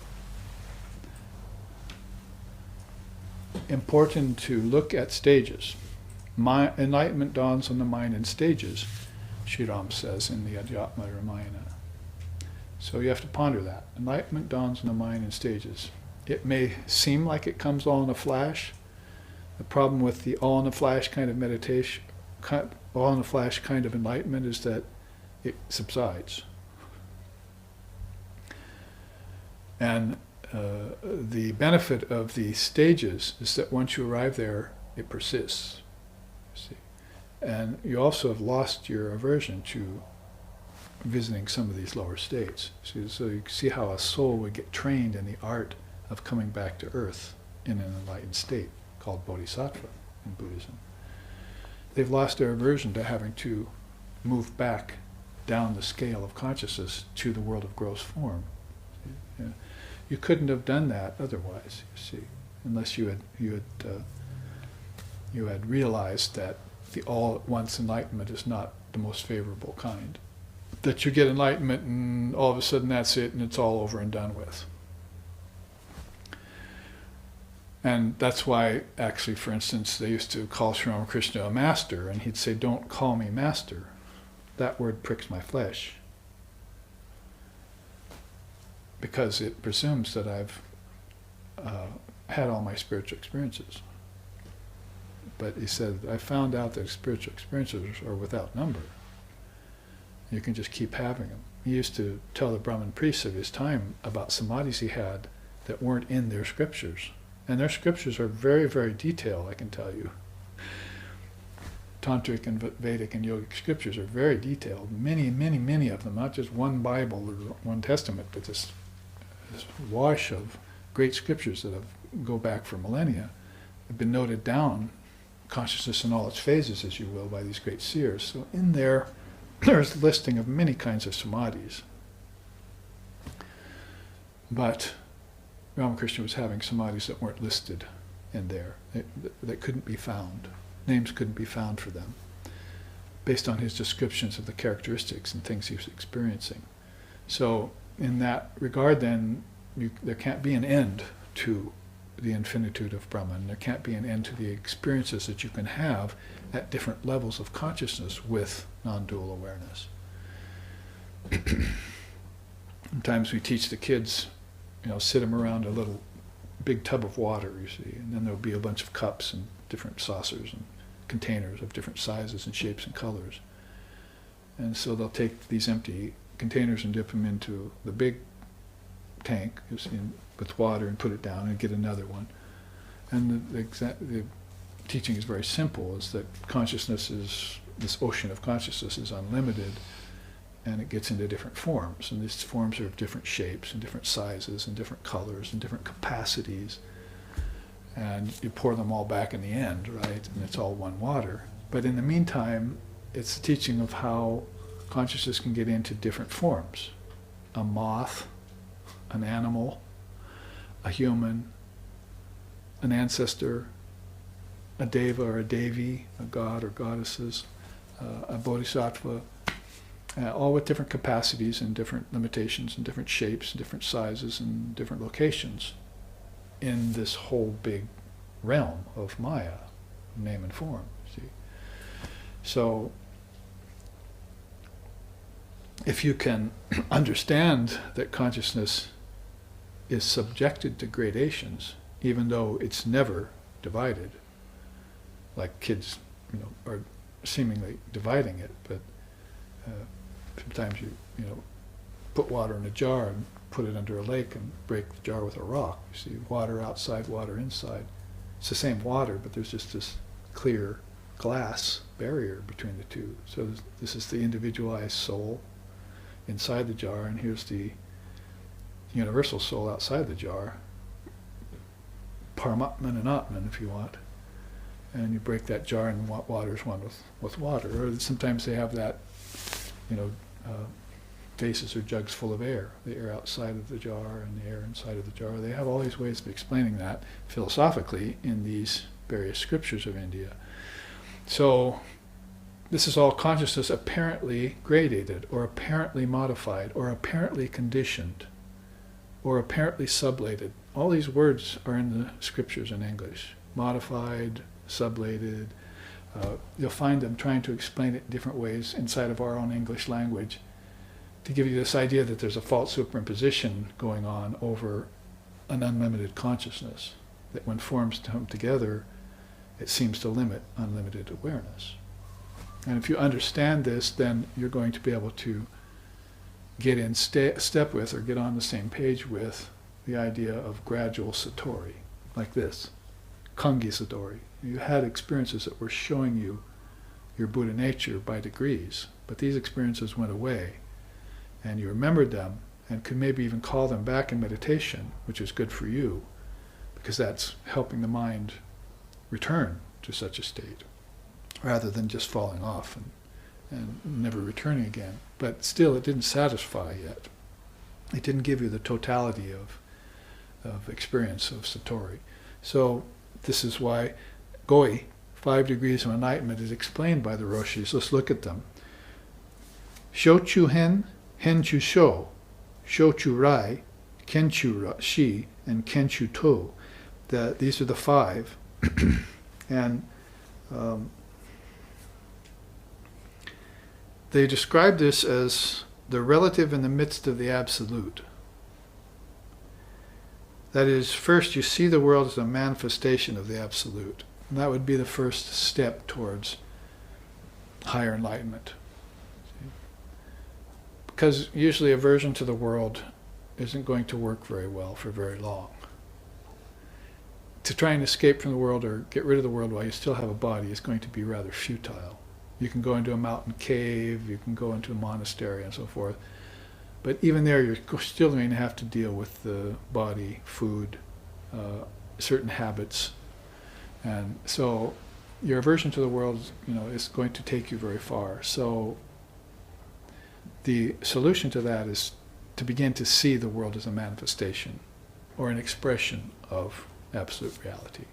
important to look at stages. Enlightenment dawns on the mind in stages, Sri Ram says in the Adhyatma Ramayana. So you have to ponder that. Enlightenment dawns on the mind in stages. It may seem like it comes all in a flash. The problem with the all in a flash kind of meditation, all in a flash kind of enlightenment, is that it subsides. And the benefit of the stages is that once you arrive there, it persists. See? And you also have lost your aversion to visiting some of these lower states. So you can see how a soul would get trained in the art of coming back to earth in an enlightened state, called bodhisattva in Buddhism. They've lost their aversion to having to move back down the scale of consciousness to the world of gross form. Yeah. You couldn't have done that otherwise, you see, unless you had realized that the all-at-once enlightenment is not the most favorable kind. That you get enlightenment and all of a sudden that's it and it's all over and done with. And that's why, actually, for instance, they used to call Sri Ramakrishna a master, and he'd say, "Don't call me master. That word pricks my flesh." Because it presumes that I've had all my spiritual experiences. But he said, I found out that spiritual experiences are without number. You can just keep having them. He used to tell the Brahmin priests of his time about samadhis he had that weren't in their scriptures. And their scriptures are very, very detailed, I can tell you. Tantric and Vedic and yogic scriptures are very detailed. Many, many, many of them, not just one Bible or one Testament, but this wash of great scriptures that go back for millennia have been noted down, consciousness in all its phases, as you will, by these great seers. So in there, there's a listing of many kinds of samadhis. But Ramakrishna was having samadhis that weren't listed in there, that couldn't be found. Names couldn't be found for them. based on his descriptions of the characteristics and things he was experiencing. So in that regard then, there can't be an end to the infinitude of Brahman. There can't be an end to the experiences that you can have at different levels of consciousness with non-dual awareness. Sometimes we teach the kids, sit them around a little big tub of water, you see, and then there'll be a bunch of cups and different saucers and containers of different sizes and shapes and colors. And so they'll take these empty containers and dip them into the big tank with water and put it down and get another one. And the teaching is very simple, is that this ocean of consciousness is unlimited, and it gets into different forms. And these forms are of different shapes and different sizes and different colors and different capacities. And you pour them all back in the end, right? And it's all one water. But in the meantime, it's the teaching of how consciousness can get into different forms. A moth, an animal, a human, an ancestor, a deva or a devi, a god or goddesses, a bodhisattva, all with different capacities and different limitations and different shapes and different sizes and different locations in this whole big realm of Maya, name and form. See? So if you can understand that consciousness is subjected to gradations, even though it's never divided, like kids, are seemingly dividing it, but sometimes you put water in a jar and put it under a lake and break the jar with a rock. You see water outside, water inside. It's the same water, but there's just this clear glass barrier between the two. So this is the individualized soul inside the jar, and here's the universal soul outside the jar. Paramatman and Atman, if you want. And you break that jar and water's one with water. Or sometimes they have that, vases or jugs full of air, the air outside of the jar and the air inside of the jar. They have all these ways of explaining that philosophically in these various scriptures of India. So this is all consciousness apparently gradated, or apparently modified, or apparently conditioned, or apparently sublated. All these words are in the scriptures in English. Modified, sublated. You'll find them trying to explain it in different ways inside of our own English language to give you this idea that there's a false superimposition going on over an unlimited consciousness, that when forms come together, it seems to limit unlimited awareness. And if you understand this, then you're going to be able to get in step with, or get on the same page with, the idea of gradual satori, like this, Kangi satori. You had experiences that were showing you your Buddha nature by degrees, but these experiences went away, and you remembered them, and could maybe even call them back in meditation, which is good for you, because that's helping the mind return to such a state, rather than just falling off and never returning again. But still, it didn't satisfy yet. It didn't give you the totality of experience of satori. So this is why Goi, 5 degrees of enlightenment, is explained by the Roshis. Let's look at them. Shochu hen, henchu sho, shochu rai, kenchu shi, and kenchu to. These are the 5. And they describe this as the relative in the midst of the absolute. That is, first you see the world as a manifestation of the absolute. And that would be the first step towards higher enlightenment. Because usually aversion to the world isn't going to work very well for very long. To try and escape from the world or get rid of the world while you still have a body is going to be rather futile. You can go into a mountain cave, you can go into a monastery and so forth. But even there, you're still going to have to deal with the body, food, certain habits. And so your aversion to the world, is going to take you very far. So the solution to that is to begin to see the world as a manifestation or an expression of absolute reality.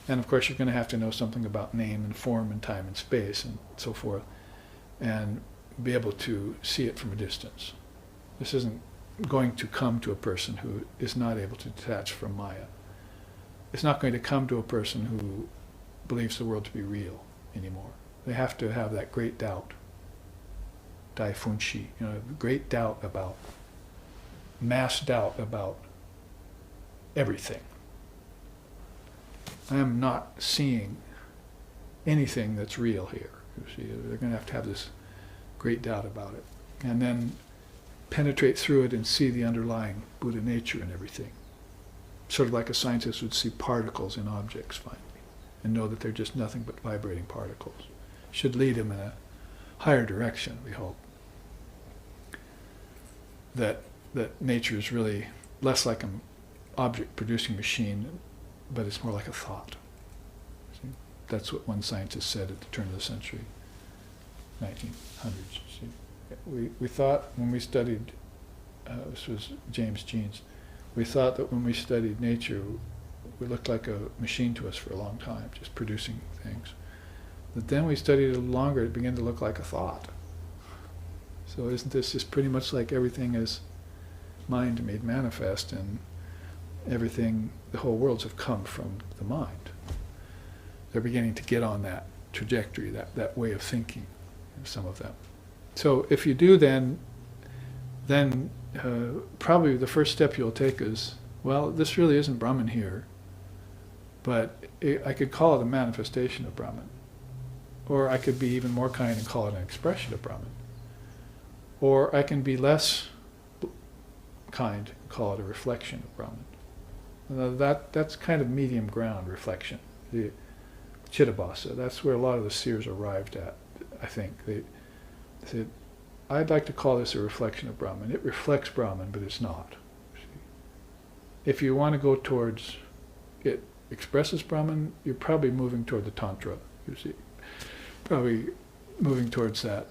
And of course, you're going to have to know something about name and form and time and space and so forth. and be able to see it from a distance. This isn't going to come to a person who is not able to detach from Maya. It's not going to come to a person who believes the world to be real anymore. They have to have that great doubt, dai funshi, great doubt about, mass doubt about everything. I am not seeing anything that's real here. You see, they're going to have this great doubt about it, and then penetrate through it and see the underlying Buddha nature in everything. Sort of like a scientist would see particles in objects finally, and know that they're just nothing but vibrating particles. Should lead him in a higher direction, we hope. That nature is really less like an object-producing machine, but it's more like a thought. See? That's what one scientist said at the turn of the century, 1900s. See? We thought when we studied, this was James Jeans, we thought that when we studied nature, it looked like a machine to us for a long time, just producing things. But then we studied it a little longer, it began to look like a thought. So isn't this just pretty much like everything is mind made manifest, and everything, the whole worlds have come from the mind. They're beginning to get on that trajectory, that way of thinking, some of them. So if you do then probably the first step you'll take is, well, this really isn't Brahman here, but I could call it a manifestation of Brahman. Or I could be even more kind and call it an expression of Brahman. Or I can be less kind and call it a reflection of Brahman. That's kind of medium ground reflection, the Chittabhasa. That's where a lot of the seers arrived at, I think. They said, I'd like to call this a reflection of Brahman. It reflects Brahman, but it's not. If you want to go towards it expresses Brahman, you're probably moving toward the Tantra, you see. Probably moving towards that,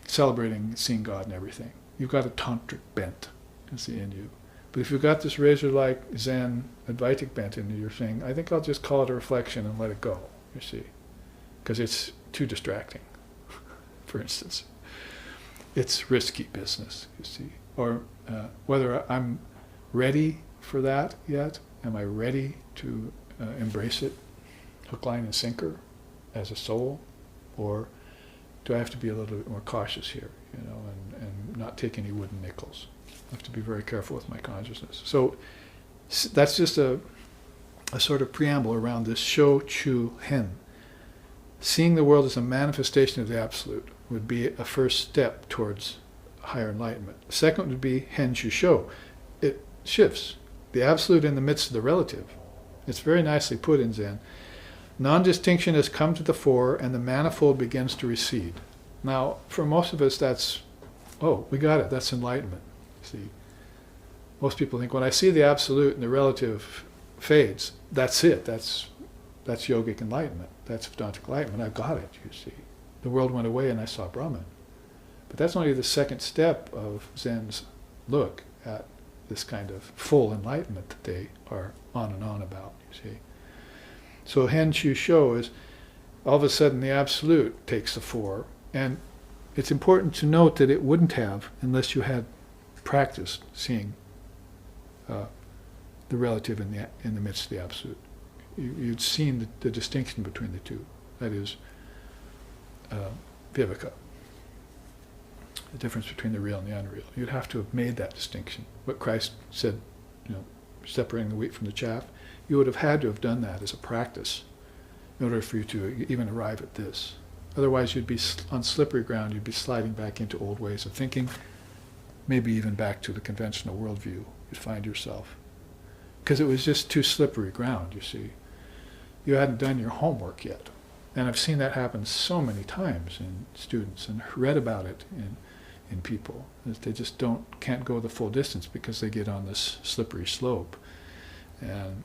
celebrating seeing God and everything. You've got a tantric bent, you see, in you. But if you've got this razor-like Zen Advaitic bent in you, you're saying, I think I'll just call it a reflection and let it go, you see. Because it's too distracting, for instance. It's risky business, you see. Or whether I'm ready for that yet, am I ready to embrace it, hook, line, and sinker, as a soul? Or do I have to be a little bit more cautious here, and not take any wooden nickels? I have to be very careful with my consciousness. So that's just a sort of preamble around this Sho Chu Hen. Seeing the world as a manifestation of the Absolute would be a first step towards higher enlightenment. The second would be Hen Shu Sho. It shifts. The Absolute in the midst of the relative. It's very nicely put in Zen. Non-distinction has come to the fore and the manifold begins to recede. Now, for most of us that's, oh, we got it, that's enlightenment. See, most people think when I see the Absolute and the relative fades, that's it, that's yogic enlightenment, that's Vedantic enlightenment, I've got it, you see. The world went away and I saw Brahman. But that's only the second step of Zen's look at this kind of full enlightenment that they are on and on about, you see. So Hen Shu Sho is, all of a sudden the Absolute takes the fore, and it's important to note that it wouldn't have unless you had practiced seeing the relative in the midst of the Absolute. You'd seen the distinction between the two, that is viveka, the difference between the real and the unreal. You'd have to have made that distinction. What Christ said, separating the wheat from the chaff, you would have had to have done that as a practice in order for you to even arrive at this. Otherwise you'd be on slippery ground, you'd be sliding back into old ways of thinking, maybe even back to the conventional worldview you'd find yourself. Because it was just too slippery ground, you see. You hadn't done your homework yet. And I've seen that happen so many times in students and read about it in people, that they just can't go the full distance because they get on this slippery slope. And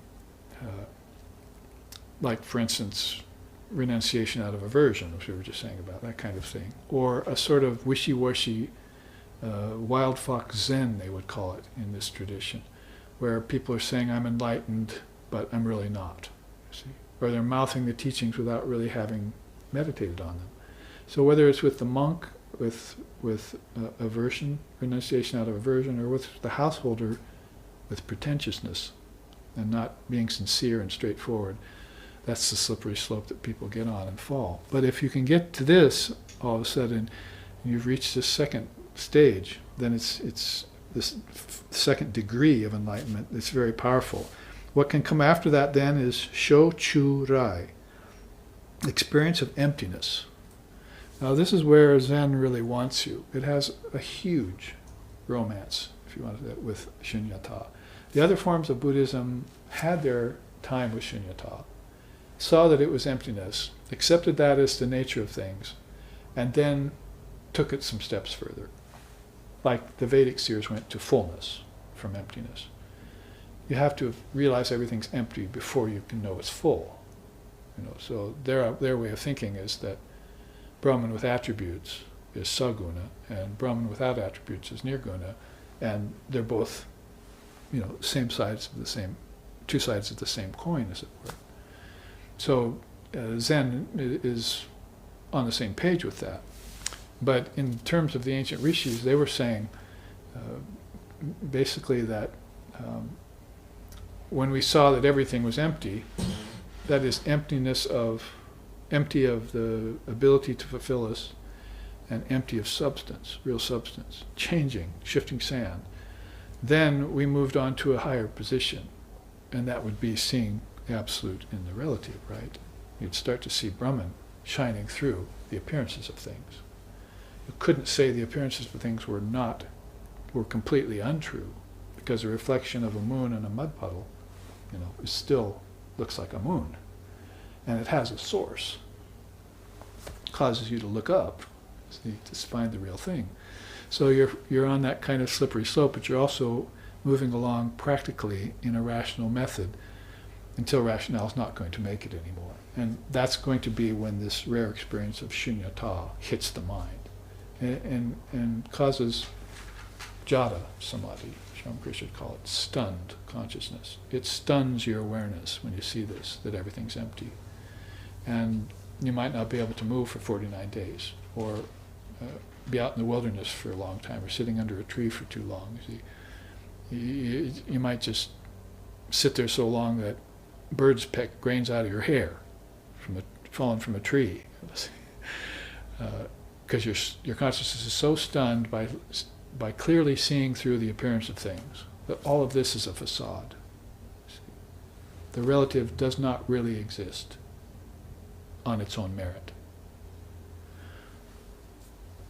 like, for instance, renunciation out of aversion, which we were just saying about, that kind of thing. Or a sort of wishy-washy wild fox Zen, they would call it in this tradition, where people are saying, I'm enlightened, but I'm really not, you see. Or they're mouthing the teachings without really having meditated on them. So whether it's with the monk, with aversion, renunciation out of aversion, or with the householder with pretentiousness and not being sincere and straightforward, that's the slippery slope that people get on and fall. But if you can get to this, all of a sudden, you've reached this second stage, then it's this second degree of enlightenment. It's very powerful. What can come after that then is Sho Chu Rai, experience of emptiness. Now this is where Zen really wants you. It has a huge romance, if you want to, with Shunyata. The other forms of Buddhism had their time with Shunyata, saw that it was emptiness, accepted that as the nature of things, and then took it some steps further. Like the Vedic seers went to fullness from emptiness. You have to realize everything's empty before you can know it's full. So their way of thinking is that Brahman with attributes is saguna, and Brahman without attributes is nirguna, and they're both, same sides of the same, two sides of the same coin, as it were. So Zen is on the same page with that. But in terms of the ancient rishis, they were saying basically that when we saw that everything was empty, that is empty of the ability to fulfill us, and empty of substance, real substance, changing, shifting sand, then we moved on to a higher position, and that would be seeing absolute in the relative, right? You'd start to see Brahman shining through the appearances of things. You couldn't say the appearances of things were completely untrue, because a reflection of a moon in a mud puddle, it still looks like a moon. And it has a source. It causes you to look up, to find the real thing. So you're on that kind of slippery slope, but you're also moving along practically in a rational method until rationale is not going to make it anymore. And that's going to be when this rare experience of shunyata hits the mind and causes jhada samadhi. Shamkar would call it stunned consciousness. It stuns your awareness when you see this, that everything's empty. And you might not be able to move for 49 days, or be out in the wilderness for a long time, or sitting under a tree for too long. You might just sit there so long that birds peck grains out of your hair, falling from a tree, because your consciousness is so stunned by clearly seeing through the appearance of things that all of this is a facade. The relative does not really exist on its own merit.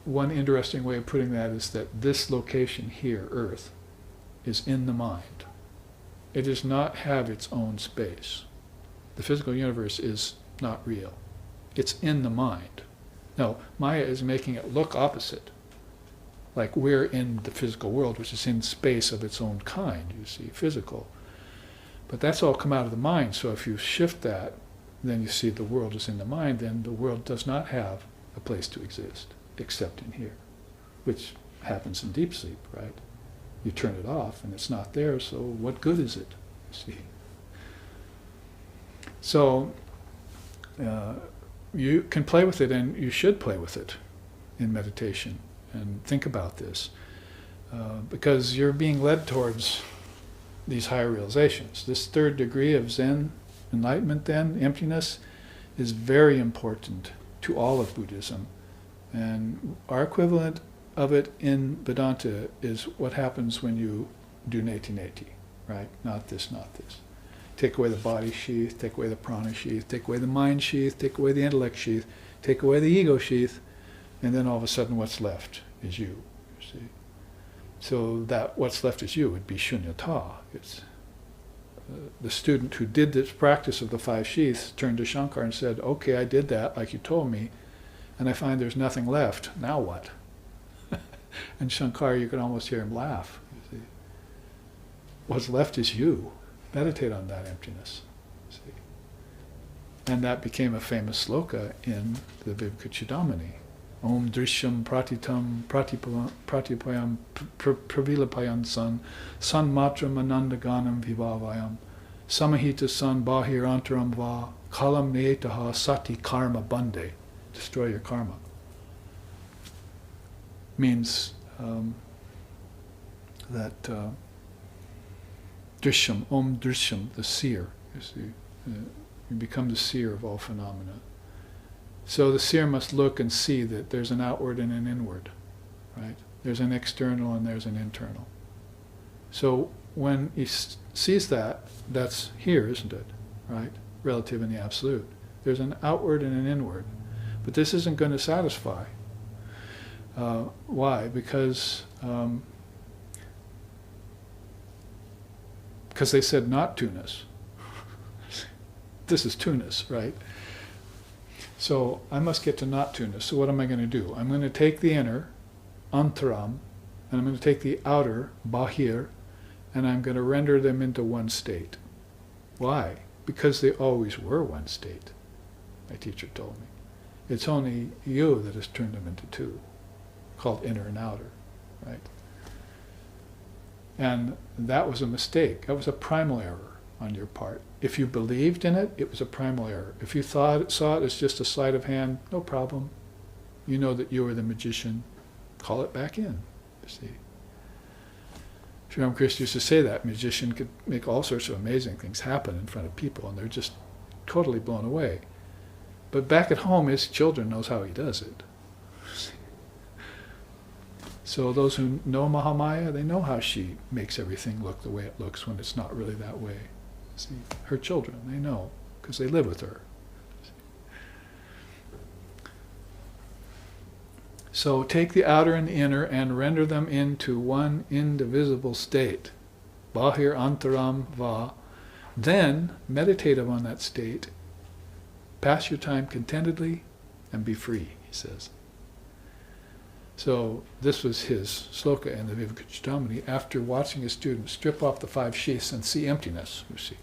One interesting way of putting that is that this location here, Earth, is in the mind. It does not have its own space. The physical universe is not real. It's in the mind. Now, Maya is making it look opposite, like we're in the physical world, which is in space of its own kind, you see, physical. But that's all come out of the mind, so if you shift that, then you see the world is in the mind, then the world does not have a place to exist, except in here, which happens in deep sleep, right? You turn it off and it's not there, so what good is it, you see? So you can play with it, and you should play with it in meditation and think about this, because you're being led towards these higher realizations. This third degree of Zen enlightenment, then, emptiness, is very important to all of Buddhism. And our equivalent of it in Vedanta is what happens when you do neti-neti, right? Not this, not this. Take away the body sheath, take away the prana sheath, take away the mind sheath, take away the intellect sheath, take away the ego sheath, and then all of a sudden what's left is you see. So that what's left is you would be shunyata. It's the student who did this practice of the 5 sheaths turned to Shankar and said, okay, I did that like you told me, and I find there's nothing left. Now what? And Shankar, you can almost hear him laugh. You see. What's left is you. Meditate on that emptiness. See. And that became a famous sloka in the Vivekachudamani. Om drishyam pratitam pratipayam pravilapayan san matram anandaganam vivavayam samahita san bahirantaram va kalam netaha sati karma bande. Destroy your karma. means that drishyam, om drishyam, the seer. You see, you become the seer of all phenomena. So the seer must look and see that there's an outward and an inward, right? There's an external and there's an internal. So when he sees that, that's here, isn't it? Right? Relative in the absolute. There's an outward and an inward. But this isn't going to satisfy. Why? Because they said not two-ness. This is two-ness, right? So I must get to not two-ness. So what am I going to do? I'm going to take the inner, antaram, and I'm going to take the outer, bahir, and I'm going to render them into one state. Why? Because they always were one state, my teacher told me. It's only you that has turned them into two, called inner and outer, right? And that was a mistake. That was a primal error on your part. If you believed in it, it was a primal error. If you saw it as just a sleight of hand, no problem. You know that you are the magician. Call it back in, you see. Sri Ramakrishna used to say that magician could make all sorts of amazing things happen in front of people, and they're just totally blown away. But back at home, his children knows how he does it. So those who know Mahamaya, they know how she makes everything look the way it looks when it's not really that way. See, her children, they know, because they live with her. So take the outer and the inner and render them into one indivisible state. Bahir antaram va. Then meditate upon that state. Pass your time contentedly and be free, he says. So this was his sloka in the Vivekachudamani after watching his students strip off the 5 sheaths and see emptiness, you see.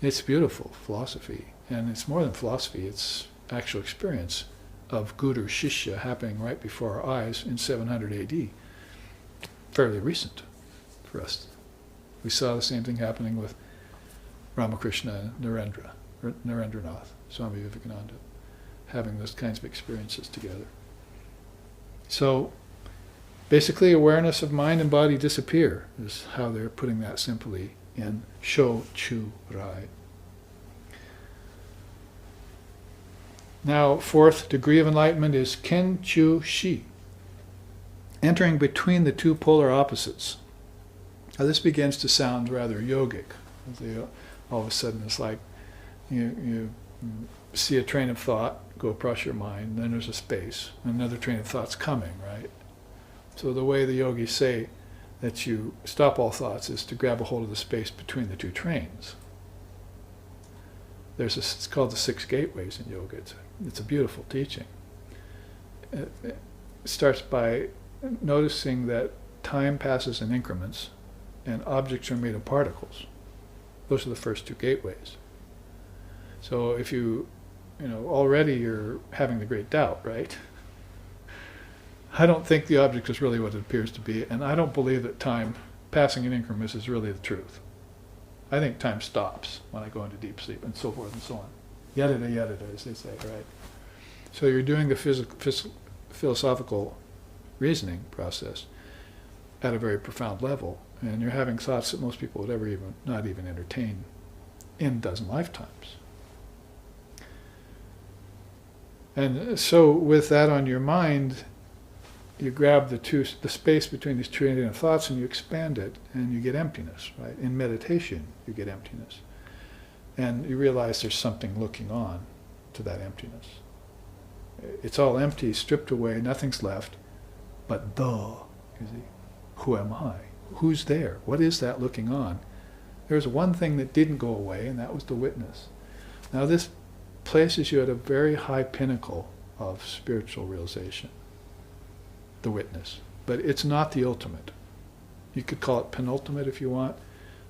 It's beautiful philosophy, and it's more than philosophy, it's actual experience of Guru Shishya happening right before our eyes in 700 AD. Fairly recent for us. We saw the same thing happening with Ramakrishna and Narendranath, Swami Vivekananda, having those kinds of experiences together. So basically awareness of mind and body disappear, is how they're putting that simply in Sho Chu Rai. Now, 4th degree of enlightenment is Ken Chu Shi, entering between the two polar opposites. Now this begins to sound rather yogic. All of a sudden it's like you see a train of thought go across your mind, and then there's a space, another train of thought's coming, right? So the way the yogis say that you stop all thoughts is to grab a hold of the space between the two trains. It's called the 6 gateways in yoga. It's a beautiful teaching. It starts by noticing that time passes in increments and objects are made of particles. Those are the first 2 gateways. So if already you're having the great doubt, right? I don't think the object is really what it appears to be, and I don't believe that time passing in increments is really the truth. I think time stops when I go into deep sleep, and so forth and so on. Yadida, yadida, as they say, right? So you're doing the philosophical reasoning process at a very profound level, and you're having thoughts that most people would ever not even entertain in a dozen lifetimes. And so with that on your mind, you grab the space between these two trains of thoughts and you expand it, and you get emptiness, right? In meditation, you get emptiness. And you realize there's something looking on to that emptiness. It's all empty, stripped away, nothing's left, but you see, who am I? Who's there? What is that looking on? There's one thing that didn't go away, and that was the witness. Now this places you at a very high pinnacle of spiritual realization, the witness. But it's not the ultimate. You could call it penultimate if you want.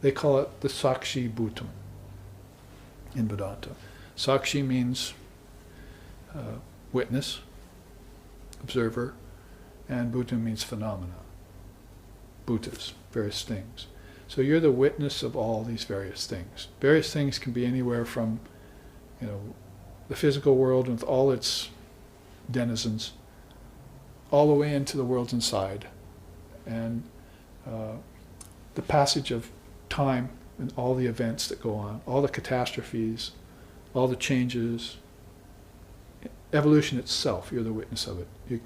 They call it the Sakshi Bhutam in Vedanta. Sakshi means witness, observer, and Bhutam means phenomena. Bhutas, various things. So you're the witness of all these various things. Various things can be anywhere from, the physical world with all its denizens, all the way into the worlds inside. And the passage of time and all the events that go on, all the catastrophes, all the changes, evolution itself, you're the witness of it.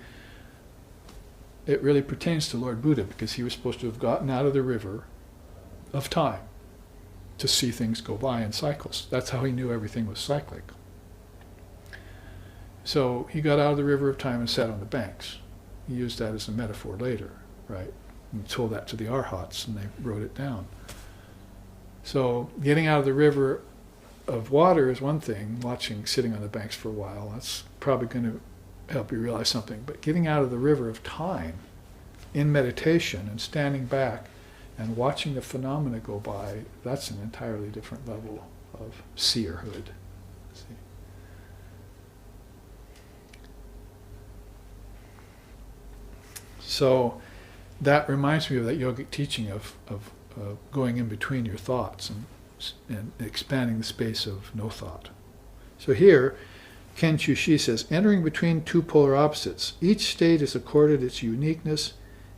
It really pertains to Lord Buddha, because he was supposed to have gotten out of the river of time to see things go by in cycles. That's how he knew everything was cyclic. So he got out of the river of time and sat on the banks. He used that as a metaphor later, right? And told that to the Arhats, and they wrote it down. So getting out of the river of water is one thing, sitting on the banks for a while, that's probably going to help you realize something. But getting out of the river of time in meditation and standing back and watching the phenomena go by, that's an entirely different level of seerhood. See? So that reminds me of that yogic teaching of going in between your thoughts and expanding the space of no thought. So here, Ken Chushi says, entering between two polar opposites, each state is accorded its uniqueness,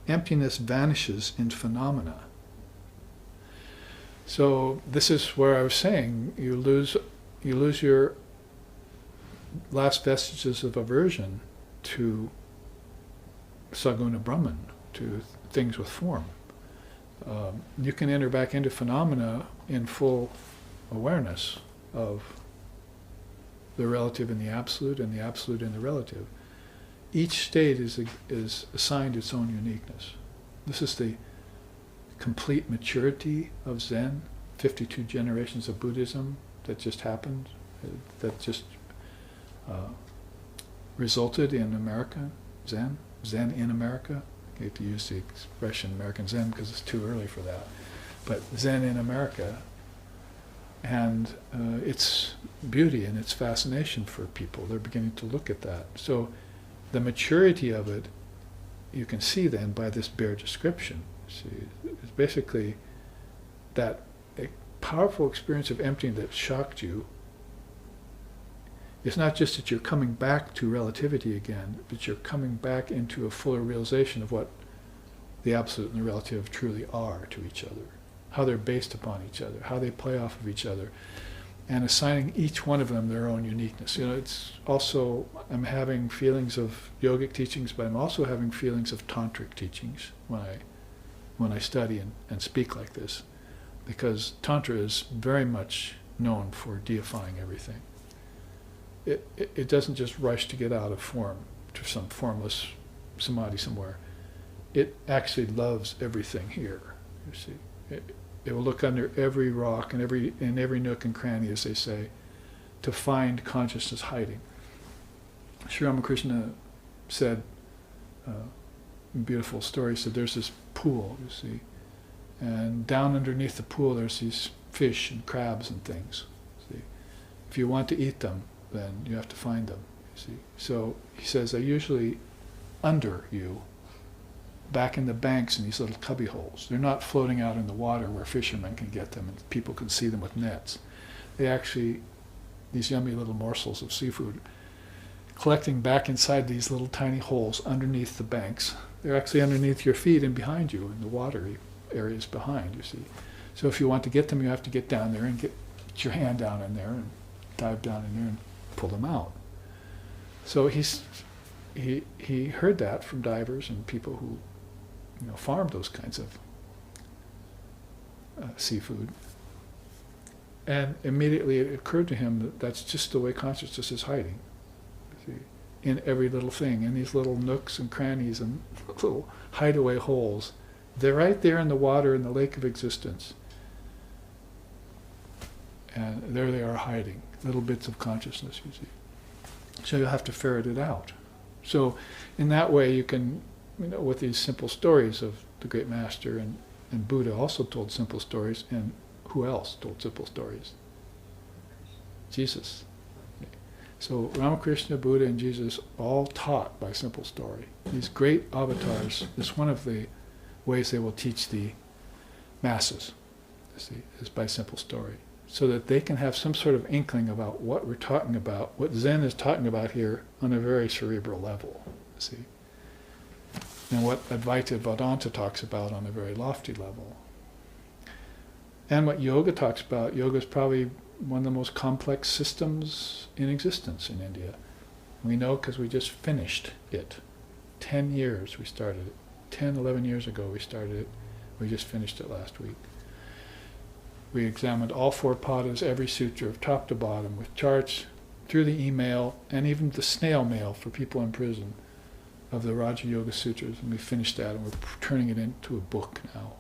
emptiness vanishes in phenomena. So this is where I was saying, you lose your last vestiges of aversion to Saguna Brahman, to things with form. You can enter back into phenomena in full awareness of the relative and the absolute in the relative. Each state is assigned its own uniqueness. This is the complete maturity of Zen, 52 generations of Buddhism that just happened, that just resulted in America, Zen in America. I hate to use the expression American Zen because it's too early for that. But Zen in America, and its beauty and its fascination for people. They're beginning to look at that. So the maturity of it, you can see then by this bare description. See, it's basically that a powerful experience of emptying that shocked you. It's not just that you're coming back to relativity again, but you're coming back into a fuller realization of what the absolute and the relative truly are to each other, how they're based upon each other, how they play off of each other, and assigning each one of them their own uniqueness. You know, it's also, I'm having feelings of yogic teachings, but I'm also having feelings of tantric teachings when I study and speak like this, because Tantra is very much known for deifying everything. It doesn't just rush to get out of form, to some formless samadhi somewhere. It actually loves everything here, you see. It will look under every rock and in every nook and cranny, as they say, to find consciousness hiding. Sri Ramakrishna said, beautiful story, said there's this pool, you see, and down underneath the pool there's these fish and crabs and things. See, if you want to eat them, then you have to find them, you see. So he says they're usually under you, back in the banks in these little cubby holes. They're not floating out in the water where fishermen can get them and people can see them with nets. They actually, these yummy little morsels of seafood, collecting back inside these little tiny holes underneath the banks. They're actually underneath your feet and behind you in the watery areas behind, you see. So if you want to get them, you have to get down there and get your hand down in there and dive down in there and pull them out. So he heard that from divers and people who farmed those kinds of seafood. And immediately it occurred to him that that's just the way consciousness is hiding. See, in every little thing, in these little nooks and crannies and little hideaway holes. They're right there in the water, in the lake of existence. And there they are hiding, little bits of consciousness, you see. So you'll have to ferret it out. So in that way you can, with these simple stories of the great master, and Buddha also told simple stories, and who else told simple stories? Jesus. So Ramakrishna, Buddha, and Jesus all taught by simple story. These great avatars is one of the ways they will teach the masses, is by simple story, so that they can have some sort of inkling about what we're talking about, what Zen is talking about here on a very cerebral level, see. and what Advaita Vedanta talks about on a very lofty level. And what yoga talks about. Yoga is probably one of the most complex systems in existence in India. We know because we just finished it. 10 years we started it. 10, 11 years ago we started it. We just finished it last week. We examined all 4 padas, every sutra, top to bottom, with charts, through the email, and even the snail mail for people in prison of the Raja Yoga Sutras. And we finished that, and we're turning it into a book now,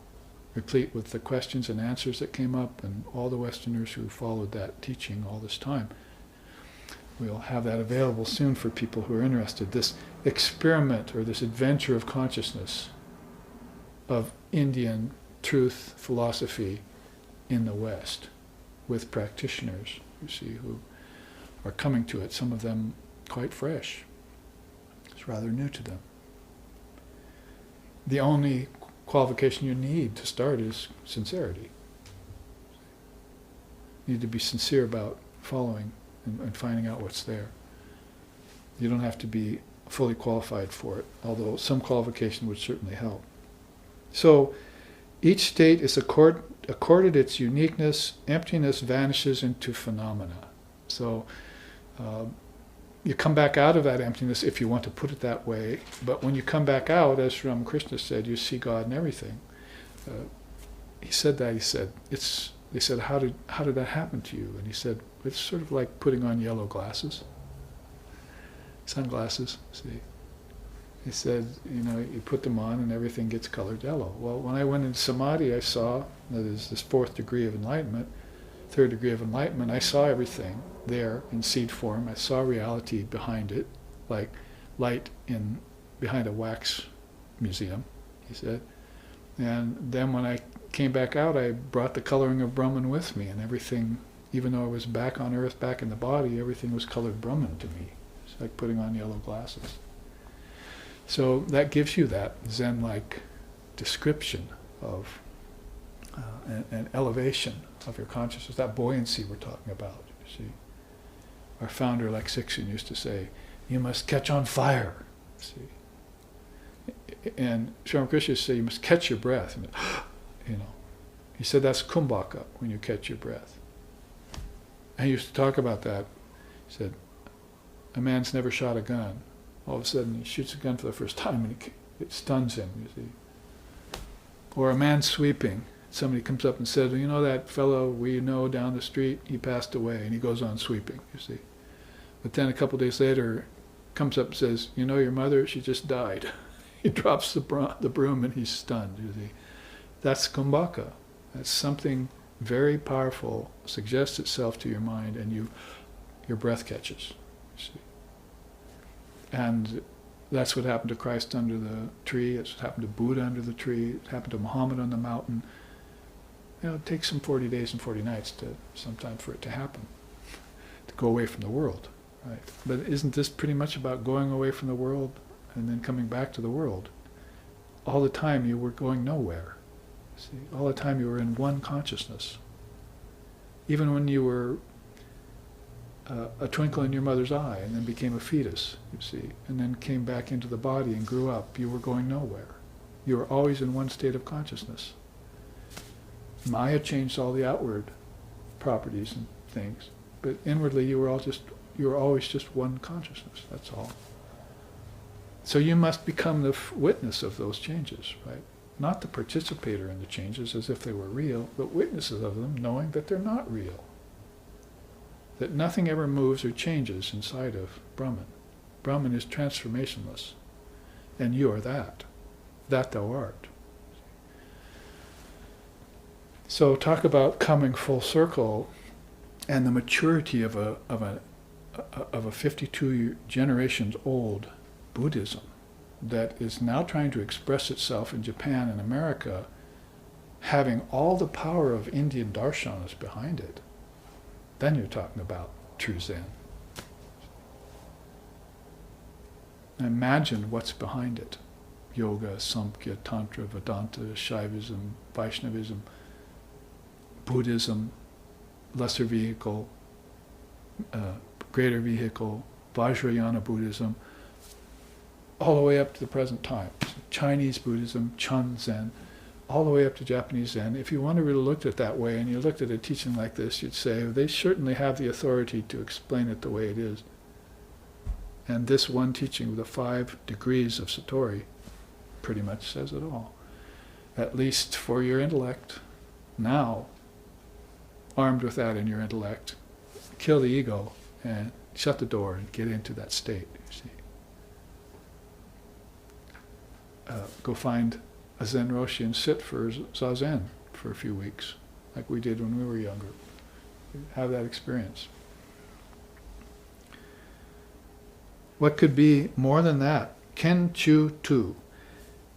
replete with the questions and answers that came up, and all the Westerners who followed that teaching all this time. We'll have that available soon for people who are interested. This experiment, or this adventure of consciousness, of Indian truth philosophy in the West, with practitioners, you see, who are coming to it, some of them quite fresh. It's rather new to them. The only qualification you need to start is sincerity. You need to be sincere about following and finding out what's there. You don't have to be fully qualified for it, although some qualification would certainly help. So each state is accorded its uniqueness. Emptiness vanishes into phenomena. So you come back out of that emptiness, if you want to put it that way, but when you come back out, as Ramakrishna said, you see God in everything. He said, they said, how did that happen to you? And he said, it's sort of like putting on yellow glasses, sunglasses, see. He said, you put them on and everything gets colored yellow. Well, when I went into samadhi, I saw, that is this 4th degree of enlightenment, 3rd degree of enlightenment, I saw everything there in seed form. I saw reality behind it, like light behind a wax museum, he said. And then when I came back out, I brought the coloring of Brahman with me, and everything, even though I was back on earth, back in the body, everything was colored Brahman to me. It's like putting on yellow glasses. So that gives you that Zen-like description of an elevation of your consciousness, that buoyancy we're talking about, you see. Our founder, Lexicon, used to say, you must catch on fire, see. And Sri Ramakrishna said, you must catch your breath. And, he said that's kumbhaka, when you catch your breath. And he used to talk about that. He said, a man's never shot a gun. All of a sudden he shoots a gun for the first time and it stuns him, you see. Or a man sweeping. Somebody comes up and says, that fellow we know down the street, he passed away, and he goes on sweeping, you see. But then a couple of days later, comes up and says, your mother, she just died. He drops the broom and he's stunned, you see. That's kumbhaka. That's something very powerful, suggests itself to your mind, and your breath catches, you see. And that's what happened to Christ under the tree. It's what happened to Buddha under the tree. It happened to Muhammad on the mountain. It takes some 40 days and 40 nights sometime for it to happen, to go away from the world, right? But isn't this pretty much about going away from the world and then coming back to the world? All the time you were going nowhere. See, all the time you were in one consciousness. Even when you were a twinkle in your mother's eye and then became a fetus, you see, and then came back into the body and grew up, you were going nowhere. You were always in one state of consciousness. Maya changed all the outward properties and things, but inwardly you were always just one consciousness, that's all. So you must become the witness of those changes, right? Not the participator in the changes as if they were real, but witnesses of them, knowing that they're not real. That nothing ever moves or changes inside of Brahman. Brahman is transformationless, and you are that thou art. So talk about coming full circle, and the maturity of a 52 generations old Buddhism that is now trying to express itself in Japan and America, having all the power of Indian darshanas behind it. Then you're talking about true Zen. Imagine what's behind it. Yoga, Samkhya, Tantra, Vedanta, Shaivism, Vaishnavism, Buddhism, lesser vehicle, greater vehicle, Vajrayana Buddhism, all the way up to the present time. Chinese Buddhism, Chun Zen, all the way up to Japanese Zen. If you want to really look at it that way, and you looked at a teaching like this, you'd say, they certainly have the authority to explain it the way it is. And this one teaching of the 5 degrees of Satori pretty much says it all. At least for your intellect. Now, armed with that in your intellect, kill the ego and shut the door and get into that state, you see. Go find a Zen Roshi and sit for Zazen for a few weeks, like we did when we were younger. Have that experience. What could be more than that? Ken-chu tu,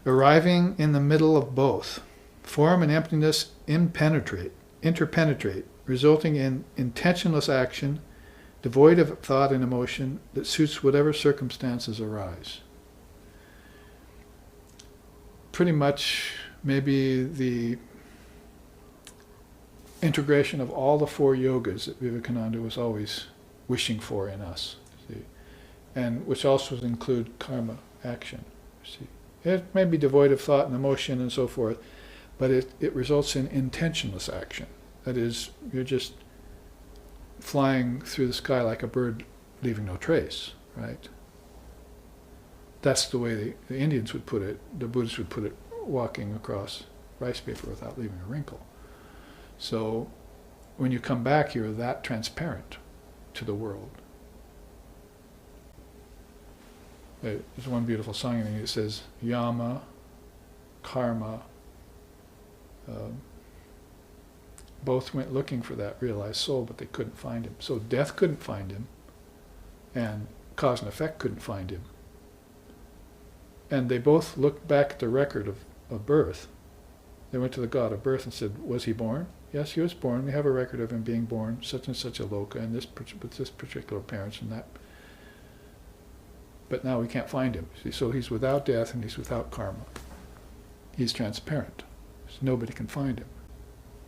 arriving in the middle of both. Form and emptiness interpenetrate, resulting in intentionless action, devoid of thought and emotion, that suits whatever circumstances arise. Pretty much maybe the integration of all the 4 yogas that Vivekananda was always wishing for in us, see? And which also include karma, action. See? It may be devoid of thought and emotion and so forth, but it results in intentionless action. That is, you're just flying through the sky like a bird, leaving no trace, right? That's the way the Indians would put it, the Buddhists would put it, walking across rice paper without leaving a wrinkle. So when you come back, you're that transparent to the world. There's one beautiful song in it that says, Yama, Karma, both went looking for that realized soul, but they couldn't find him. So death couldn't find him, and cause and effect couldn't find him. And they both looked back at the record of birth. They went to the god of birth and said, was he born? Yes, he was born. We have a record of him being born, such and such a loka, and with this particular parents and that. But now we can't find him. See, so he's without death and he's without karma. He's transparent. So nobody can find him.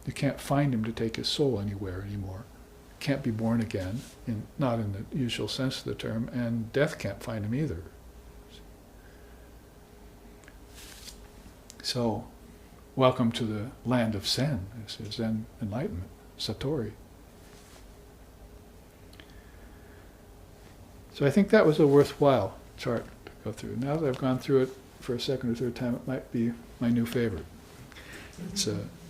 You can't find him to take his soul anywhere anymore. Can't be born again, not in the usual sense of the term, and death can't find him either. So, welcome to the land of Zen. This is Zen enlightenment, Satori. So I think that was a worthwhile chart to go through. Now that I've gone through it for a second or third time, it might be my new favorite.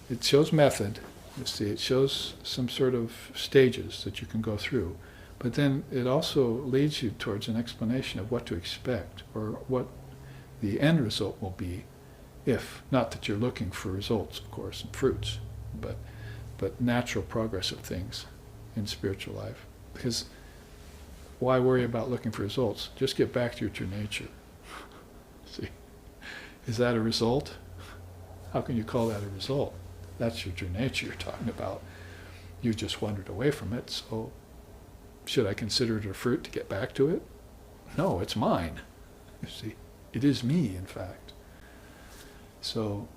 It shows method, you see, it shows some sort of stages that you can go through, but then it also leads you towards an explanation of what to expect, or what the end result will be, if, not that you're looking for results, of course, and fruits, but natural progress of things in spiritual life. Because why worry about looking for results? Just get back to your true nature. See, is that a result? How can you call that a result? That's your true nature you're talking about. You just wandered away from it, so should I consider it a fruit to get back to it? No, it's mine. You see, it is me, in fact. So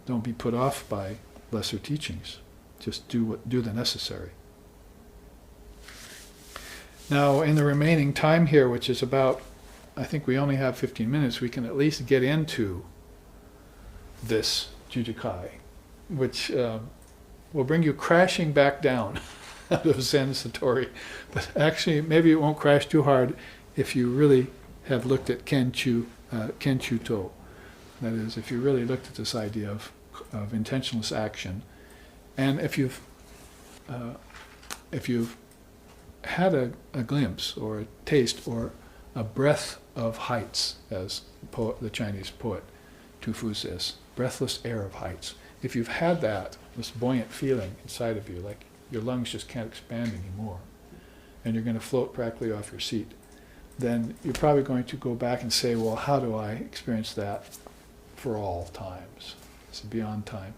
don't be put off by lesser teachings. Just do the necessary. Now, in the remaining time here, which is about, I think we only have 15 minutes, we can at least get into this Jujukai, which will bring you crashing back down out of Zen Satori. But actually, maybe it won't crash too hard if you really have looked at Kenchu To. That is, if you really looked at this idea of intentionless action, and if you've had a glimpse or a taste or a breath of heights, as the Chinese poet Tu Fu says, breathless air of heights. If you've had that, this buoyant feeling inside of you, like your lungs just can't expand anymore, and you're going to float practically off your seat, then you're probably going to go back and say, well, how do I experience that for all times? It's beyond time.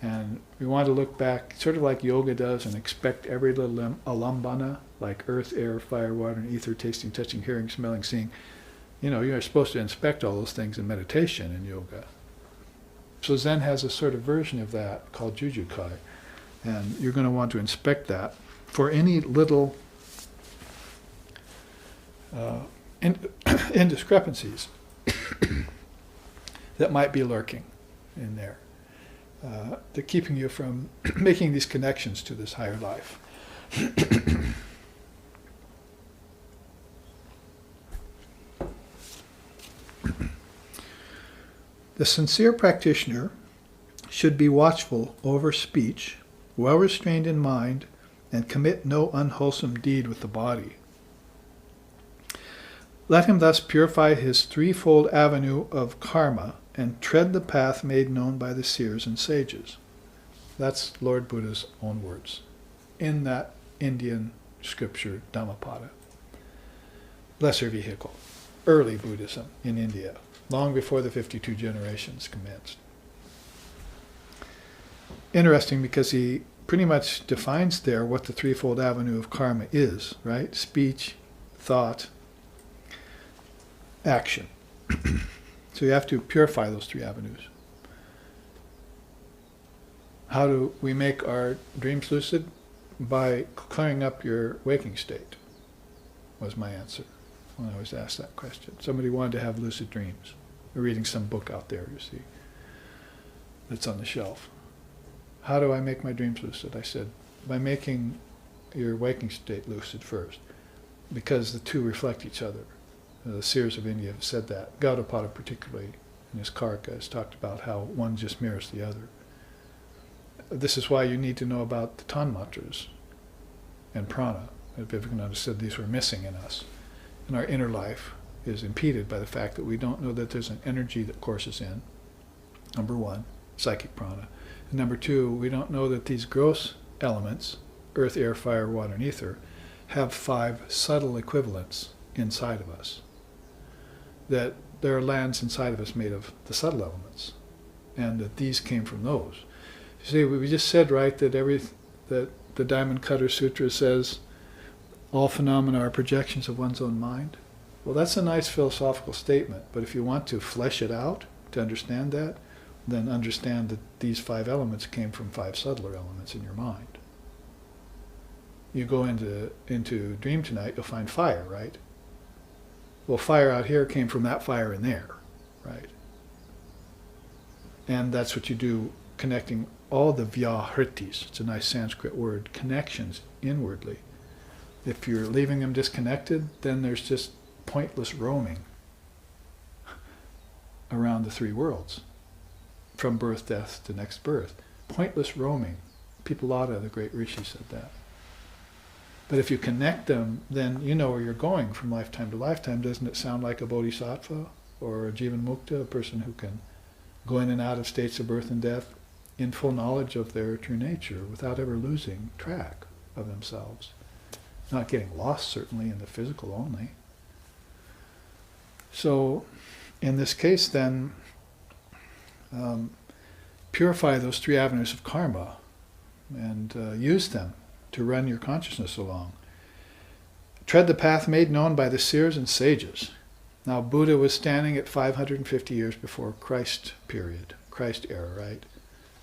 And we want to look back, sort of like yoga does, and expect every little alambana, like earth, air, fire, water, and ether, tasting, touching, hearing, smelling, seeing. You know, you're supposed to inspect all those things in meditation in yoga. So Zen has a sort of version of that called Jujukai. And you're going to want to inspect that for any little indiscrepancies. that might be lurking in there. They're keeping you from making these connections to this higher life. The sincere practitioner should be watchful over speech, well restrained in mind, and commit no unwholesome deed with the body. Let him thus purify his threefold avenue of karma and tread the path made known by the seers and sages. That's Lord Buddha's own words in that Indian scripture Dhammapada. Lesser vehicle, early Buddhism in India, long before the 52 generations commenced. Interesting, because he pretty much defines there what the threefold avenue of karma is, right? Speech, thought, action. So you have to purify those three avenues. How do we make our dreams lucid? By clearing up your waking state, was my answer when I was asked that question. Somebody wanted to have lucid dreams. They're reading some book out there, you see, that's on the shelf. How do I make my dreams lucid? I said, by making your waking state lucid first, because the two reflect each other. The seers of India have said that. Gaudapada particularly, in his Karika, has talked about how one just mirrors the other. This is why you need to know about the tanmatras and prana. Vivekananda said these were missing in us. And our inner life is impeded by the fact that we don't know that there's an energy that courses in. Number one, psychic prana. And number two, we don't know that these gross elements, earth, air, fire, water, and ether, have 5 subtle equivalents inside of us. That there are lands inside of us made of the subtle elements, and that these came from those. You see, we just said, right, that the Diamond Cutter Sutra says all phenomena are projections of one's own mind. Well, that's a nice philosophical statement, but if you want to flesh it out to understand that, then understand that these 5 elements came from 5 subtler elements in your mind. You go into dream tonight, you'll find fire, right? Well, fire out here came from that fire in there, right? And that's what you do, connecting all the vyahritis, it's a nice Sanskrit word, connections inwardly. If you're leaving them disconnected, then there's just pointless roaming around the 3 worlds, from birth, death to next birth. Pointless roaming. Pipalada, the great rishi, said that. But if you connect them, then you know where you're going from lifetime to lifetime. Doesn't it sound like a bodhisattva or a jivan mukta, a person who can go in and out of states of birth and death in full knowledge of their true nature without ever losing track of themselves? Not getting lost, certainly, in the physical only. So, in this case, then, purify those 3 avenues of karma and use them to run your consciousness along. Tread the path made known by the seers and sages. Now, Buddha was standing at 550 years before Christ period, Christ era, right?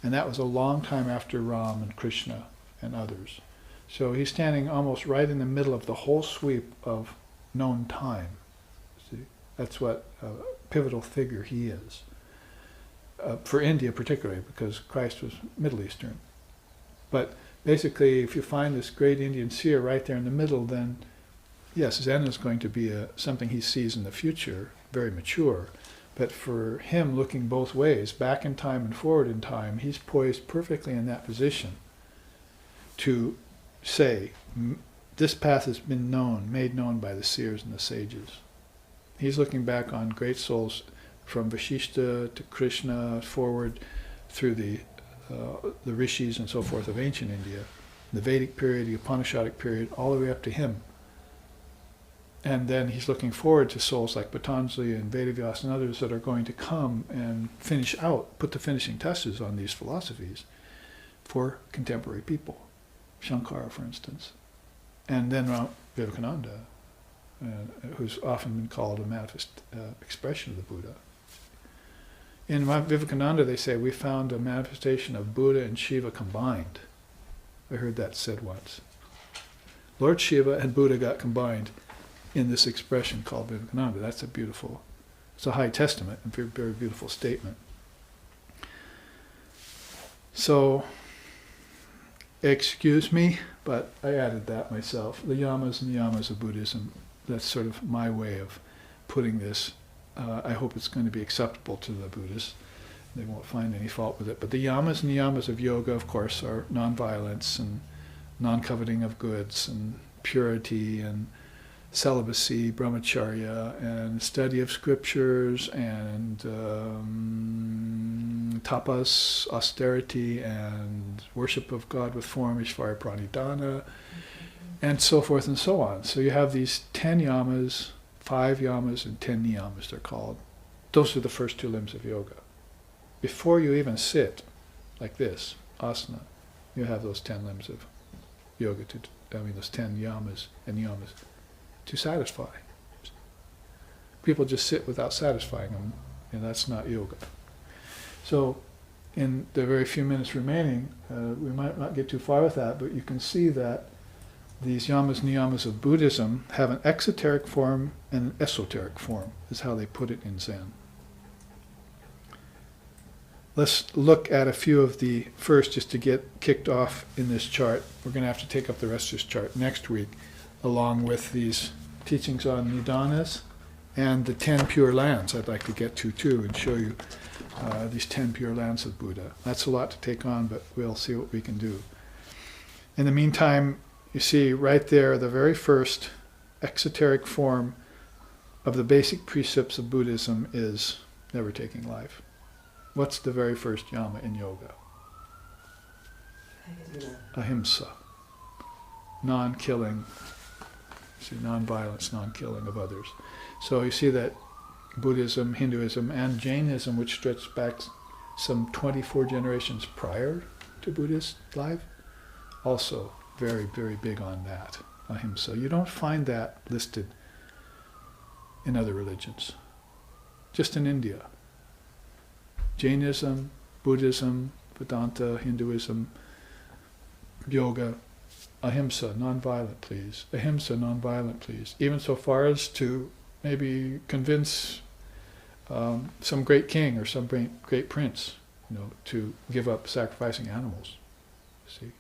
And that was a long time after Ram and Krishna and others. So he's standing almost right in the middle of the whole sweep of known time. See, that's what a pivotal figure he is. For India particularly, because Christ was Middle Eastern. But basically, if you find this great Indian seer right there in the middle, then yes, Zen is going to be something he sees in the future, very mature. But for him, looking both ways, back in time and forward in time, he's poised perfectly in that position to say, this path has been known, made known by the seers and the sages. He's looking back on great souls from Vashishta to Krishna forward through the rishis and so forth of ancient India, the Vedic period, the Upanishadic period, all the way up to him. And then he's looking forward to souls like Patanjali and Vedavyas and others that are going to come and finish out, put the finishing touches on these philosophies for contemporary people. Shankara, for instance. And then Vivekananda, who's often been called a manifest expression of the Buddha. In Vivekananda, they say, we found a manifestation of Buddha and Shiva combined. I heard that said once. Lord Shiva and Buddha got combined in this expression called Vivekananda. That's a beautiful It's a high testament, a very, very beautiful statement. So, excuse me, but I added that myself. The yamas and niyamas of Buddhism, that's sort of my way of putting this. I hope it's going to be acceptable to the Buddhists. They won't find any fault with it. But the yamas and niyamas of yoga, of course, are non-violence and non-coveting of goods and purity and celibacy, brahmacharya, and study of scriptures, and tapas, austerity, and worship of God with form, Ishvara pranidhana, and so forth and so on. So you have these 10 yamas, 5 yamas, and 10 niyamas, they're called. Those are the first 2 limbs of yoga. Before you even sit, like this, asana, you have those 10 limbs of yoga, those 10 yamas and niyamas to satisfy. People just sit without satisfying them, and that's not yoga. So in the very few minutes remaining, we might not get too far with that, but you can see that these yamas, niyamas of Buddhism have an exoteric form and an esoteric form, is how they put it in Zen. Let's look at a few of the first, just to get kicked off in this chart. We're going to have to take up the rest of this chart next week, along with these teachings on nidanas and the 10 pure lands I'd like to get to too, and show you these 10 pure lands of Buddha. That's a lot to take on, but we'll see what we can do. In the meantime, you see right there the very first exoteric form of the basic precepts of Buddhism is never taking life. What's the very first yama in yoga? Ahimsa. Non-killing. See, non-violence, non-killing of others. So you see that Buddhism, Hinduism, and Jainism, which stretched back some 24 generations prior to Buddhist life, also very, very big on that, ahimsa. You don't find that listed in other religions, just in India. Jainism, Buddhism, Vedanta, Hinduism, yoga, ahimsa, non-violent, please. Ahimsa, non-violent, please. Even so far as to maybe convince some great king or some great prince, to give up sacrificing animals, see,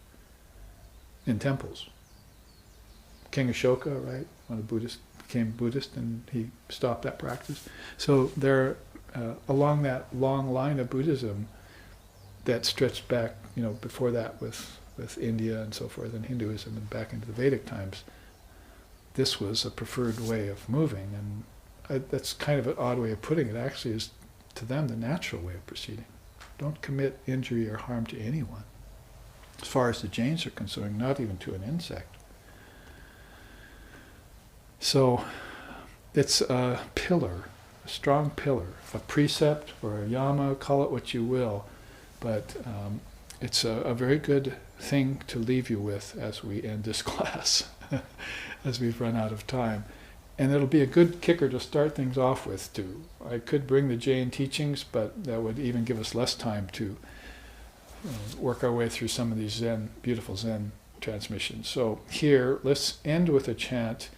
in temples. King Ashoka, right, when the Buddhist became Buddhist, and he stopped that practice. So there, along that long line of Buddhism that stretched back, before that with India and so forth, and Hinduism, and back into the Vedic times, this was a preferred way of moving, and that's kind of an odd way of putting it. Actually, is to them the natural way of proceeding. Don't commit injury or harm to anyone. As far as the Jains are concerned, not even to an insect. So it's a pillar, a strong pillar, a precept or a yama, call it what you will, but it's a very good thing to leave you with as we end this class, as we've run out of time. And it'll be a good kicker to start things off with too. I could bring the Jain teachings, but that would even give us less time to work our way through some of these beautiful Zen transmissions. So here, let's end with a chant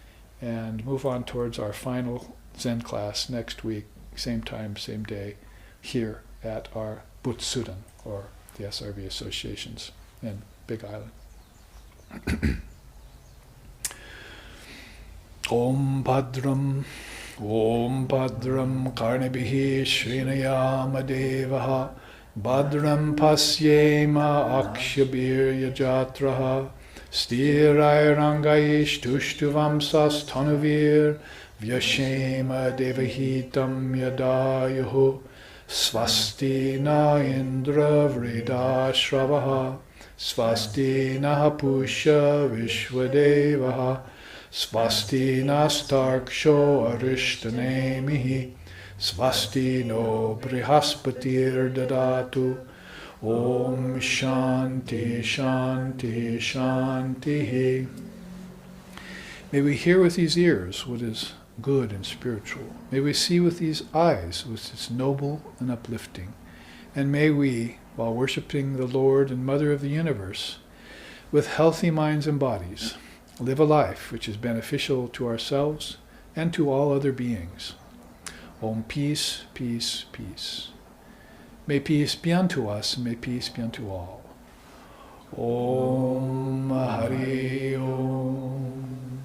and move on towards our final Zen class next week, same time, same day, here at our Butsudan, or the SRV associations in Big Island. Om Bhadram Karnibhihi Shrinayama Devaha Bhadram Pasyema Akshabir Yajatraha Stirai Rangaish Tushtuvam Sastanuvir Vyashema Devahitam Yadayahu Swasti Na Indra Vrida Shravaha Swasti Na Pusha Vishwadevaha Swasti Nastarksho Arishtanemihi Swasti no Brihaspatir Dadatu Om Shanti Shanti Shanti. May we hear with these ears what is good and spiritual. May we see with these eyes what is noble and uplifting. And may we, while worshipping the Lord and Mother of the universe, with healthy minds and bodies, live a life which is beneficial to ourselves and to all other beings. Om, peace, peace, peace. May peace be unto us, and may peace be unto all. Om Hari Om.